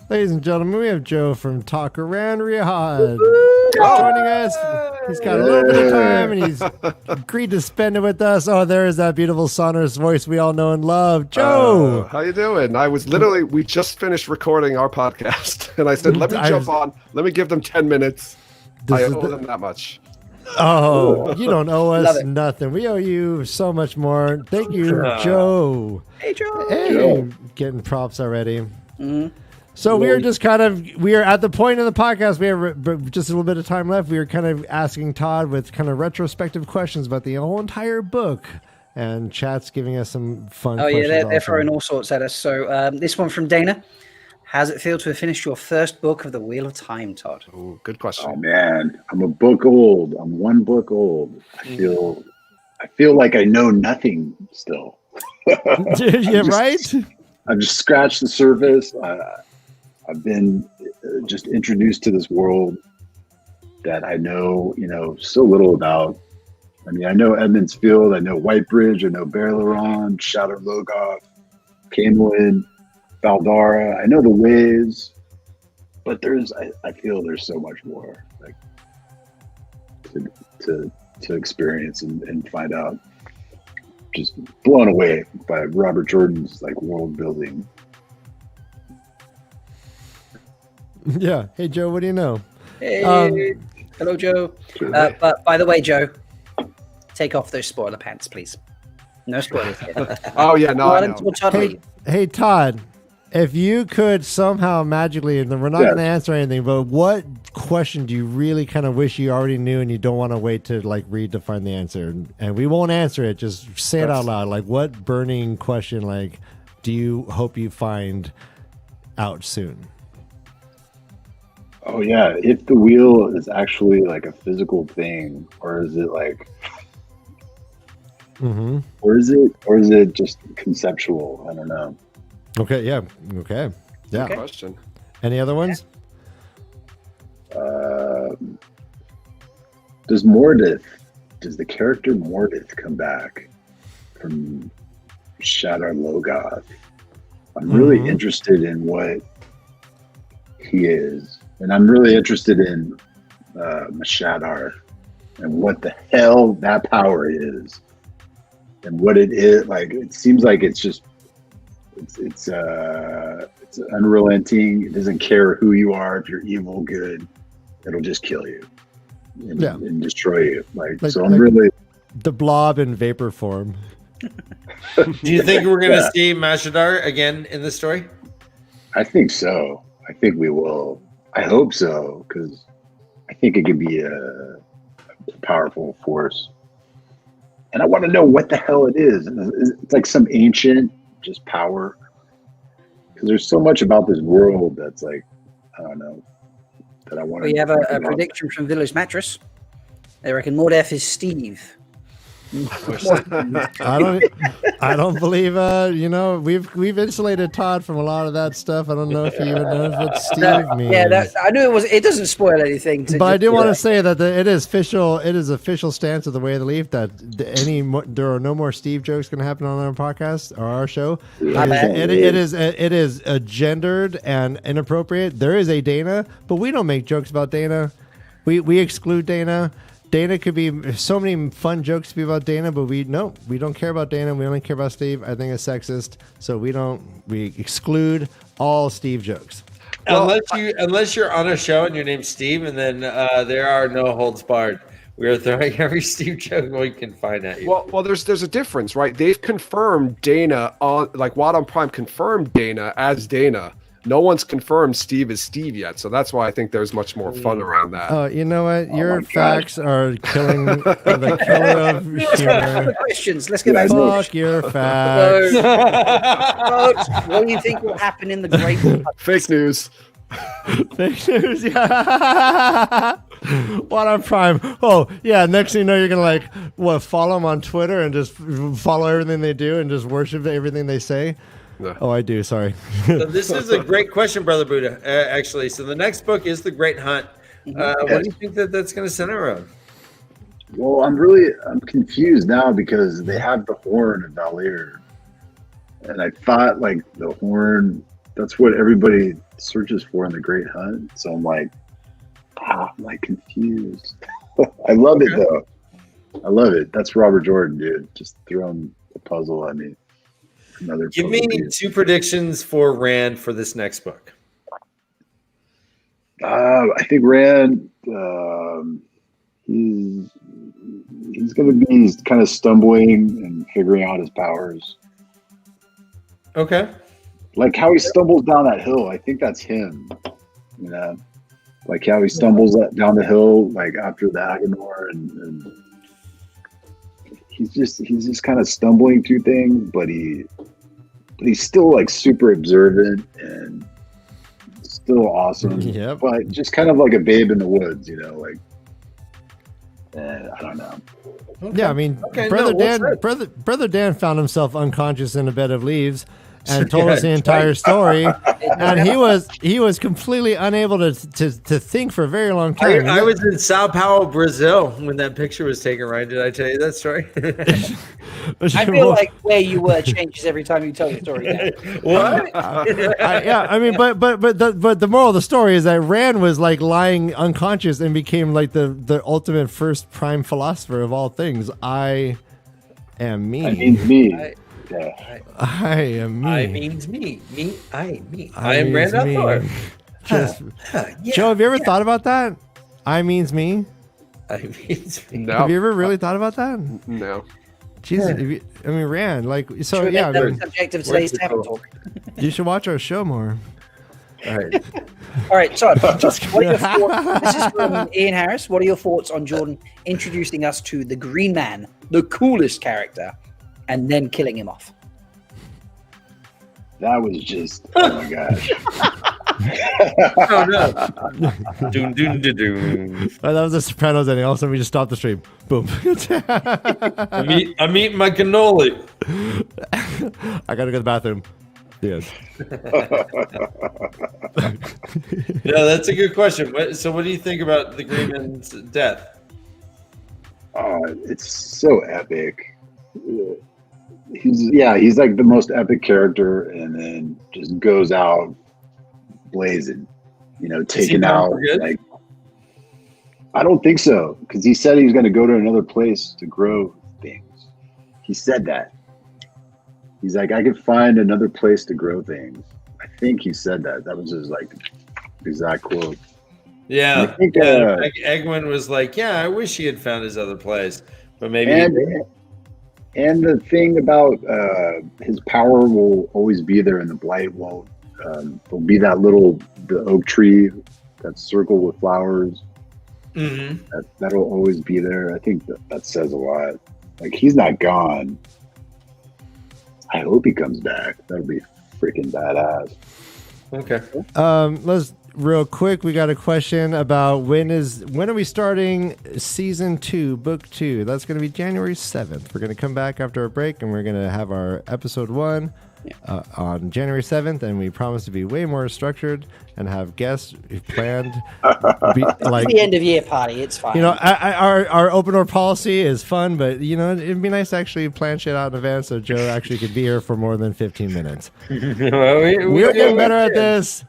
Ladies and gentlemen, we have Joe from Talk Around Riyadh joining us. He's got a little bit of time and he's agreed to spend it with us. Oh, there is that beautiful sonorous voice we all know and love. Joe! How you doing? We just finished recording our podcast and I said, let me jump on. Let me give them 10 minutes. I owe them that much. Oh, you don't owe us nothing. We owe you so much more. Thank you, Joe. Hey, Joe. Hey, Joe. Getting props already. Mm-hmm. So we are at the point of the podcast. We have just a little bit of time left. We are kind of asking Todd with kind of retrospective questions about the whole entire book, and chat's giving us some fun. Oh yeah, they're throwing all sorts at us. So this one from Dana: how's it feel to have finished your first book of the Wheel of Time, Todd? Oh, good question. Oh man, I'm a book old. I'm one book old. I feel like I know nothing still. Right. I've just scratched the surface. I've been just introduced to this world that I know, so little about. I mean, I know Edmonds Field, I know Whitebridge, I know Berleron, Shadow Logoth, Camelin, Valdara. I know the ways, but I feel there's so much more like to experience and find out. Just blown away by Robert Jordan's like world building. Yeah. Hey, Joe, what do you know? Hey, hello, Joe. But by the way, Joe, take off those spoiler pants, please. No spoilers. Oh yeah, no. I know. Hey, Todd, if you could somehow magically, and we're not going to answer anything, but what question do you really kind of wish you already knew and you don't want to wait to like read to find the answer? And we won't answer it. Just say it out loud. Like, what burning question, like, do you hope you find out soon? Oh yeah, if the wheel is actually like a physical thing, or is it like, or is it just conceptual? I don't know. Okay. Yeah. Okay. Yeah. Good question. Any other ones? Does the character Mordith come back from Shadow Logoth? I'm really interested in what he is, and I'm really interested in Mashadar and what the hell that power is, and what it is. Like, it seems like it's unrelenting. It doesn't care who you are. If you're evil, good, it'll just kill you and destroy you. So I'm really the blob in vapor form. Do you think we're going to see Mashadar again in the story? I think so. I think we will. I hope so, because I think it could be a powerful force. And I want to know what the hell it is. It's like some ancient just power. Because there's so much about this world that's like, I don't know, that I want to. We have a prediction from Village Mattress. They reckon Mordef is Steve. I don't believe we've insulated Todd from a lot of that stuff. I don't know if he even knows what Steve means. Yeah, I knew it was. It doesn't spoil anything. But I do want to say that it is official stance of the Way of the Leaf that there are no more Steve jokes going to happen on our podcast or our show. It is gendered and inappropriate. There is a Dana, but we don't make jokes about Dana. We exclude Dana. Dana could be so many fun jokes to be about Dana, but we don't care about Dana. We only care about Steve. I think it's sexist, so we exclude all Steve jokes. Unless you're on a show and your name's Steve, and then there are no holds barred. We are throwing every Steve joke we can find at you. Well, there's a difference, right? They've confirmed Dana on Wadon Prime confirmed Dana as Dana. No one's confirmed Steve is Steve yet, so that's why I think there's much more fun around that. Oh, you know what? Your facts are killing the killer of humor. Questions. Let's get back to Fuck your facts. What do you think will happen in the great? Fake news. Fake news. Yeah. What on Prime? Oh, yeah. Next thing you know, you're gonna follow them on Twitter and just follow everything they do and just worship everything they say. No. Oh, I do. Sorry. So this is a great question, Brother Buddha. Actually, so the next book is The Great Hunt. What do you think that's going to center around? Well, I'm confused now because they have the horn of Valir, and I thought the horn. That's what everybody searches for in The Great Hunt. So I'm confused. I love it though. I love it. That's Robert Jordan, dude. Just throwing the puzzle at me. Give me two predictions for Rand for this next book. I think Rand, he's going to be kind of stumbling and figuring out his powers. Okay. Like how he stumbles down that hill. I think that's him. You know, like how he stumbles down the hill, after the Agenor, and he's just kind of stumbling through things, but he's still super observant and still awesome. Yep. But just kind of like a babe in the woods, I don't know. Okay. Yeah, I mean, Brother Dan found himself unconscious in a bed of leaves and told us the entire story, and he was completely unable to think for a very long time. I was in Sao Paulo, Brazil, when that picture was taken. Right? Did I tell you that story? I feel like where you were changes every time you tell your story. What? I mean, but the moral of the story is that Rand was lying unconscious and became the ultimate first prime philosopher of all things. I am me. I mean me. I am me. I means me. Me. I am Rand Althor. Joe, have you ever thought about that? I means me. I means me. No. Have you ever really thought about that? No. Jeez, I mean, Rand, so yeah. Subject of today's table talk. You should watch our show more. All right. All right, Todd. What are your thoughts? This is from Ian Harris. What are your thoughts on Jordan introducing us to the Green Man, the coolest character, and then killing him off? That was just, oh my gosh. Oh no. Doom, doom, doom, doom. That was the Sopranos ending. All of a sudden, we just stopped the stream. Boom. I'm eating my cannoli. I gotta go to the bathroom. Yes. Yeah, that's a good question. So what do you think about the Green Man's death? It's so epic. He's like the most epic character, and then just goes out blazing. taken out. Like, I don't think so, because he said he was going to go to another place to grow things. He said that. He's like, I could find another place to grow things. I think he said that. That was his exact quote. Yeah. I think, Egwin was like, yeah, I wish he had found his other place, but maybe. And the thing about his power will always be there, and the blight won't. There'll be the oak tree, that circle with flowers. Mm-hmm. That'll always be there. I think that says a lot. Like, he's not gone. I hope he comes back. That'll be freaking badass. Okay. Let's real quick. We got a question about when are we starting season 2, book 2? That's going to be January 7th. We're going to come back after a break, and we're going to have our episode 1 on January 7th, and we promise to be way more structured and have guests planned. Like the end of year party, it's fine. Our open door policy is fun, but it'd be nice to actually plan shit out in advance so Joe actually could be here for more than 15 minutes. We're getting better at this.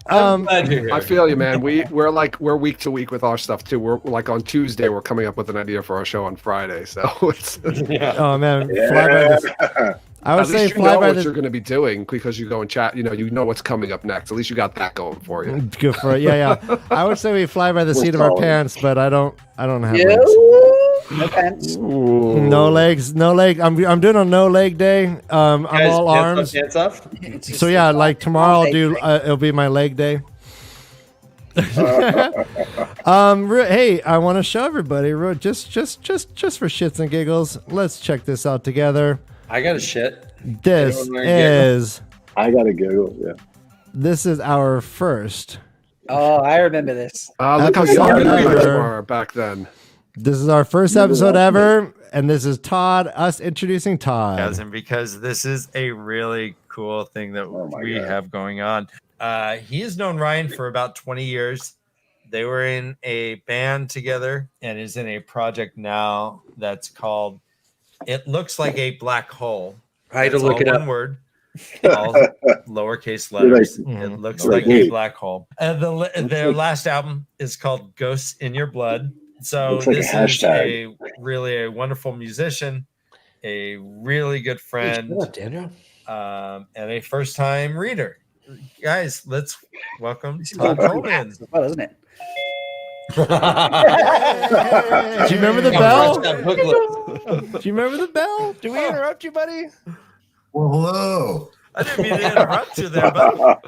I feel you, man. We're week to week with our stuff too. We're like on Tuesday, we're coming up with an idea for our show on Friday. So it's oh man, fly by this. I would say fly by what you're going to be doing because you go and chat. You know what's coming up next. At least you got that going for you. Good for it. Yeah. I would say we fly by the seat of our pants, but I don't have legs. No pants. No legs. No leg. I'm doing a no leg day. I'm all arms. Hands off. So yeah, like tomorrow I'll do. It'll be my leg day. Hey, I want to show everybody just for shits and giggles. Let's check this out together. I got a shit. This is. I got a giggle. Yeah. This is our first. Oh, I remember this. Look how young we were back then. This is our first episode ever, and this is Todd. Us introducing Todd. And because this is a really cool thing that we have going on. He has known Ryan for about 20 years. They were in a band together and is in a project now that's called It Looks Like a Black Hole. I had to look it up. One word, all lowercase letters. It looks like a black hole. And their last album is called Ghosts in Your Blood. So this is a really wonderful musician, a really good friend, and a first-time reader. Guys, let's welcome Todd Coleman. Well, isn't it? Do you remember the bell? Do you remember the bell? Did we interrupt you, buddy? Well, hello. I didn't mean to interrupt you there, buddy.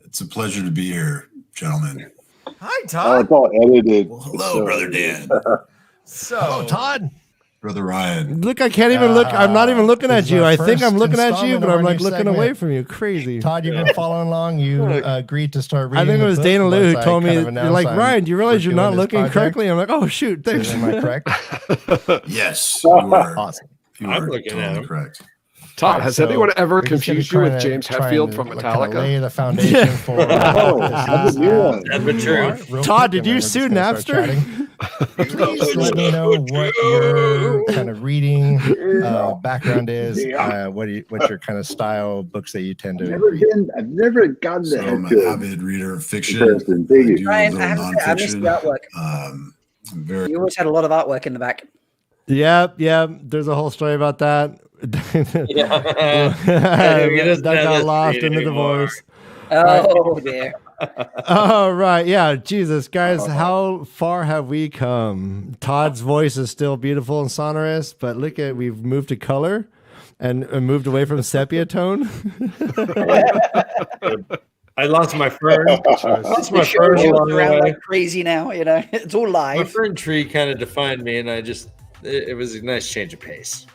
It's a pleasure to be here, gentlemen. Hi, Todd. It's all edited. Well, hello, Brother Dan. Hello, Todd. Brother Ryan. Look, I can't even look. I'm not even looking at you. I think I'm looking at you, but I'm like looking away from you. Crazy. Todd, you've been following along. You agreed to start reading. I think it was Dana Lou who told me, you're like, Ryan, do you realize you're not looking correctly? I'm like, oh, shoot. Thanks. Am I correct? Yes, you are. Awesome. You are totally correct. Todd, has anyone ever confused you with James Hetfield from Metallica? Lay the foundation for Todd, did you sue Napster? Please let me know what your kind of reading background is. What's your kind of style books that you tend to read? I've never gotten to I'm an avid reader of fiction. Ryan, I have to say, I missed the artwork. You always had a lot of artwork in the back. Yep. There's a whole story about that. That got lost in the divorce. Oh, dear. Oh, right. Yeah. Jesus, guys, how far have we come? Todd's voice is still beautiful and sonorous, but look at, we've moved to color and moved away from sepia tone. I lost my fern. Lost my fern along the way. Like crazy now, it's all live. My fern tree kind of defined me, and it was a nice change of pace.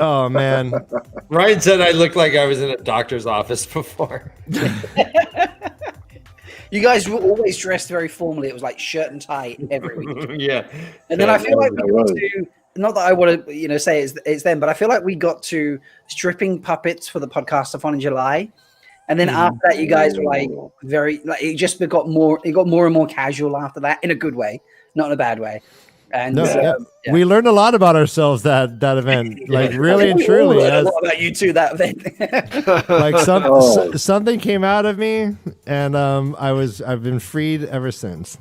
Oh, man. Ryan said I looked like I was in a doctor's office before. You guys were always dressed very formally. It was like shirt and tie every week. Yeah. And then I feel like we got to, not that I want to, say it's them, but I feel like we got to stripping puppets for the podcast in July. And then after that, you guys were like it got more and more casual after that, in a good way, not in a bad way. And we learned a lot about ourselves that event, like really and truly. What about you two that event? Like something came out of me, and I've been freed ever since.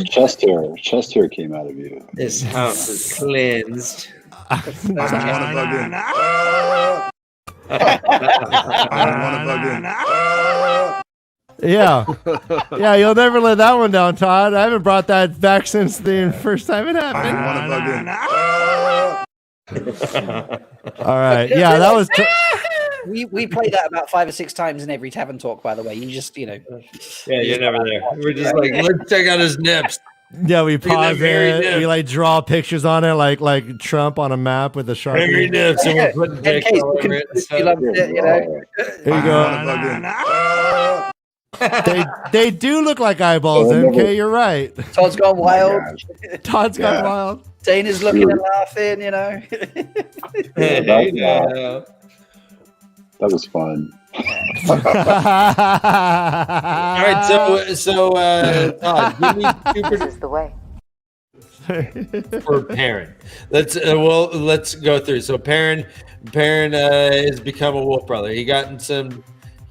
Chest hair came out of you. This house is cleansed. I don't want to bug in. Yeah, you'll never let that one down, Todd. I haven't brought that back since the first time it happened. All right, yeah, that was. We played that about 5 or 6 times in every tavern talk. By the way, you just Yeah, you're never there. We're just like, let's check out his nips. Yeah, we pause it. We like draw pictures on it, like Trump on a map with a Sharpie. Hairy nips, and we're putting dicks all over it. Here you go. They do look like eyeballs, MK. You're right. Todd's gone wild. Todd's gone wild. Dana's looking and laughing. That was fun. All right, so Todd, give me 2 predictions the way for Perrin. Let's go through. So Perrin has become a wolf brother. He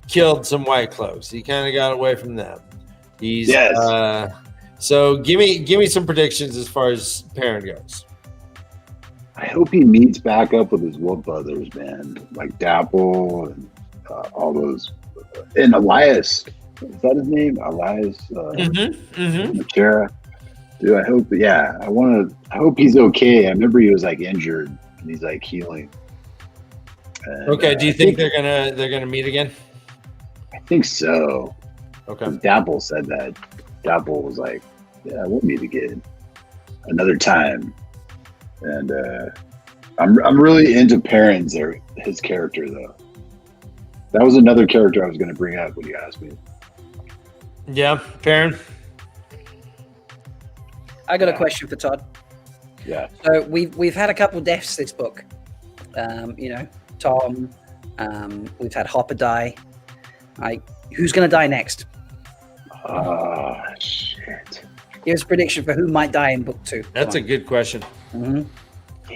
killed some white cloaks. He kind of got away from them. So give me some predictions as far as Perrin goes. I hope he meets back up with his wolf brothers, man. Like Dapple and all those, and Elias. Is that his name? Elias. Matera. Dude, I hope. Yeah, I hope he's okay. I remember he was like injured, and he's like healing. And, okay. Do you think they're gonna meet again? I think so. Okay. Dapple said that. Dapple was like, "Yeah, we'll meet again another time." And I'm really into Perrin's his character though. That was another character I was going to bring up when you asked me. Yeah, Perrin. I got a question for Todd. Yeah. So we've had a couple deaths this book. Tom. We've had Hopper die. Who's going to die next? Oh shit! Give us a prediction for who might die in book 2. That's a good question. Mm-hmm.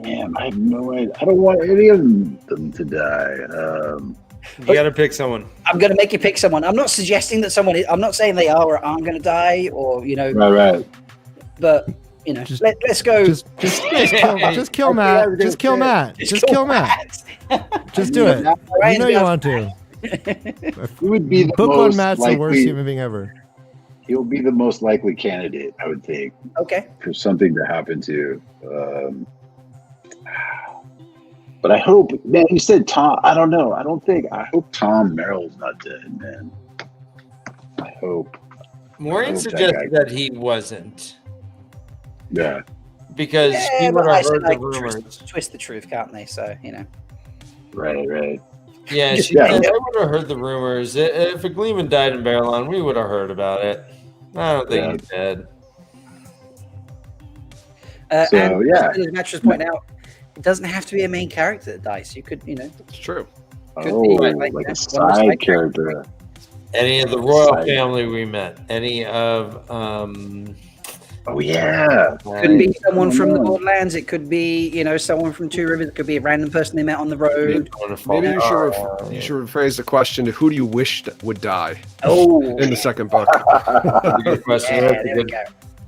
Damn, I have no idea. I don't want any of them to die. You got to pick someone. I'm going to make you pick someone. I'm not suggesting that someone. I'm not saying they are or aren't going to die, or Right. But let's go. Just kill Matt. Just kill Matt. Just kill Matt. Just do it. You know you want to. Who would be the book most 1 Matt's likely, the worst human being ever. He'll be the most likely candidate, I would think. Okay. For something to happen to. But I hope, man, you said Tom. I don't know. I hope Tom Merrill's not dead, man. I hope. Maureen suggested that he wasn't. Yeah. Because he would have heard the rumors. Twist the truth, can't they? So, Right. Yeah, she said, I would have heard the rumors. If a Gleeman died in Barrelon, we would have heard about it. I don't think he's dead. As Mattress point out, it doesn't have to be a main character that dies. You could, It's true. Could be like a side character. Any of the royal family we met. Any of Oh yeah. Could be someone from the Borderlands. It could be, someone from Two Rivers. It could be a random person they met on the road. Maybe you should rephrase the question to who do you wish would die? In the second book. Good question. Yeah, there we go.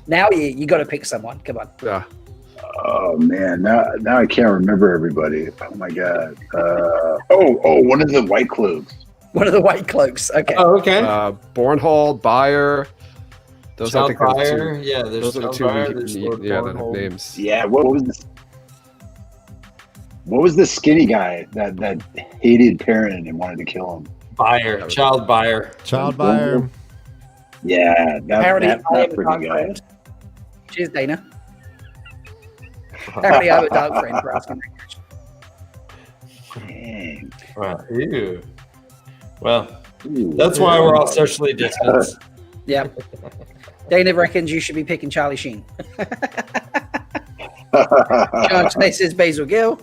Now you got to pick someone. Come on. Yeah. Oh man, now I can't remember everybody. Oh my god. One of the White Cloaks. One of the White Cloaks. Okay. Oh, okay. Bornhold, Bayer. Those Child I think are the Bayer. two. Yeah, there's those are the two Bayer, that have names. Yeah, what was the skinny guy that hated Perrin and wanted to kill him? Bayer. Child Bayer. Child Bayer. Yeah, that freaking guy. Cheers, Dana. Apparently, I have a dog friend for asking that question. Dang. Wow. Ew. Well, that's why we're all socially distanced. Yeah. Dana reckons you should be picking Charlie Sheen. John says Basil Gill.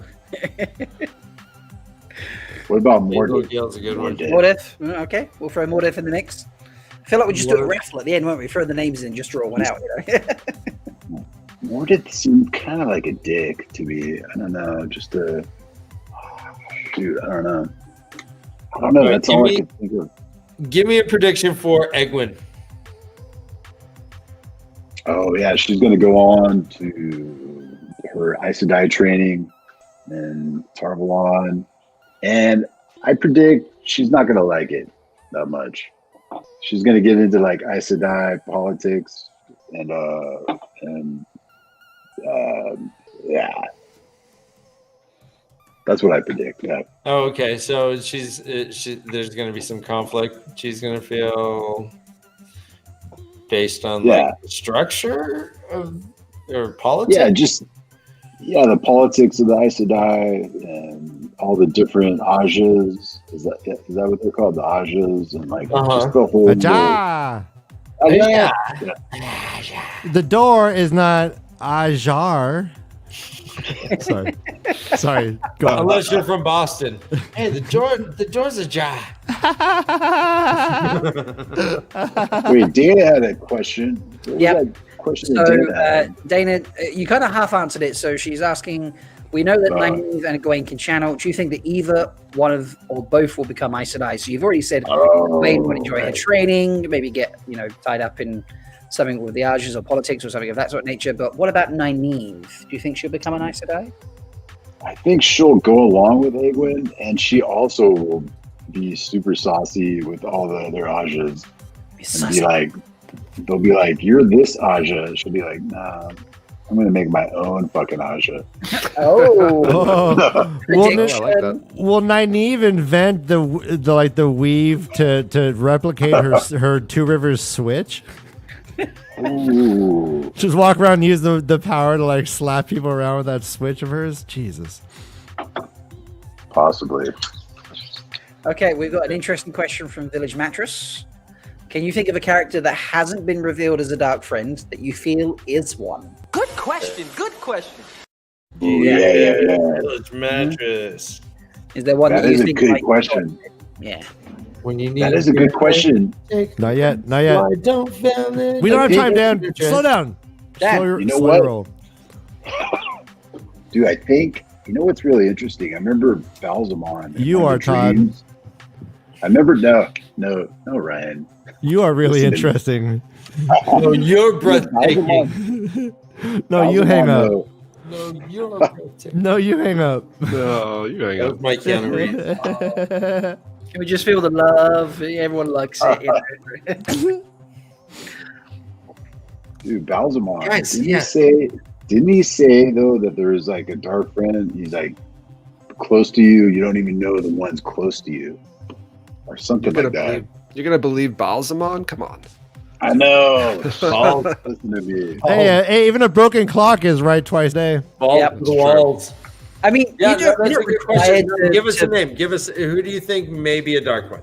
What about Basil Mordith? Gill's a good one. Mordith. Okay, we'll throw Mordith in the mix. I feel like we just do a raffle at the end, won't we? Throw the names in, just draw one out. Mordith seemed kind of like a dick to me. I don't know. Just a dude. I don't know. Right, That's all I can think of. Give me a prediction for Egwin. Oh yeah, she's gonna go on to her Aes Sedai training and Tarvalon, and I predict she's not gonna like it that much. She's gonna get into like Aes Sedai politics and yeah, that's what I predict. Yeah. Oh, okay. So there's going to be some conflict. She's going to feel based on like the structure of or politics. Yeah, the politics of the Aes Sedai and all the different Ajas. Is that what they're called? The Ajas and like just the whole. Aja. Yeah. The door is not Ajar. Sorry. Go on. Unless you're from Boston. Hey, the door's ajar. Wait, Dana had a question. Yeah. So, Dana, you kind of half answered it. So she's asking, we know that Nynaeve and Egwene can channel. Do you think that either one of or both will become Aes Sedai? So you've already said Egwene would enjoy her training, maybe get tied up in something with the Ajas or politics or something of that sort of nature. But what about Nynaeve? Do you think she'll become an Aes Sedai? I think she'll go along with Egwene, and she also will be super saucy with all the other Ajas. And be like, they'll be like, "You're this Aja." She'll be like, "Nah, I'm gonna make my own fucking Aja." Will Nynaeve invent the weave to replicate her Two Rivers switch? Ooh. Just walk around and use the power to like slap people around with that switch of hers. Jesus. Possibly. Okay, we've got an interesting question from Village Mattress. Can you think of a character that hasn't been revealed as a Dark Friend that you feel is one? Good question. Good question. Yeah. Village Mattress. Is there one that you is think a good might- question. Yeah. When you need That is a good question. Not yet. I don't feel it. We don't have time, Dan. Slow down. Dan, you know slow what? roll. Dude, I think you know what's really interesting. I remember Balsamon. You are Todd. I remember no, Ryan. You are really Listen. interesting. No, you're breathtaking. No, you hang up. No, you're breathtaking. No, you hang up. No, you hang That up. was my Keanu Reeves. Can we just feel the love? Everyone likes it. Dude, Balsamon. Yes, Didn't he say though that there is like a dark friend? He's like close to you. You don't even know the one's close to you, or something like that. You're gonna believe Balsamon? Come on. I know. Listen to me. Hey, even a broken clock is right twice a day. Yep. The walls. I mean, Yeah, you don't, that's you a don't good require question. Give us to- a name. Give us who do you think may be a dark one?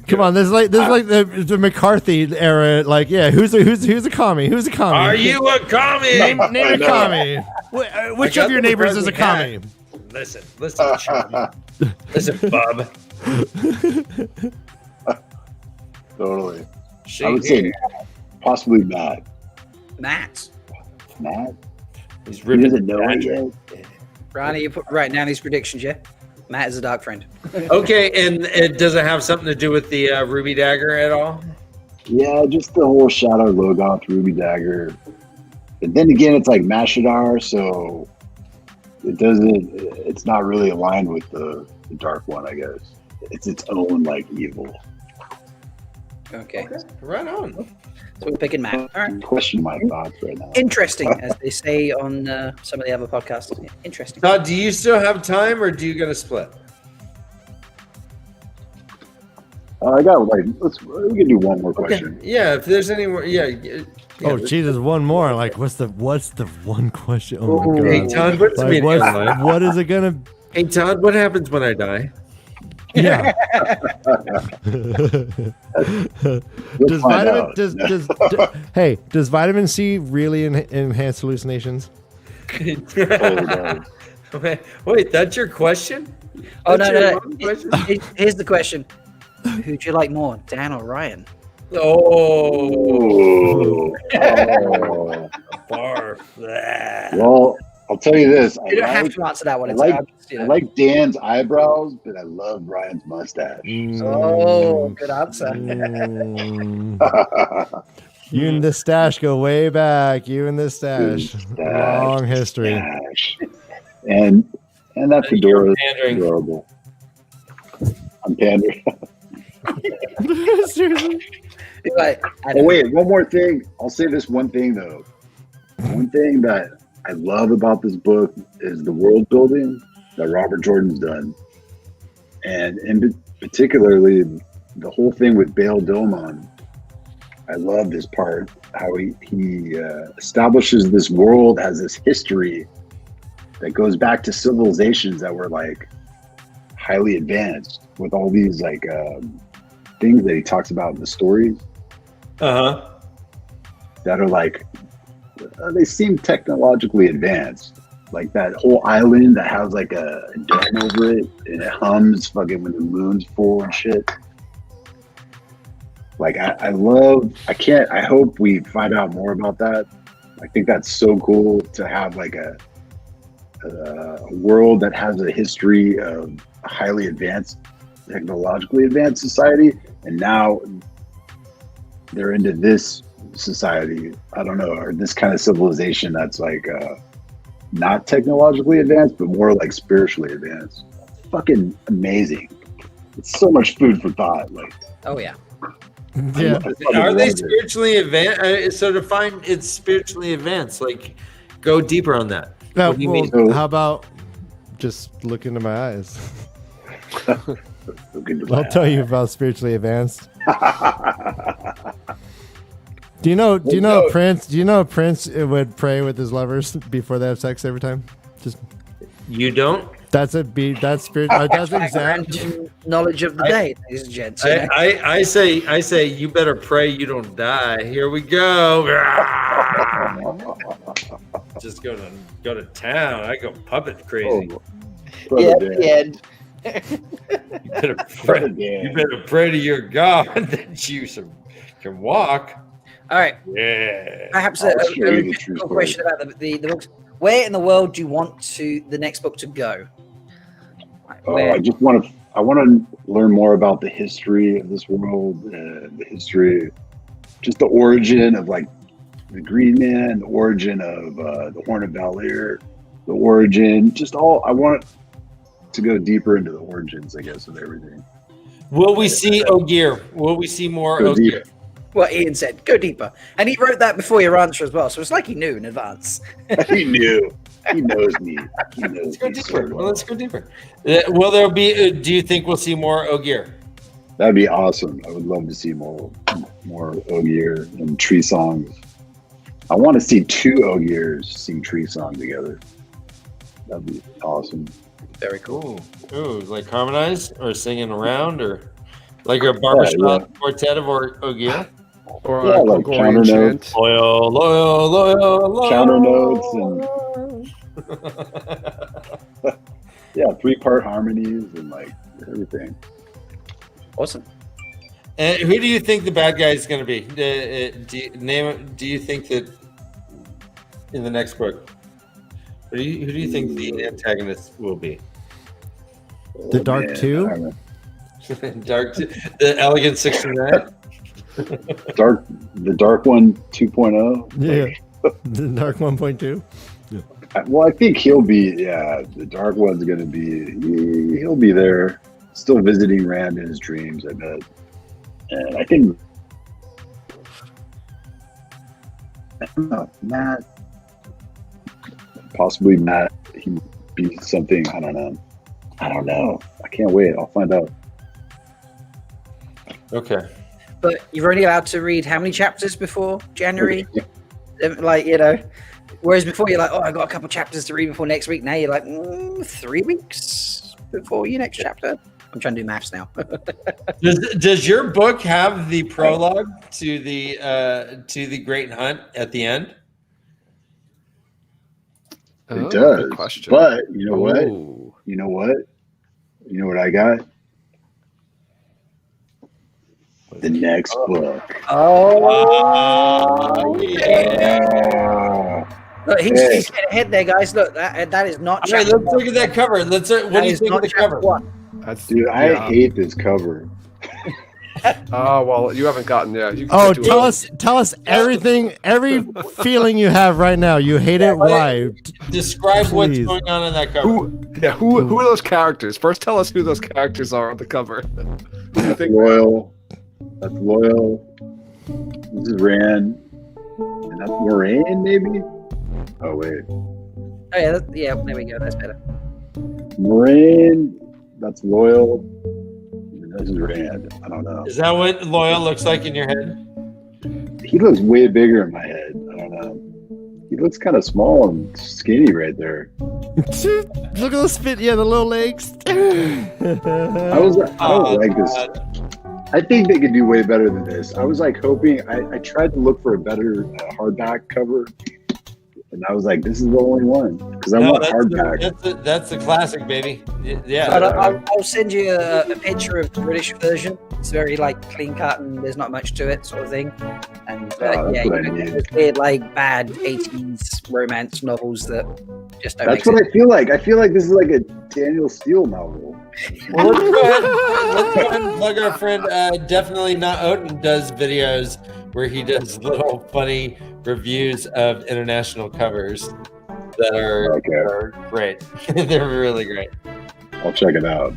Come on, this is like the McCarthy era. Like, yeah, who's a commie? Who's a commie? Are you a commie? Name a commie. Which of your neighbors is a commie? Listen, Sean. Listen, Bub. Totally. I would say possibly Matt. Matt. He's He ripping doesn't know it yet. Ronnie, you put right down these predictions, yeah? Matt is a Dark Friend. Okay, and does it have something to do with the Ruby Dagger at all? Yeah, just the whole Shadow Logoth Ruby Dagger. But then again, it's like Mashadar, so it's not really aligned with the Dark One, I guess. It's its own like evil. Okay. Right on. So we're picking Matt. All right. Question my thoughts right now. Interesting, as they say on some of the other podcasts. Yeah, interesting. Todd, do you still have time, or do you gonna split? I got like we can do one more question. Yeah, if there's any more, Oh, Jesus, one more. Like, what's the one question? Oh my God. Hey, Todd, what's the meaning of life? what is it gonna? Hey, Todd, what happens when I die? Yeah. Does vitamin C really enhance hallucinations? Wait, that's your question? Oh, That's no. your one question? Here's the question. Who'd you like more, Dan or Ryan? Oh. Barf. Well, I'll tell you this. You don't have to answer that one. I It's like, you I know. like Dan's eyebrows, but I love Ryan's mustache. Oh, good answer. You and the stash go way back. You and the stash. Long history. Stash. And that fedora is adorable. I'm pandering. Seriously. Oh, wait, one more thing. I'll say this one thing, though. One thing that I love about this book is the world building that Robert Jordan's done. And particularly the whole thing with Bail Domon. I love this part, how he establishes this world as this history that goes back to civilizations that were like highly advanced with all these like things that he talks about in the stories. That are like, they seem technologically advanced. Like that whole island that has like a dome over it and it hums fucking when the moon's full and shit. Like I hope we find out more about that. I think that's so cool to have like a world that has a history of a highly advanced, technologically advanced society. And now they're into this society, I don't know, or this kind of civilization that's like not technologically advanced, but more like spiritually advanced. Fucking amazing. It's so much food for thought. Like, oh yeah. Yeah. Are they spiritually advanced? So define it's spiritually advanced. Like, go deeper on that. Now, What do you mean? how about just look into my eyes? I'll tell you about spiritually advanced. Do you know Prince? Do you know Prince would pray with his lovers before they have sex every time? Just you don't. That's spirit. That's exactly knowledge of the day, ladies and gents. I say you better pray you don't die. Here we go. Just go to town. I go puppet crazy. Yeah, the end. You better pray to your God that you can walk. All right. Yeah. Perhaps a question about the books. Where in the world do you want the next book to go? I want to learn more about the history of this world, the history, just the origin of like the Green Man, the origin of the Horn of Valor, the origin, just all. I want to go deeper into the origins, I guess, of everything. Will we see Ogier? Will we see more Ogier? What Ian said, go deeper. And he wrote that before your answer as well. So it's like he knew in advance. He knew. He knows me. He knows Let's go me deeper. so well. Well, let's go deeper. Will there be? Do you think we'll see more Ogier? That'd be awesome. I would love to see more Ogier and Tree Songs. I want to see two Ogiers sing Tree Song together. That'd be awesome. Very cool. Ooh, like harmonized or singing around or like a barbershop quartet of Ogier? Or like counter notes. Loyal. Counter notes and yeah, 3-part harmonies and like everything. Awesome. And who do you think the bad guy is going to be? Do you think that in the next book? Who do you think the antagonist will be? The Dark 2? The Elegant 69? The Dark One 2.0? Yeah. The Dark 1.2? Yeah. Well, I think he'll be, the Dark One's going to be, he'll be there, still visiting Rand in his dreams, I bet. And I think, I don't know, Matt, possibly Matt, he be something, I don't know. I can't wait. I'll find out. Okay. But you're only allowed to read how many chapters before January? Like, whereas before you're like, oh, I got a couple chapters to read before next week. Now you're like, 3 weeks before your next chapter. I'm trying to do maths now. Does your book have the prologue to the Great Hunt at the end? It does. Good question. But you know what? You know what I got? The next book. Oh, yeah. Look, he's getting ahead there, guys. Look, that is not. All right, let's look at that cover. What do you think of the cover? Dude, I hate this cover. Oh well, you haven't gotten Tell us everything, every feeling you have right now. You hate it. Why? Describe what's going on in that cover. Who are those characters? First, tell us who those characters are on the cover. That's Loyal. That's Loyal. This is Rand. And that's Moraine, maybe? Oh, wait. Oh, yeah, there we go. That's better. Moraine. That's Loyal. And this is Rand. I don't know. Is that what Loyal looks like in your head? He looks way bigger in my head. I don't know. He looks kind of small and skinny right there. Look at those fit. Yeah, the little legs. I don't like this. I think they could do way better than this. I was like hoping. I tried to look for a better hardback cover, and I was like, "This is the only one," because I want hardback. That's the classic, baby. Yeah. I'll send you a picture of the British version. It's very like clean cut and there's not much to it, sort of thing. And those weird like bad 80s romance novels that just don't. That's what I feel like. I feel like this is like a Daniel Steele novel. Well, let's go ahead and plug our friend. Definitely Not Odin does videos where he does little funny reviews of international covers that are great. They're really great. I'll check it out.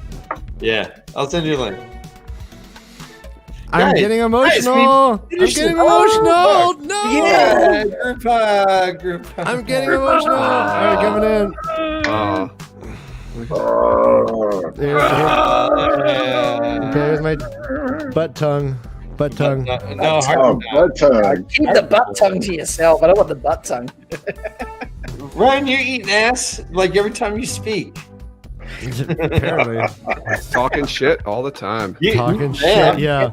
Yeah, I'll send you a link. I'm getting emotional. I'm getting emotional. No. Yeah, group hug. I'm getting emotional. All right, coming in. Here's my butt tongue. Butt tongue. No, butt tongue. Keep the butt tongue to yourself. I don't want the butt tongue. Ryan, you're eating ass like every time you speak. Apparently. Talking shit all the time. Talking shit, yeah.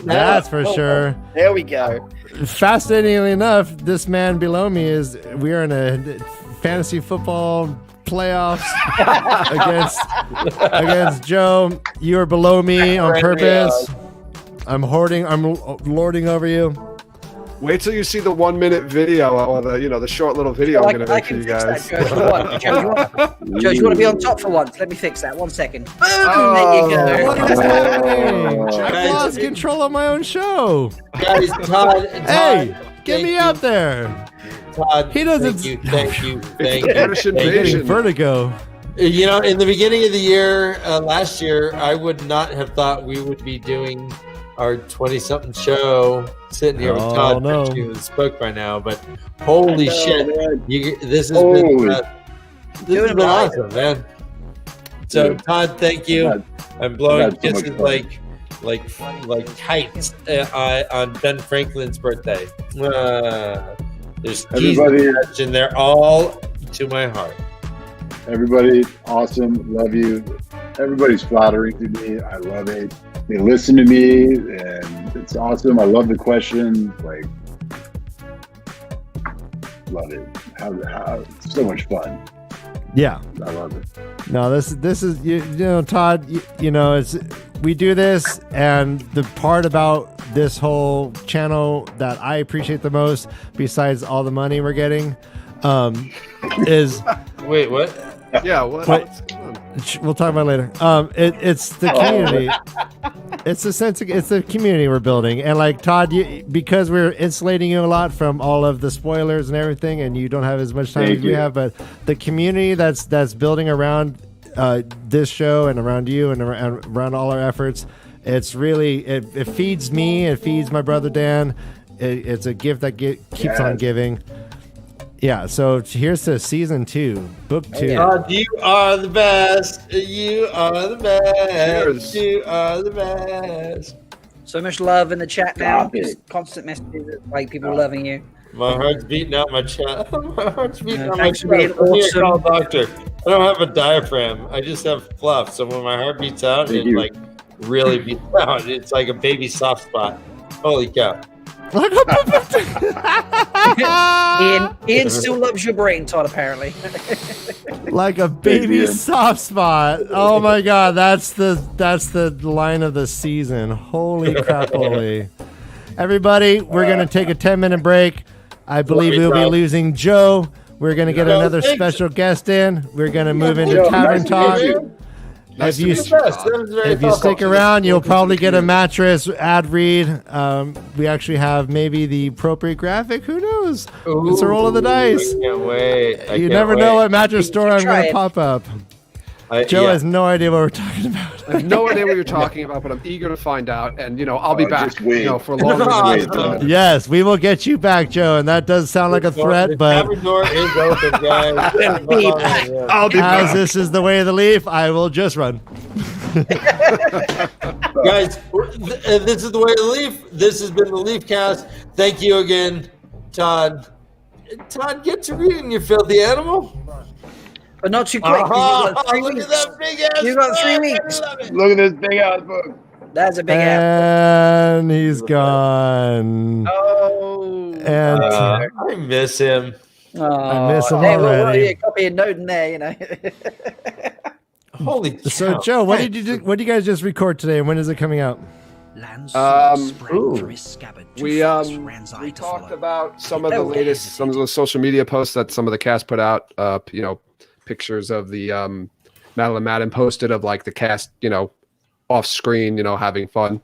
That's for sure. There we go. Fascinatingly enough, this man below me we are in a fantasy football playoffs against Joe. You are below me on purpose. I'm lording over you. Wait till you see the 1 minute video or the short little video I'm gonna make for you guys. Joe, you want to be on top for once? Let me fix that. 1 second. Boom, there you go. What is happening? I lost control of my own show. Guys, Todd, hey, get me out there. Todd, he doesn't. Thank you. Getting vertigo. You know, in the beginning of the year, last year, I would not have thought we would be doing our 20-something show sitting here with Todd. No. You spoke by now, but holy shit, this has been awesome, man. So Todd, thank you. I'm blowing kisses like kites on Ben Franklin's birthday. There's everybody, and they're all to my heart. Everybody, awesome. Love you. Everybody's flattering to me. I love it. They listen to me, and it's awesome. I love the questions. Like, love it. It's so much fun. Yeah, I love it. No, this is you know, Todd. We do this, and the part about this whole channel that I appreciate the most, besides all the money we're getting, is wait, what? Yeah, what? We'll talk about it later. It's the community. It's the community we're building, and like Todd, because we're insulating you a lot from all of the spoilers and everything, and you don't have as much time as we have. But the community that's building around this show and around you and around all our efforts, it's really it feeds me. It feeds my brother Dan. It's a gift that keeps on giving. Yeah, so here's to season 2, book 2. God, you are the best. You are the best. You are the best. So much love in the chat now. Just constant messages like people loving you. My heart's beating out my chest. My heart's beating out my Thanks chest. for being awesome. Call a doctor. I don't have a diaphragm. I just have fluff. So when my heart beats out, it like really beats out. It's like a baby soft spot. Holy cow. Ian still loves your brain, Todd, apparently. Like a baby soft spot. Oh my god, that's the line of the season. Holy crapoly. Everybody, we're gonna take a 10-minute break. I believe we'll be losing Joe. We're gonna get another special guest in. We're gonna move into Tavern Talk. If you stick around, you'll probably get a mattress ad read. We actually have maybe the appropriate graphic. Who knows? It's a roll of the dice. I can't wait. You never know what mattress store I'm going to pop up. Joe has no idea what we're talking about. I have no idea what you're talking about, but I'm eager to find out. And, I'll be back, for longer than Yes, we will get you back, Joe. And that does sound like a threat, but The door is open, guys. I'll be back. as this is the way of the Leaf, I will just run. Guys, this is the way to Leaf. This has been the LeafCast. Thank you again, Todd. Todd, get to reading, you filthy animal. But not too quick. 'cause you've got 3 Look weeks. at that big ass. You've got 3 book. weeks. I love it. Look at this big ass book. That's a big app. And he's gone. Oh. And I miss him. I miss him Hey, well, already. copy a note in there, Holy cow. So, Joe, what did you guys just record today, and when is it coming out? We talked about some of the social media posts that some of the cast put out. Pictures of the Madeline Madden posted of like the cast, off screen, having fun,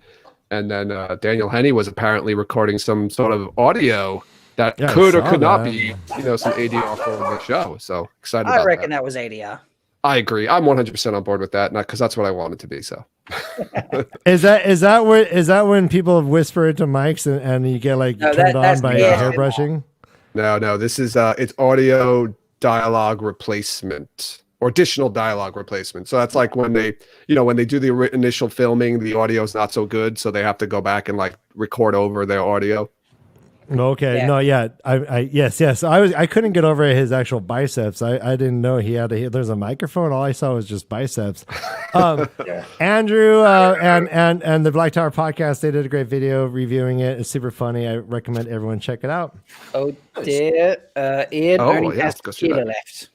and then Daniel Henney was apparently recording some sort of audio that could or could not be, some ADR for the show. So excited! I about reckon that. that was ADR. I agree. I'm 100% on board with that, not because that's what I want it to be. So, Is that when people whisper into mics and you get turned on by hairbrushing? No. This is it's audio dialogue replacement or additional dialogue replacement. So that's like when they do the initial filming, the audio is not so good, so they have to go back and record over their audio. Okay. Yeah. No. Yeah. Yes. I couldn't get over his actual biceps. I didn't know he had there's a microphone. All I saw was just biceps. Andrew and the Black Tower podcast, they did a great video reviewing it. It's super funny. I recommend everyone check it out. Oh dear. Ian only has let's go see tequila that. left.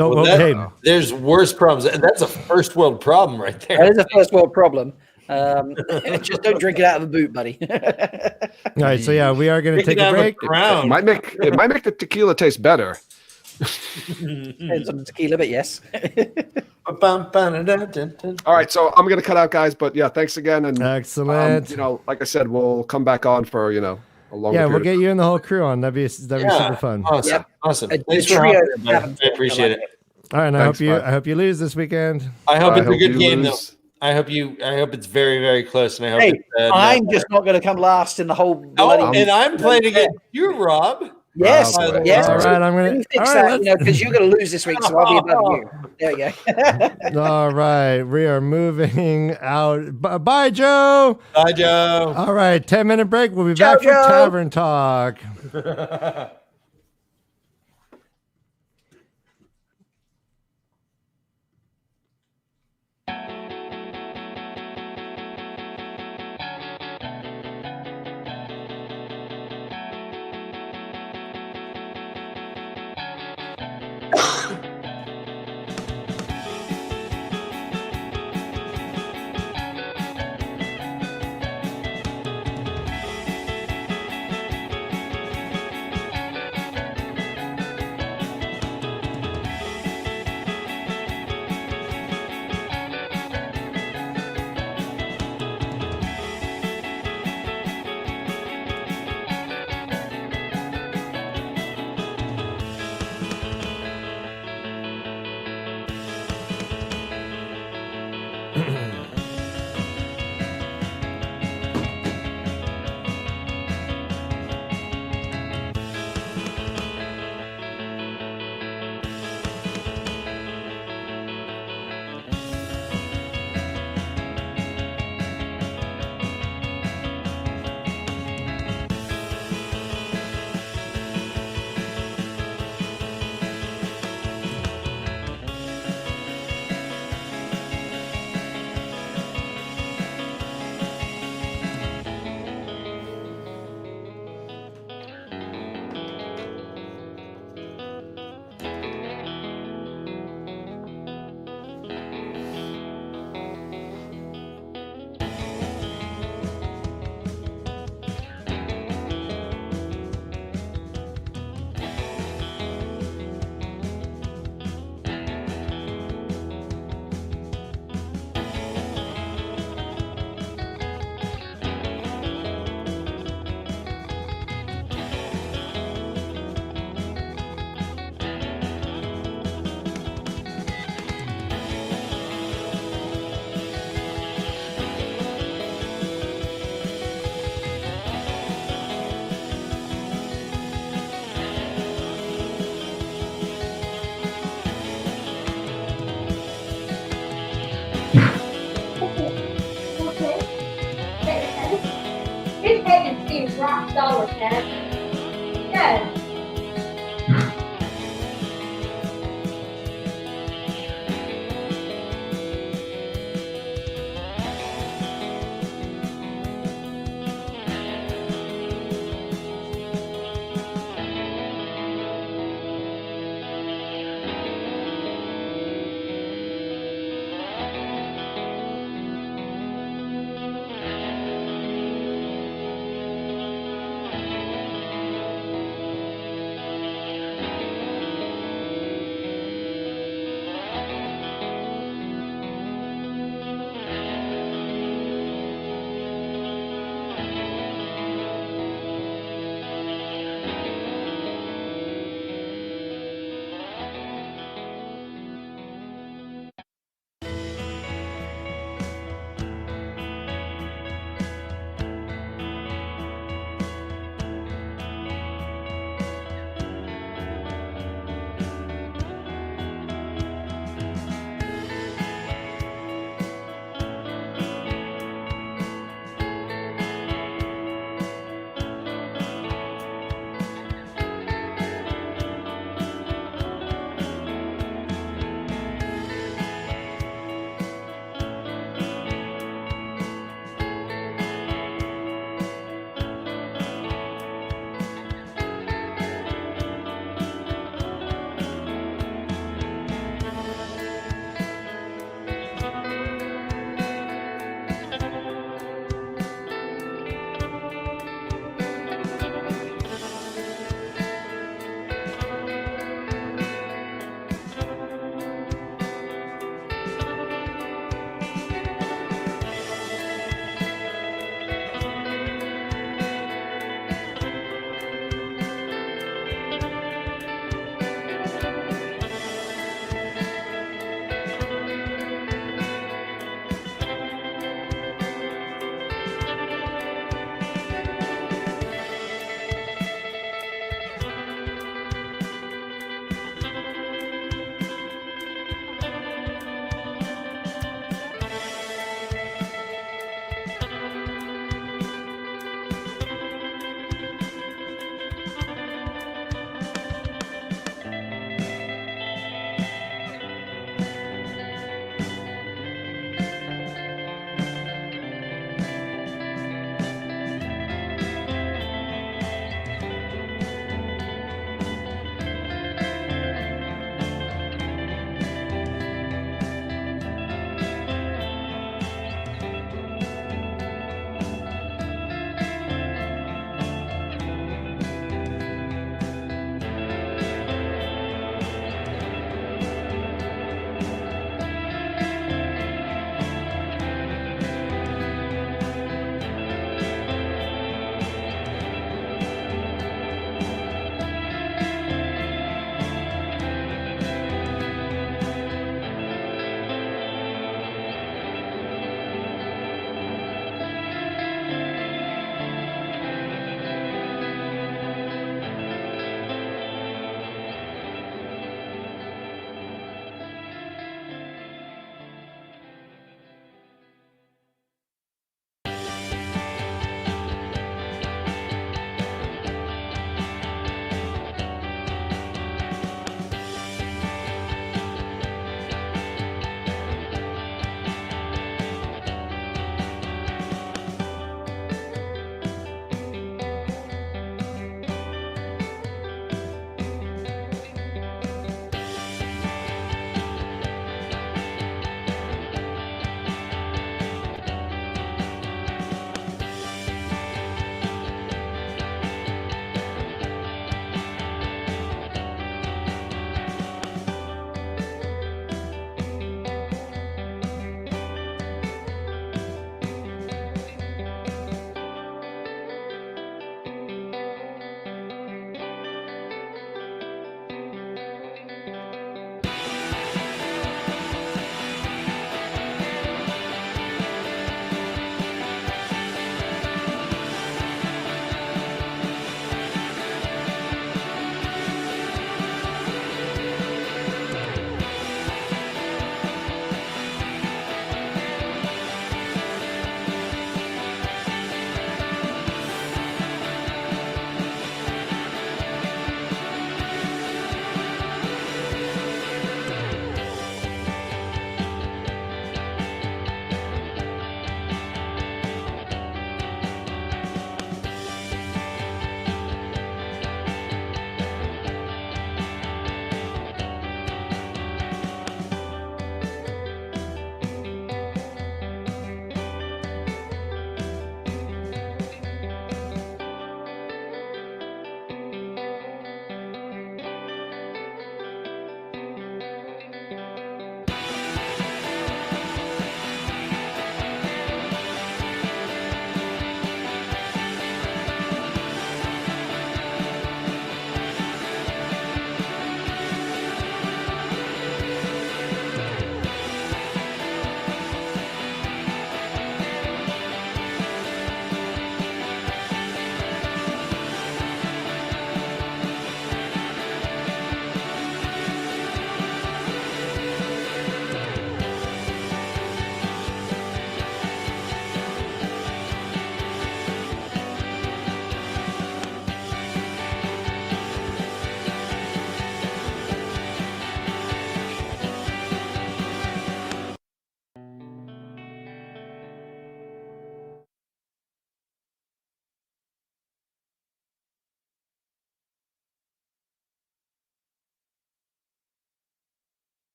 Oh, Well, okay. There's worse problems. That's a first world problem right there. That is a first world problem. Just don't drink it out of a boot, buddy. All right. So yeah, we are going to take a break. It might make the tequila taste better. Depends on the tequila, but yes. All right, so I'm gonna cut out, guys. But yeah, thanks again, and Excellent. like I said, we'll come back on for a longer. Yeah, we'll period. get you and the whole crew on. That'd be super fun. Awesome. Yep. Awesome. A Thanks for trio having me, man. I appreciate it. All right. And Thanks, I hope you lose this weekend. I hope it's a hope good you game, though. lose. I hope it's very, very close, and I hope. Hey, it's, I'm just not going to come last in the whole bloody. and I'm playing against you, Rob. Yes, Wow, boy. yes. All right, I'm gonna. Let me fix all that, right, because you're going to lose this week, so I'll be above you. There we go. all right, we are moving out. Bye, Joe. Bye, Joe. All right, 10-minute break. We'll be Ciao, back for Joe. Tavern Talk. rock solid, Ted. Ted.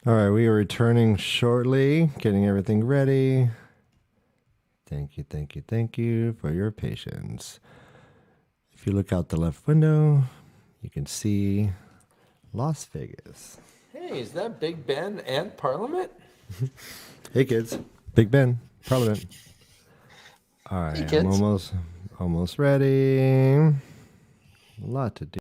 All right, we are returning shortly, getting everything ready. Thank you for your patience. If you look out the left window, you can see Las Vegas. Hey, is that Big Ben and Parliament? Hey, kids. Big Ben, Parliament. All right, Hey, kids. I'm almost ready. A lot to do.